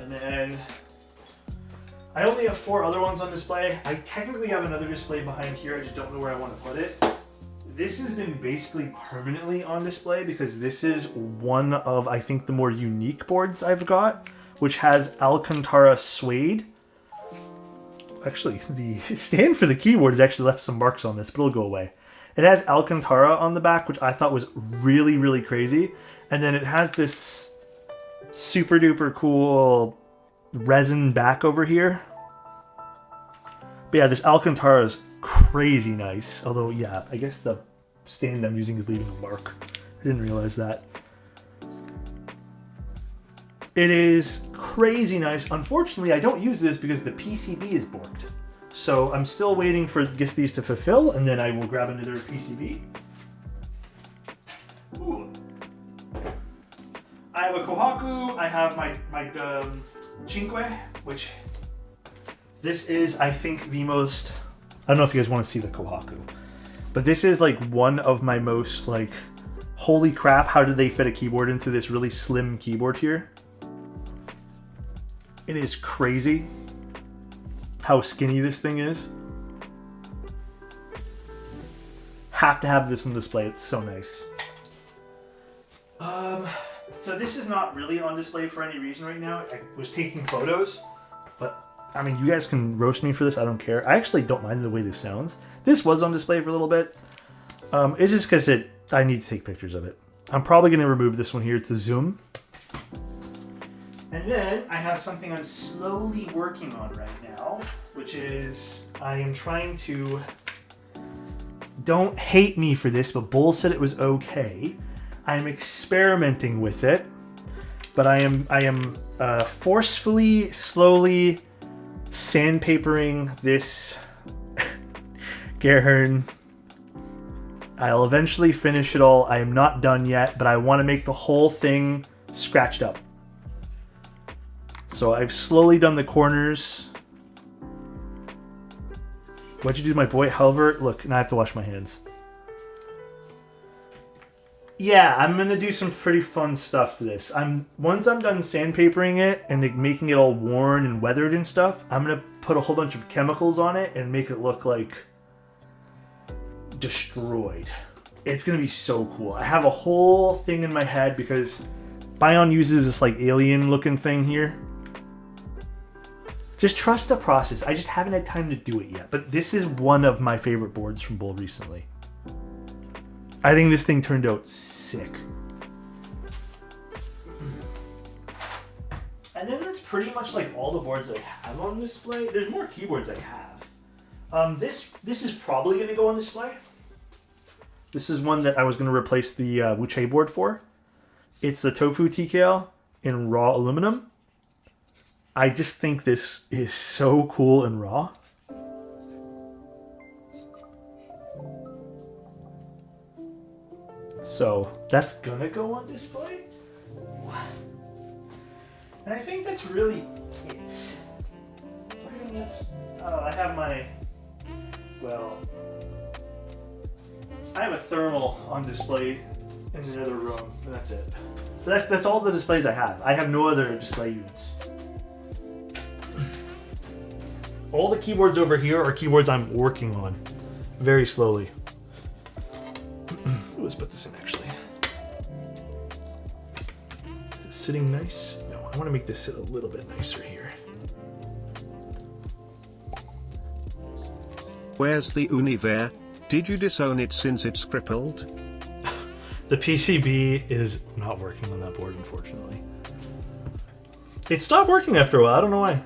And then I only have 4 other ones on display. I technically have another display behind here. I just don't know where I want to put it. This has been basically permanently on display because this is one of, I think, the more unique boards I've got, which has Alcantara suede. Actually, the stand for the keyboard has actually left some marks on this, but it'll go away. It has Alcantara on the back, which I thought was really, really crazy. And then it has this super duper cool resin back over here. But yeah, this Alcantara is crazy nice. Although, yeah, I guess the stand I'm using is leaving a mark. I didn't realize that. It is crazy nice. Unfortunately, I don't use this because the PCB is borked. So I'm still waiting for these to fulfill, and then I will grab another PCB. Ooh. I have a Kohaku. I have my Cinque, which this is, I think, the most... I don't know if you guys want to see the Kohaku, but this is like one of my most like, holy crap, how did they fit a keyboard into this really slim keyboard here? It is crazy how skinny this thing is. Have to have this on display. It's so nice. So this is not really on display for any reason right now. I was taking photos, but I mean, you guys can roast me for this. I don't care. I actually don't mind the way this sounds. This was on display for a little bit. It's just because I need to take pictures of it. I'm probably going to remove this one here. It's a zoom. And then I have something I'm slowly working on right now, which is I am trying to, don't hate me for this, but Bull said it was okay. I'm experimenting with it, but I am forcefully, slowly sandpapering this Gerhern. I'll eventually finish it all. I am not done yet, but I want to make the whole thing scratched up. So I've slowly done the corners. What'd you do to my boy? However, look, now I have to wash my hands. Yeah, I'm gonna do some pretty fun stuff to this. Once I'm done sandpapering it and making it all worn and weathered and stuff, I'm gonna put a whole bunch of chemicals on it and make it look like destroyed. It's gonna be so cool. I have a whole thing in my head because Bion uses this like alien looking thing here. Just trust the process. I just haven't had time to do it yet. But this is one of my favorite boards from Bull recently. I think this thing turned out sick. And then that's pretty much like all the boards I have on display. There's more keyboards I have. This is probably going to go on display. This is one that I was going to replace the Wuche board for. It's the Tofu TKL in raw aluminum. I just think this is so cool in raw. So that's gonna go on display. And I think that's really it. I have my, well, I have a thermal on display in another room, and that's it. That's all the displays I have. I have no other display units. All the keyboards over here are keyboards I'm working on. very slowly. Let's put this in actually. Is it sitting nice? No, I want to make this sit a little bit nicer here. Where's the Univer? Did you disown it since it's crippled? The PCB is not working on that board, unfortunately. It stopped working after a while. I don't know why.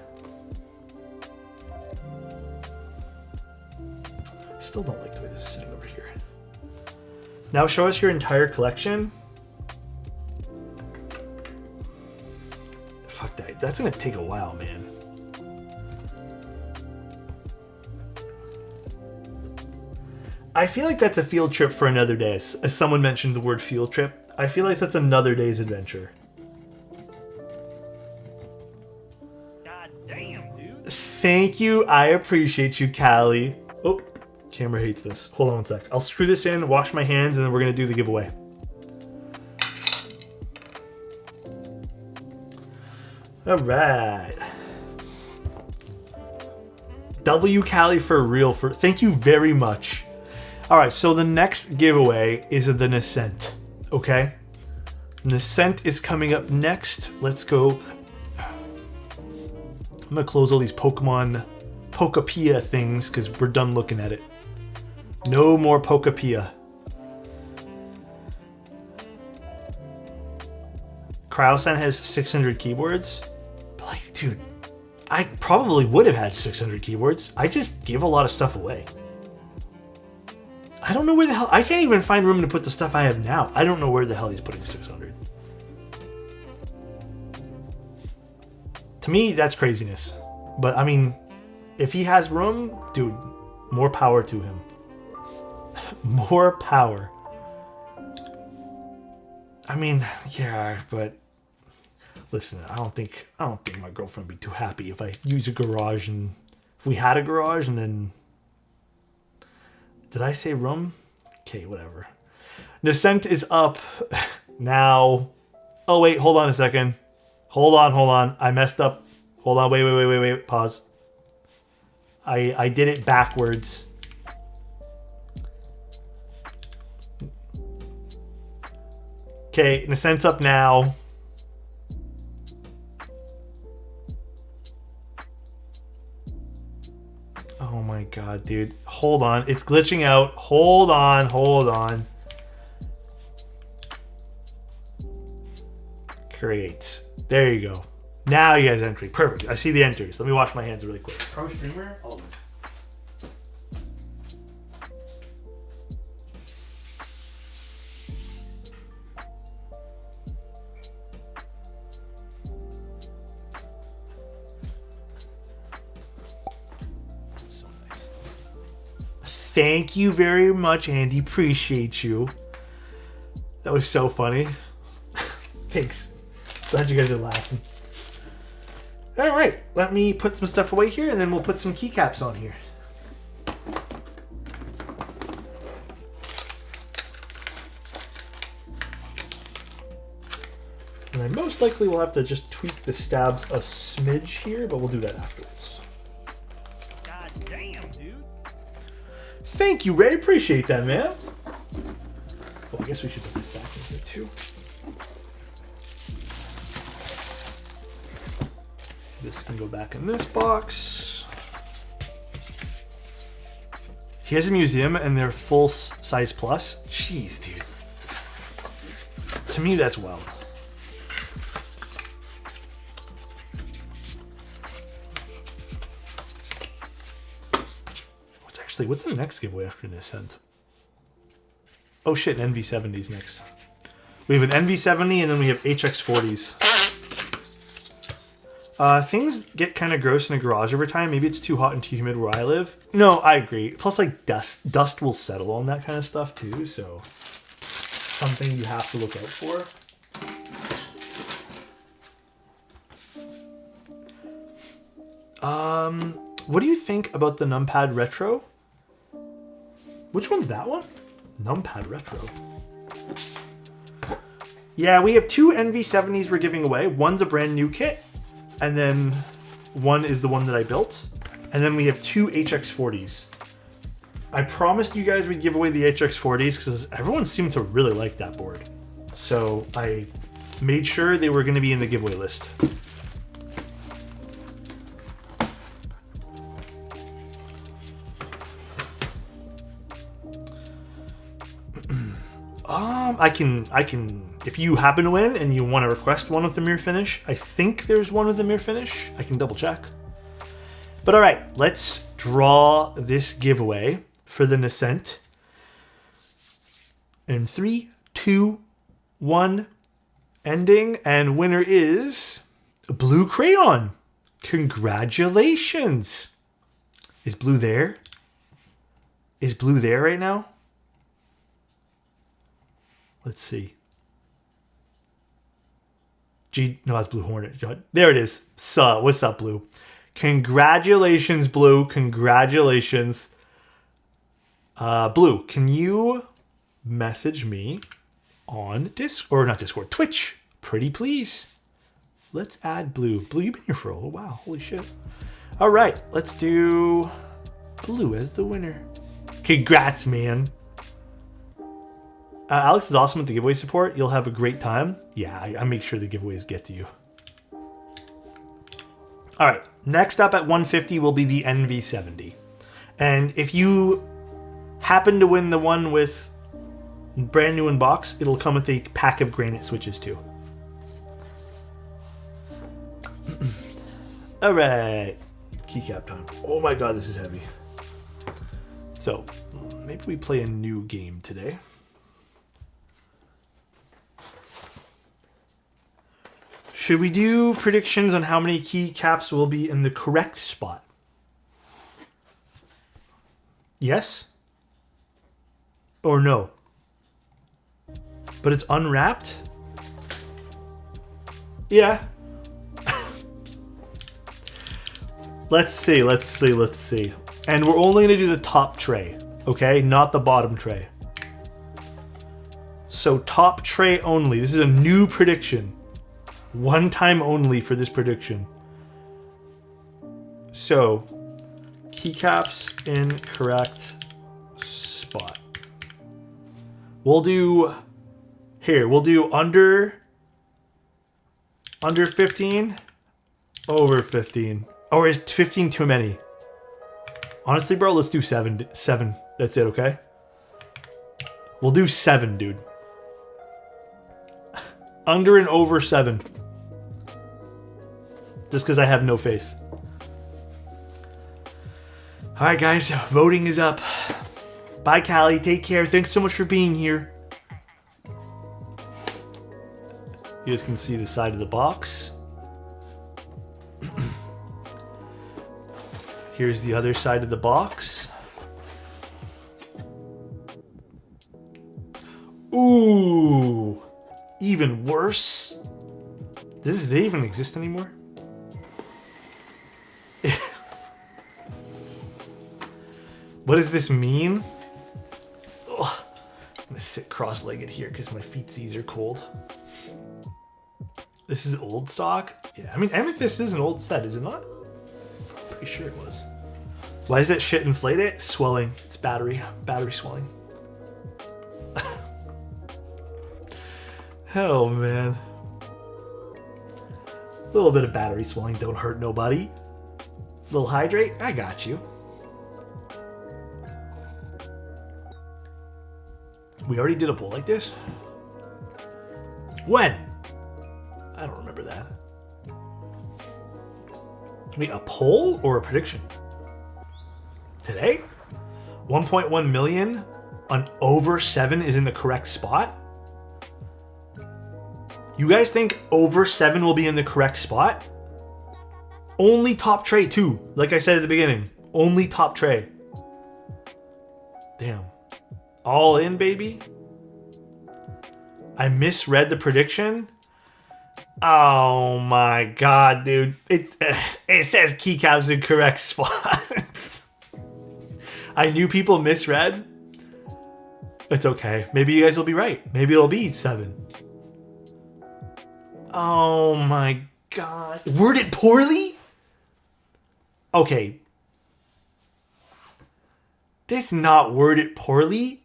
Still don't like the way this is sitting over here. Now show us your entire collection. Fuck that. That's gonna take a while, man. I feel like that's a field trip for another day. As someone mentioned the word field trip, I feel like that's another day's adventure. God damn, dude. Thank you. I appreciate you, Callie. Oh, camera hates this. Hold on one sec. I'll screw this in, wash my hands, and then we're going to do the giveaway. All right. W Callie for real. Thank you very much. All right, so the next giveaway is the Nascent, okay? Nascent is coming up next. Let's go. I'm gonna close all these Pokemon Pokapia things because we're done looking at it. No more Pokapia. Cryosan has 600 keyboards. But like, dude, I probably would have had 600 keyboards. I just give a lot of stuff away. I don't know where the hell... I can't even find room to put the stuff I have now. I don't know where the hell he's putting 600. To me, that's craziness. But, I mean, if he has room, dude, more power to him. More power. I mean, yeah, but... Listen, I don't think my girlfriend would be too happy if I use a garage and... If we had a garage and then... Did I say room? Okay, whatever. Nascent is up now. Oh, wait, hold on a second. Hold on. I messed up. Hold on, wait. Pause. I did it backwards. Okay, Nascent's up now. Oh my god, dude. Hold on. It's glitching out. Hold on. Create. There you go. Now you guys entry. Perfect. I see the enters. Let me wash my hands really quick. Pro streamer? Always. Thank you very much, Andy. Appreciate you. That was so funny. Thanks. Glad you guys are laughing. All right, let me put some stuff away here, and then we'll put some keycaps on here. And I most likely will have to just tweak the stabs a smidge here, but we'll do that afterwards. God damn, dude. Thank you, Ray. Appreciate that, man. Well, I guess we should put this back in here, too. This can go back in this box. He has a museum, and they're full size plus. Jeez, dude. To me, that's wild. What's the next giveaway after Nascent? Oh shit, an NV70's next. We have an NV70 and then we have HX40s. Things get kind of gross in a garage over time. Maybe it's too hot and too humid where I live. No, I agree. Plus, like, dust will settle on that kind of stuff too, so something you have to look out for. What do you think about the Numpad Retro? Which one's that one? Numpad Retro. Yeah, we have two NV70s we're giving away. One's a brand new kit, and then one is the one that I built. And then we have two HX40s. I promised you guys we'd give away the HX40s because everyone seemed to really like that board. So I made sure they were going to be in the giveaway list. I can, if you happen to win and you want to request one with the mirror finish, I think there's one with the mirror finish. I can double check. But all right, let's draw this giveaway for the Nascent. In 3, 2, 1, ending, and winner is Blue Crayon. Congratulations. Is Blue there? Is Blue there right now? Let's see. No, that's Blue Hornet. There it is. What's up, Blue? Congratulations, Blue. Congratulations. Blue, can you message me on Twitch? Pretty please. Let's add Blue. Blue, you've been here for a little while. Holy shit. All right, let's do Blue as the winner. Congrats, man. Alex is awesome with the giveaway support. You'll have a great time. Yeah, I make sure the giveaways get to you. All right, next up at 150 will be the NV70. And if you happen to win the one with brand new in box, it'll come with a pack of granite switches too. All right, keycap time. Oh my god, this is heavy. So maybe we play a new game today. Should we do predictions on how many keycaps will be in the correct spot? Yes? Or no? But it's unwrapped? Yeah. Let's see. And we're only going to do the top tray, okay? Not the bottom tray. So top tray only. This is a new prediction. One time only for this prediction. So, keycaps in correct spot. We'll do under 15, over 15. Or is 15 too many? Honestly, bro, let's do 7. That's it, okay? We'll do 7, dude. Under and over 7. Just because I have no faith. Alright guys, voting is up. Bye Callie, take care. Thanks so much for being here. You guys can see the side of the box. Here's the other side of the box. Ooh, even worse. Does they even exist anymore? What does this mean? Ugh. I'm gonna sit cross-legged here because my feetsies are cold. This is old stock? Yeah, I think this is an old set, is it not? Pretty sure it was. Why does that shit inflate it? Swelling. It's battery swelling. Oh man. A little bit of battery swelling don't hurt nobody. Little hydrate? I got you. We already did a poll like this? When? I don't remember that. Wait, a poll or a prediction? Today? 1.1 million on over 7 is in the correct spot? You guys think over 7 will be in the correct spot? Only top tray too. Like I said at the beginning. Only top tray. Damn. All in, baby? I misread the prediction? Oh my god, dude. It says keycaps in correct spots. I knew people misread. It's okay. Maybe you guys will be right. Maybe it'll be 7. Oh my god. Worded poorly? Okay. That's not worded poorly.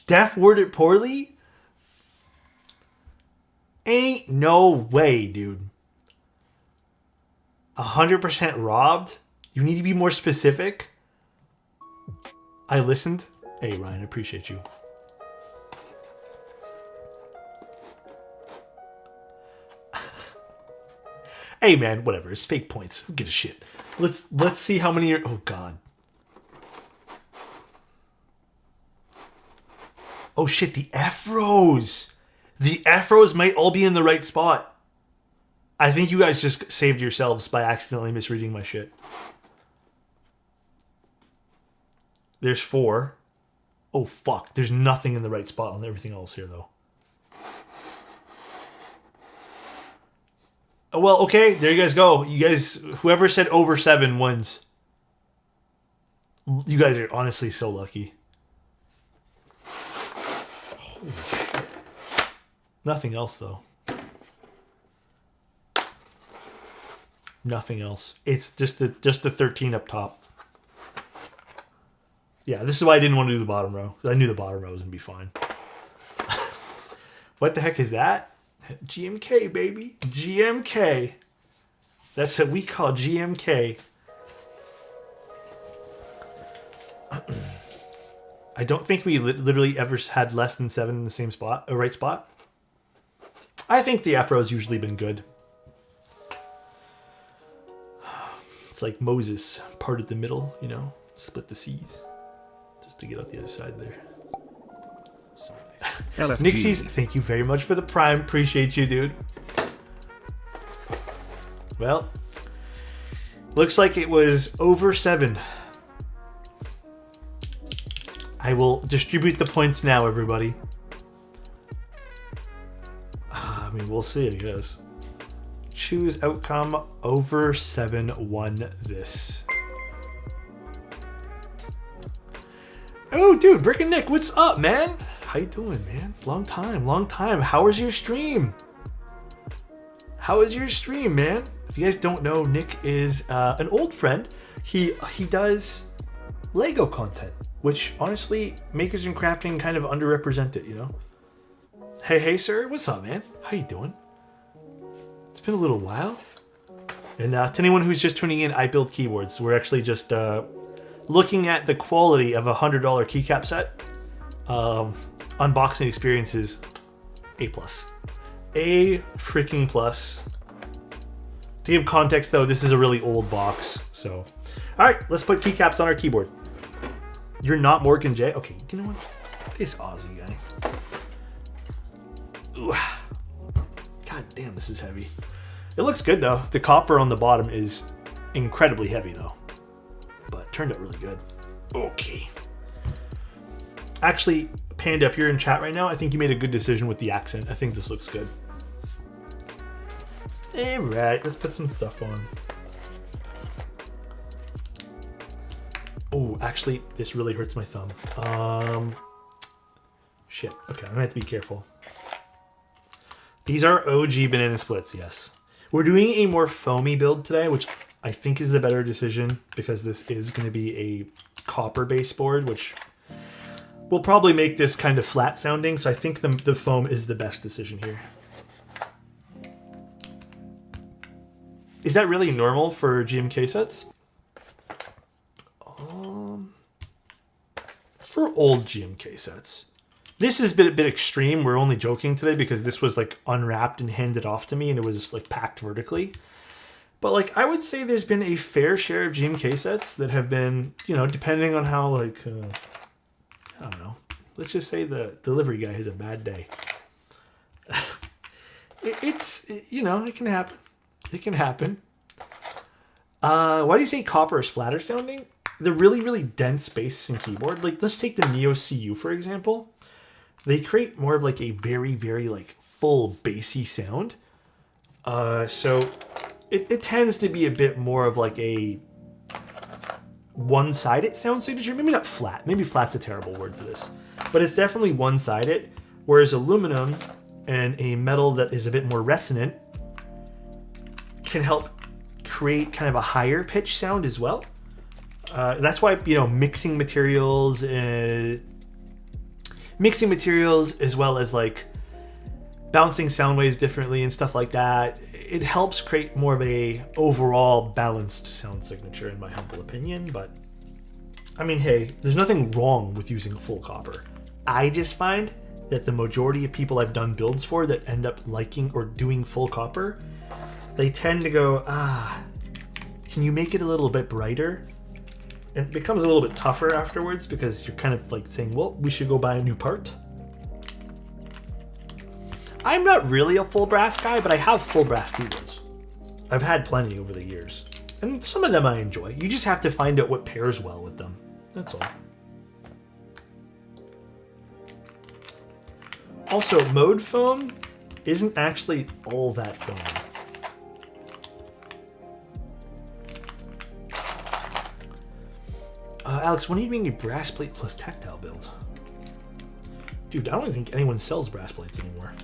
Def worded poorly? Ain't no way, dude. 100% robbed? You need to be more specific? I listened. Hey, Ryan, I appreciate you. Hey, man, whatever. It's fake points. Who gives a shit? Let's see how many are... Oh, God. Oh, shit, the F-rows. The F-rows might all be in the right spot. I think you guys just saved yourselves by accidentally misreading my shit. There's 4. Oh, fuck. There's nothing in the right spot on everything else here, though. Oh, well, okay. There you guys go. You guys, whoever said over 7 wins. You guys are honestly so lucky. Holy shit. Nothing else, though. Nothing else. It's just the 13 up top. Yeah, this is why I didn't want to do the bottom row. I knew the bottom row was going to be fine. What the heck is that? GMK, baby. GMK. That's what we call GMK. I don't think we literally ever had less than 7 in the same spot, a right spot. I think the F-row's usually been good. It's like Moses parted the middle, you know, split the seas. Just to get out the other side there. So nice. Nixies, thank you very much for the Prime. Appreciate you, dude. Well, looks like it was over 7. I will distribute the points now, everybody. I mean, we'll see, I guess. Choose outcome over 7 won this. Oh, dude, Brick and Nick, what's up, man? How you doing, man? Long time, long time. How was your stream? How was your stream, man? If you guys don't know, Nick is an old friend. He does Lego content, which honestly, makers and crafting kind of underrepresented, you know? Hey, sir, what's up, man? How you doing? It's been a little while. And to anyone who's just tuning in, I build keyboards. We're actually just looking at the quality of a $100 keycap set. Unboxing experiences, A+. A freaking plus. To give context, though, this is a really old box. So, all right, let's put keycaps on our keyboard. You're not Morgan J? Okay, you know what? This Aussie guy. Ooh. God damn, this is heavy. It looks good, though. The copper on the bottom is incredibly heavy, though. But it turned out really good. Okay. Actually, Panda, if you're in chat right now, I think you made a good decision with the accent. I think this looks good. Alright, let's put some stuff on. Oh, actually, this really hurts my thumb. Shit. Okay, I'm gonna have to be careful. These are OG banana splits, yes. We're doing a more foamy build today, which I think is the better decision because this is going to be a copper baseboard, which will probably make this kind of flat sounding. So I think the foam is the best decision here. Is that really normal for GMK sets? For old GMK sets. This is a bit extreme. We're only joking today because this was like unwrapped and handed off to me and it was like packed vertically. But like I would say there's been a fair share of GMK sets that have been, you know, depending on how like, I don't know. Let's just say the delivery guy has a bad day. It's, you know, it can happen. It can happen. Why do you say copper is flatter sounding? The really, really dense bass and keyboard. Like let's take the Neo CU for example. They create more of like a very, very like full bassy sound. So it tends to be a bit more of like a one-sided sound signature. Maybe not flat. Maybe flat's a terrible word for this. But it's definitely one-sided. Whereas aluminum and a metal that is a bit more resonant can help create kind of a higher pitch sound as well. That's why, you know, mixing materials as well as like bouncing sound waves differently and stuff like that, it helps create more of a overall balanced sound signature, in my humble opinion. But I mean, hey, there's nothing wrong with using full copper. I just find that the majority of people I've done builds for that end up liking or doing full copper, they tend to go, can you make it a little bit brighter? And it becomes a little bit tougher afterwards because you're kind of like saying, well, we should go buy a new part. I'm not really a full brass guy, but I have full brass keyboards. I've had plenty over the years. And some of them I enjoy. You just have to find out what pairs well with them. That's all. Also, mode foam isn't actually all that foamy. Alex, when are you doing a brass plate plus tactile build? Dude, I don't even think anyone sells brass plates anymore.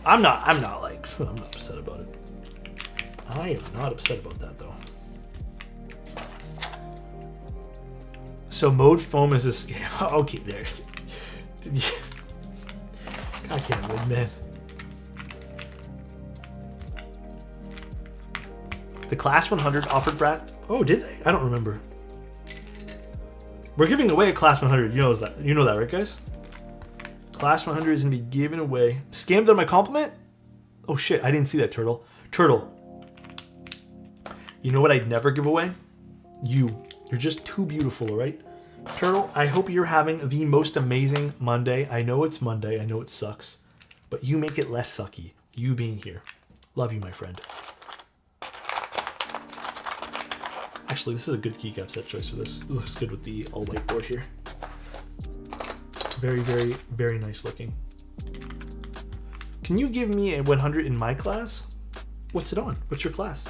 I'm not upset about it. I am not upset about that though. So mode foam is a scam. Okay, there. I can't win, man. The Class 100 offered brass. Oh, did they? I don't remember. We're giving away a Class 100. You know that, right, guys? Class 100 is gonna be given away. Scammed on my compliment? Oh shit! I didn't see that, Turtle. Turtle. You know what I'd never give away? You're just too beautiful, all right? Turtle, I hope you're having the most amazing Monday. I know it's Monday. I know it sucks, but you make it less sucky. You being here. Love you, my friend. Actually, this is a good keycap set choice for this. It looks good with the all white board here. Very, very, very nice looking. Can you give me a 100 in my class? What's it on? What's your class?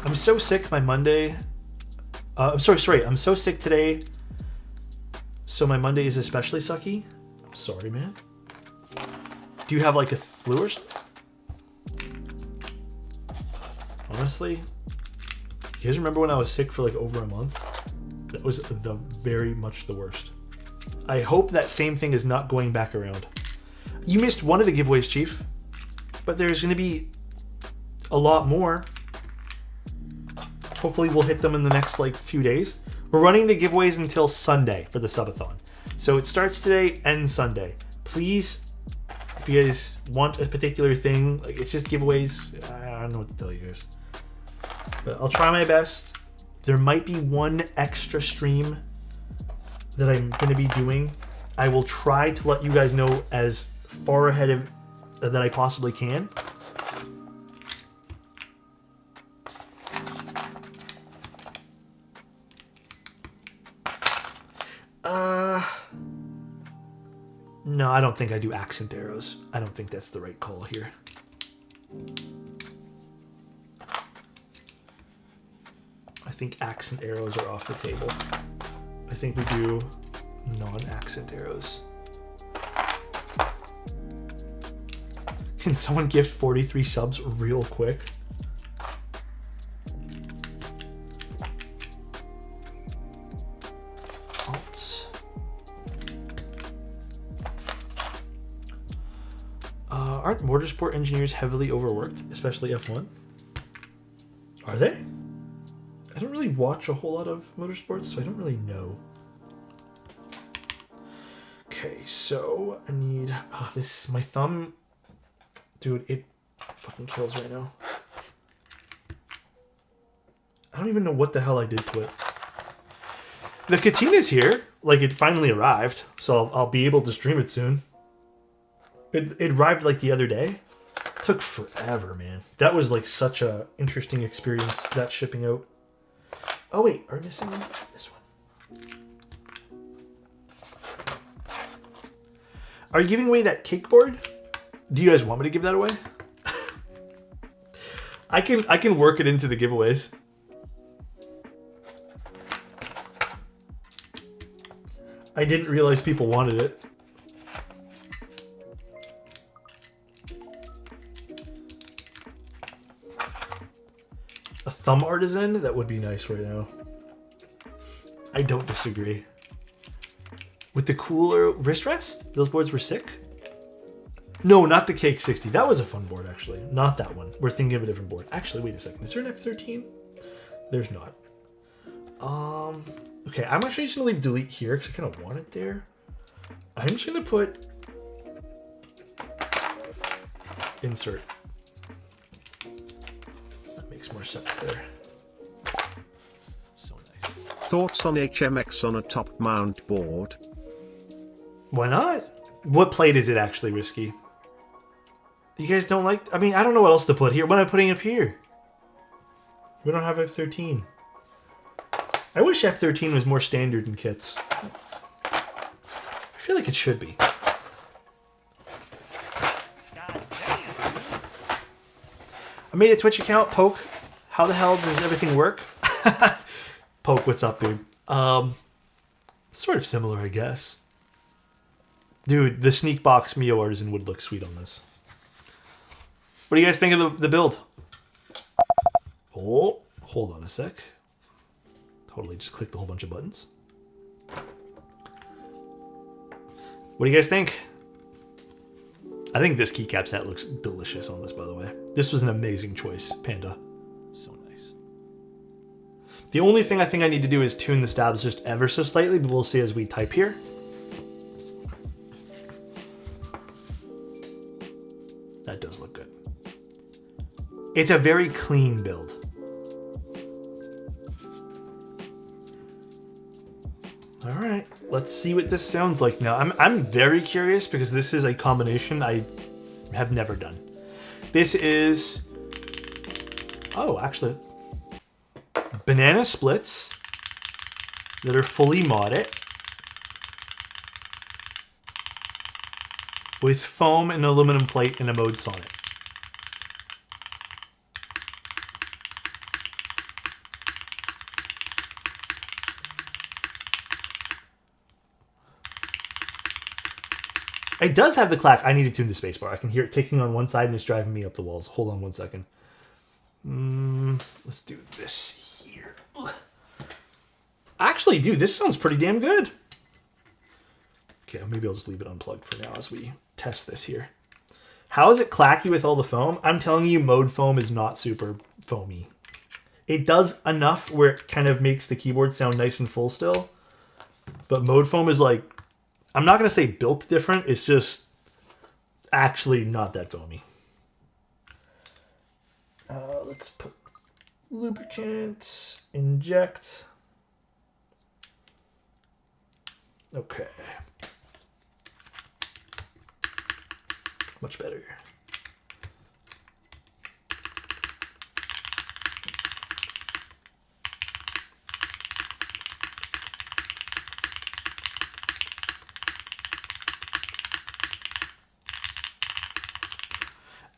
I'm so sick my Monday. I'm sorry. I'm so sick today. So my Monday is especially sucky. I'm sorry, man. Do you have like a flu or something? Honestly, you guys remember when I was sick for like over a month? That was very much the worst. I hope that same thing is not going back around. You missed one of the giveaways, Chief, but there's going to be a lot more. Hopefully we'll hit them in the next like few days. We're running the giveaways until Sunday for the subathon. So it starts today, ends Sunday. Please, if you guys want a particular thing, like it's just giveaways, I don't know what to tell you guys. But I'll try my best. There might be one extra stream that I'm going to be doing. I will try to let you guys know as far ahead of that I possibly can. No, I don't think I do accent arrows. I don't think that's the right call here. I think accent arrows are off the table. I think we do non-accent arrows. Can someone gift 43 subs real quick? Alt. Aren't motorsport engineers heavily overworked, especially F1? Are they? I don't really watch a whole lot of motorsports, so I don't really know. Okay, so I need this. My thumb, dude, it fucking kills right now. I don't even know what the hell I did to it. The Katina's here, like it finally arrived, so I'll be able to stream it soon. It arrived like the other day. It took forever, man. That was like such a interesting experience, that shipping out. Oh wait, are we missing one? This one. Are you giving away that cake board? Do you guys want me to give that away? I can work it into the giveaways. I didn't realize people wanted it. thumb artisan, that would be nice right now. I don't disagree. With the cooler wrist rest, those boards were sick. No, not the Cake 60. That was a fun board, actually. Not that one. We're thinking of a different board. Actually, wait a second. Is there an F13? There's not. Okay, I'm actually just gonna leave delete here because I kind of want it there. I'm just gonna put insert. That makes more sense there. So nice. Thoughts on HMX on a top mount board? Why not? What plate is it actually, Risky? You guys don't like... I mean, I don't know what else to put here. What am I putting up here? We don't have F13. I wish F13 was more standard in kits. I feel like it should be. God damn, dude. I made a Twitch account, Poke. How the hell does everything work? Poke, what's up, dude? Sort of similar, I guess. Dude, the Sneak Box Mio Artisan would look sweet on this. What do you guys think of the build? Oh, hold on a sec. Totally just clicked a whole bunch of buttons. What do you guys think? I think this keycap set looks delicious on this, by the way. This was an amazing choice, Panda. So nice. The only thing I think I need to do is tune the stabs just ever so slightly, but we'll see as we type here. That does look good. It's a very clean build. All right, let's see what this sounds like now. I'm very curious because this is a combination I have never done. This is, oh, actually, banana splits that are fully modded with foam and aluminum plate and a mode Sonnet. It does have the clack. I need to tune the spacebar. I can hear it ticking on one side and it's driving me up the walls. Hold on one second. Let's do this here. Actually, dude, this sounds pretty damn good. Okay, maybe I'll just leave it unplugged for now as we test this here. How is it clacky with all the foam? I'm telling you, mode foam is not super foamy. It does enough where it kind of makes the keyboard sound nice and full still. But mode foam is like, I'm not going to say built different. It's just actually not that foamy. Let's put lubricant, inject. Okay. Much better.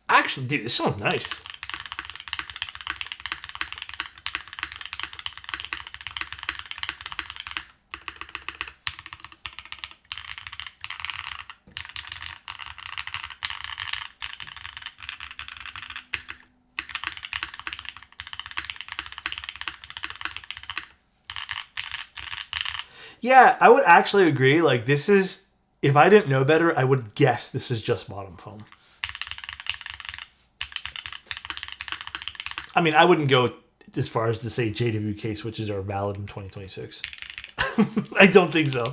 Actually, dude, this sounds nice. Yeah, I would actually agree. Like, this is, if I didn't know better, I would guess this is just bottom foam. I mean, I wouldn't go as far as to say JWK switches are valid in 2026. I don't think so.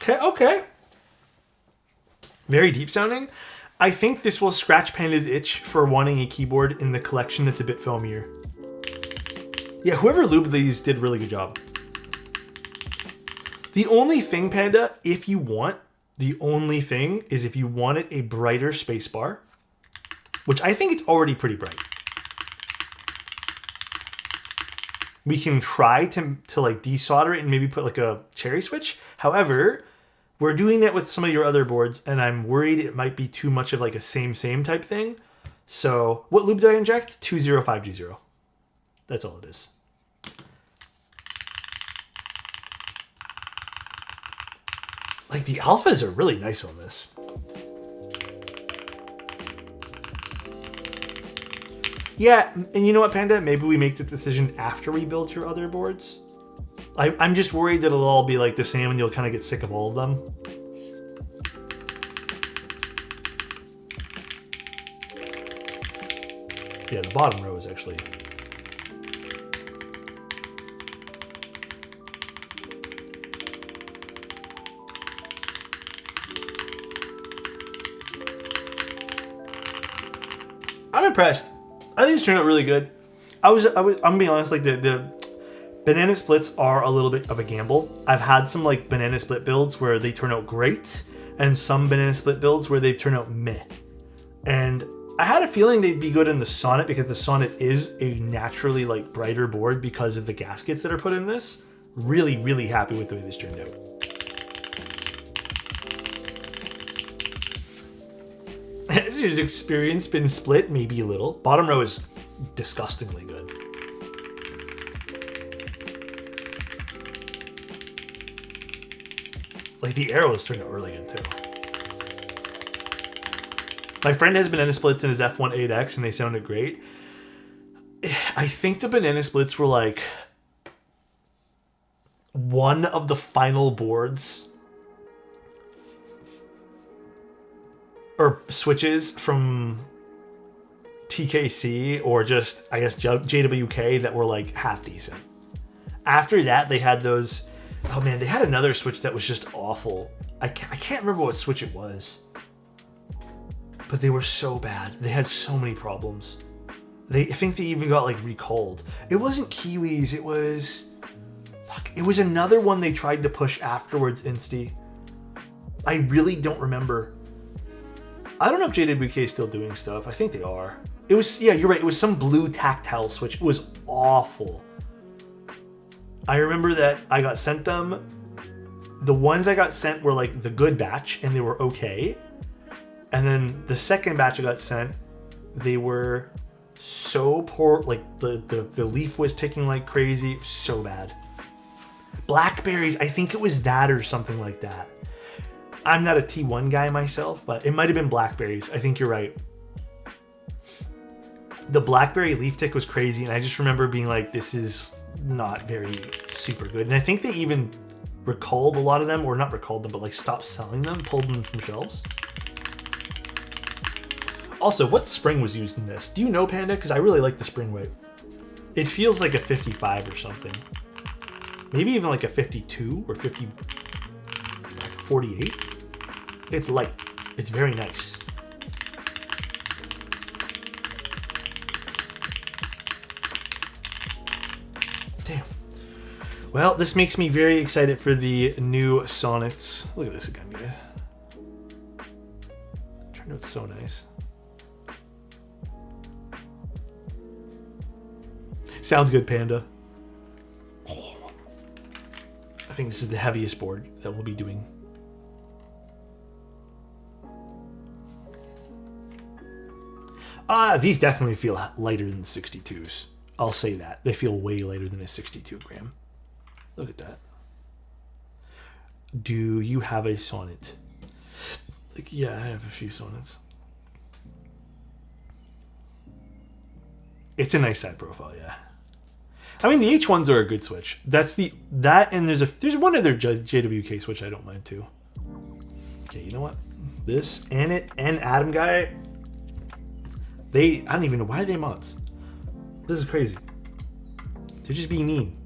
Okay. Very deep sounding. I think this will scratch Panda's itch for wanting a keyboard in the collection that's a bit foamier. Yeah, whoever lubed these did a really good job. The only thing, Panda, if you want, the only thing is if you wanted a brighter spacebar, which I think it's already pretty bright. We can try to like desolder it and maybe put like a cherry switch. However, we're doing that with some of your other boards, and I'm worried it might be too much of like a same type thing. So, what lube did I inject? 205G0. That's all it is. Like, the alphas are really nice on this. Yeah, and you know what, Panda? Maybe we make the decision after we build your other boards. I'm just worried that it'll all be like the same and you'll kind of get sick of all of them. Yeah, the bottom row is actually... I'm impressed. I think it's turned out really good. I'm gonna be honest, like the banana splits are a little bit of a gamble. I've had some like banana split builds where they turn out great, and some banana split builds where they turn out meh. And I had a feeling they'd be good in the Sonnet because the Sonnet is a naturally like brighter board because of the gaskets that are put in this. Really, really happy with the way this turned out. Has your experience been split? Maybe a little. Bottom row is disgustingly good. Like the arrows turned out really good too. My friend has banana splits in his F1 8X and they sounded great. I think the banana splits were like one of the final boards or switches from TKC or just, I guess, JWK that were like half decent. After that, they had those... Oh man, they had another switch that was just awful. I can't remember what switch it was. But they were so bad. They had so many problems. I think they even got like recalled. It wasn't Kiwis, it was... Fuck, it was another one they tried to push afterwards, Insty. I really don't remember. I don't know if JWK is still doing stuff. I think they are. It was, yeah, you're right. It was some blue tactile switch. It was awful. I remember that I got sent them. The ones I got sent were like the good batch and they were okay. And then the second batch I got sent, they were so poor. Like the leaf was ticking like crazy. So bad. Blackberries, I think it was that or something like that. I'm not a T1 guy myself, but it might have been blackberries. I think you're right. The blackberry leaf tick was crazy, and I just remember being like, this is not very super good. And I think they even recalled a lot of them, or not recalled them, but like stopped selling them, pulled them from shelves. Also, what spring was used in this? Do you know, Panda? Because I really like the spring weight. It feels like a 55 or something. Maybe even like a 52 or 48. It's light. It's very nice. Damn. Well, this makes me very excited for the new Sonnets. Look at this again, guys. Turned out so nice. Sounds good, Panda. Oh. I think this is the heaviest board that we'll be doing. These definitely feel lighter than the 62s. I'll say that. They feel way lighter than a 62 gram. Look at that. Do you have a Sonnet? Like, yeah, I have a few Sonnets. It's a nice side profile, yeah. I mean, the H1s are a good switch. And there's one other JWK switch I don't mind too. Okay, you know what? This and Adam guy. I don't even know why are they mods. This is crazy. They're just being mean.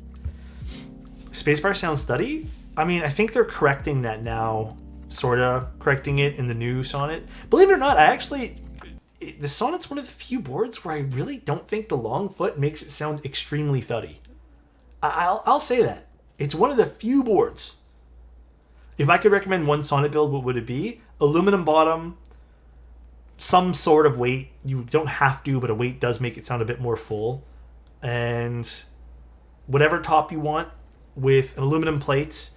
Spacebar sound study. I mean, I think they're correcting that now, sorta correcting it in the new Sonnet. Believe it or not, the Sonnet's one of the few boards where I really don't think the long foot makes it sound extremely thuddy. I'll say that. It's one of the few boards. If I could recommend one Sonnet build, what would it be? Aluminum bottom, some sort of weight. You don't have to, but a weight does make it sound a bit more full. And whatever top you want with aluminum plates,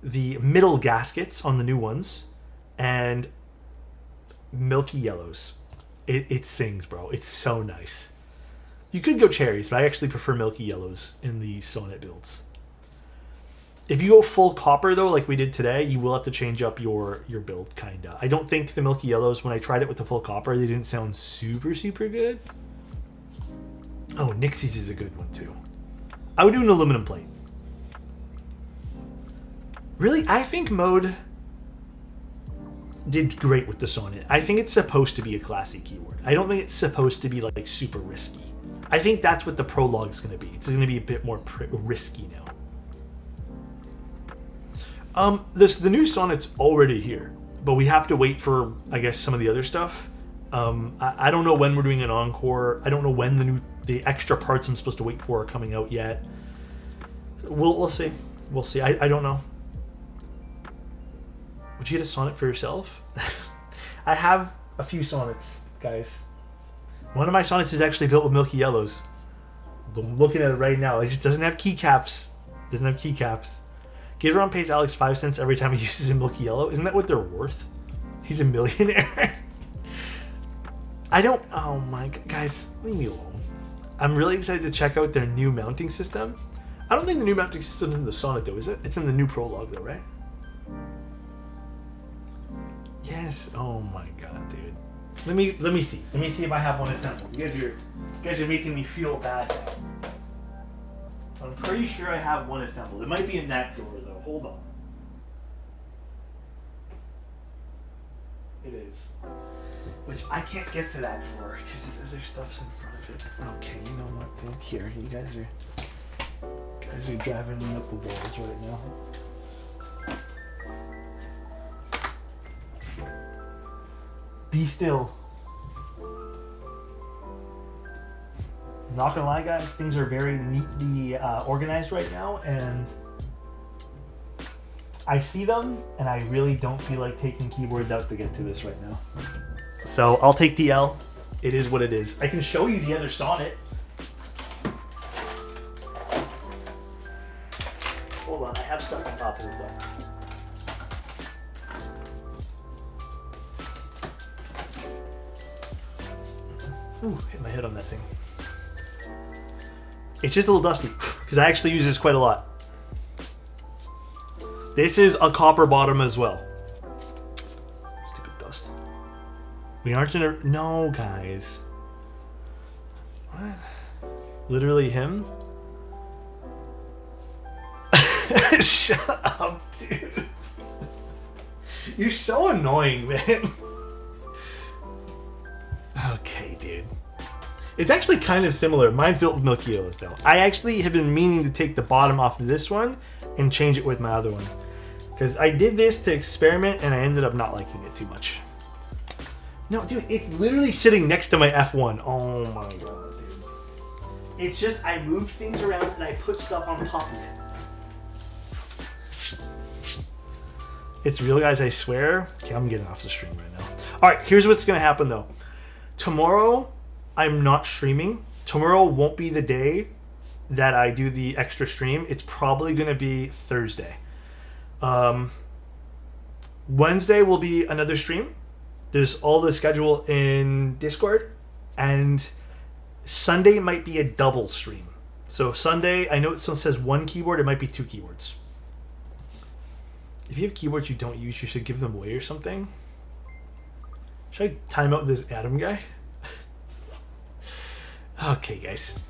the middle gaskets on the new ones, and milky yellows. It sings, bro. It's so nice. You could go cherries, but I actually prefer milky yellows in the Sonnet builds. If you go full copper, though, like we did today, you will have to change up your build, kinda. I don't think the milky yellows, when I tried it with the full copper, they didn't sound super, super good. Oh, Nixie's is a good one too. I would do an aluminum plate. Really, I think Mode did great with the Sonnet. I think it's supposed to be a classy keyboard. I don't think it's supposed to be like super risky. I think that's what the Prologue is going to be. It's going to be a bit more risky now. The new Sonnet's already here, but we have to wait for, I guess, some of the other stuff. I don't know when we're doing an encore. I don't know when the extra parts I'm supposed to wait for are coming out yet. We'll see. We'll see. I don't know. Would you get a Sonnet for yourself? I have a few Sonnets, guys. One of my Sonnets is actually built with Milky Yellows. I'm looking at it right now. It just doesn't have keycaps. Doesn't have keycaps. Gateron pays Alex 5 cents every time he uses a Milky Yellow. Isn't that what they're worth? He's a millionaire. I don't... Oh my... Guys, leave me alone. I'm really excited to check out their new mounting system. I don't think the new mounting system is in the Sonnet, though, is it? It's in the new Prologue, though, right? Yes. Oh my god, dude. Let me see. Let me see if I have one assembled. You guys are making me feel bad now. I'm pretty sure I have one assembled. It might be in that drawer, though. Hold on. It is. Which I can't get to that drawer because the other stuff's in front of it. Okay, you know what, dude? Here, you guys are driving me up the walls right now. Be still. Not gonna lie, guys, things are very neatly organized right now, and I see them, and I really don't feel like taking keyboards out to get to this right now. So I'll take the L. It is what it is. I can show you the other Sonnet. Hold on, I have stuff on top of it though. Ooh, hit my head on that thing. It's just a little dusty because I actually use this quite a lot. This is a copper bottom as well. Stupid dust. We aren't in a... No, guys. What? Literally him? Shut up, dude. You're so annoying, man. Okay, dude. It's actually kind of similar. Mine's built with Milky Yellows, though. I actually have been meaning to take the bottom off of this one and change it with my other one. Because I did this to experiment, and I ended up not liking it too much. No, dude, it's literally sitting next to my F1. Oh my god, dude. It's just, I move things around, and I put stuff on top of it. It's real, guys, I swear. Okay, I'm getting off the stream right now. Alright, here's what's going to happen, though. Tomorrow, I'm not streaming. Tomorrow won't be the day that I do the extra stream. It's probably going to be Thursday. Wednesday will be another stream. There's all the schedule in Discord. And Sunday might be a double stream. So Sunday, I know it still says one keyboard. It might be two keyboards. If you have keyboards you don't use, you should give them away or something. Should I time out this Adam guy? Okay, guys.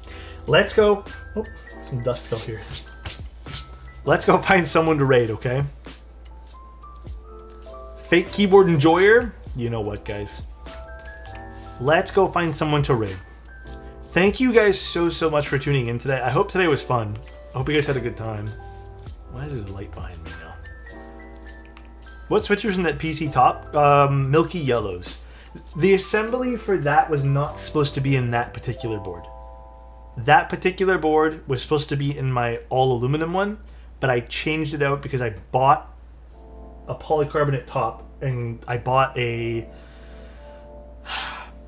Let's go. Oh, some dust fell here. Let's go find someone to raid, okay? Fake keyboard enjoyer? You know what, guys. Let's go find someone to raid. Thank you guys so much for tuning in today. I hope today was fun. I hope you guys had a good time. Why is this light behind me now? What switchers in that PC top? Milky Yellows. The assembly for that was not supposed to be in that particular board. That particular board was supposed to be in my all aluminum one, but I changed it out because I bought a polycarbonate top and I bought a...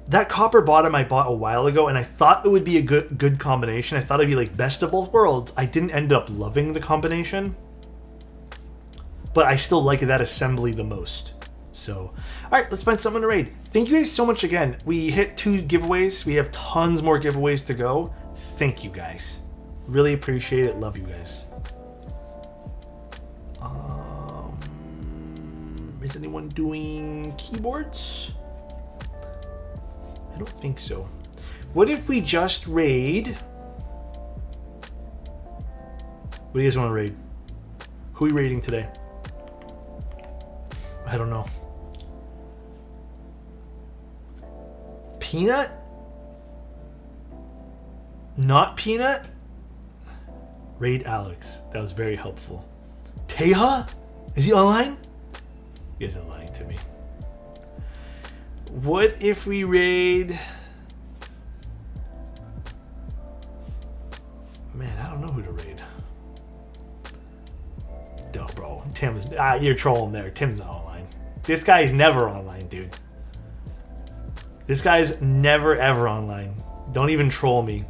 That copper bottom I bought a while ago, and I thought it would be a good combination. I thought it'd be like best of both worlds. I didn't end up loving the combination, but I still like that assembly the most. So, alright, let's find someone to raid. Thank you guys so much again. We hit 2 giveaways. We have tons more giveaways to go. Thank you guys. Really appreciate it. Love you guys. Is anyone doing keyboards? I don't think so. What if we just raid? What do you guys want to raid? Who are we raiding today? I don't know. Peanut? Not Peanut? Raid Alex. That was very helpful. Teja? Is he online? You guys are lying to me. What if we raid... Man, I don't know who to raid. No, bro. Tim's... you're trolling there. Tim's not online. This guy's never online, dude. This guy's never, ever online. Don't even troll me.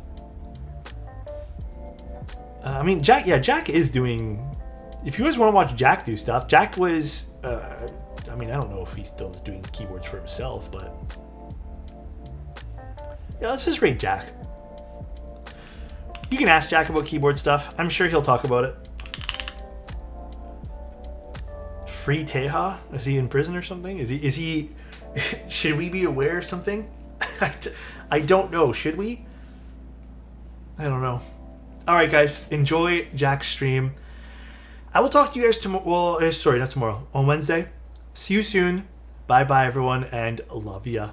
I mean, Jack... Yeah, Jack is doing... If you guys want to watch Jack do stuff, Jack was... I mean, I don't know if he still is doing keyboards for himself, but... Yeah, let's just raid Jack. You can ask Jack about keyboard stuff. I'm sure he'll talk about it. Free Teja? Is he in prison or something? Is he should we be aware of something? I don't know. Should we? I don't know. Alright guys, enjoy Jack's stream. I will talk to you guys tomorrow. Well, sorry, not tomorrow. On Wednesday. See you soon. Bye bye everyone, and love ya.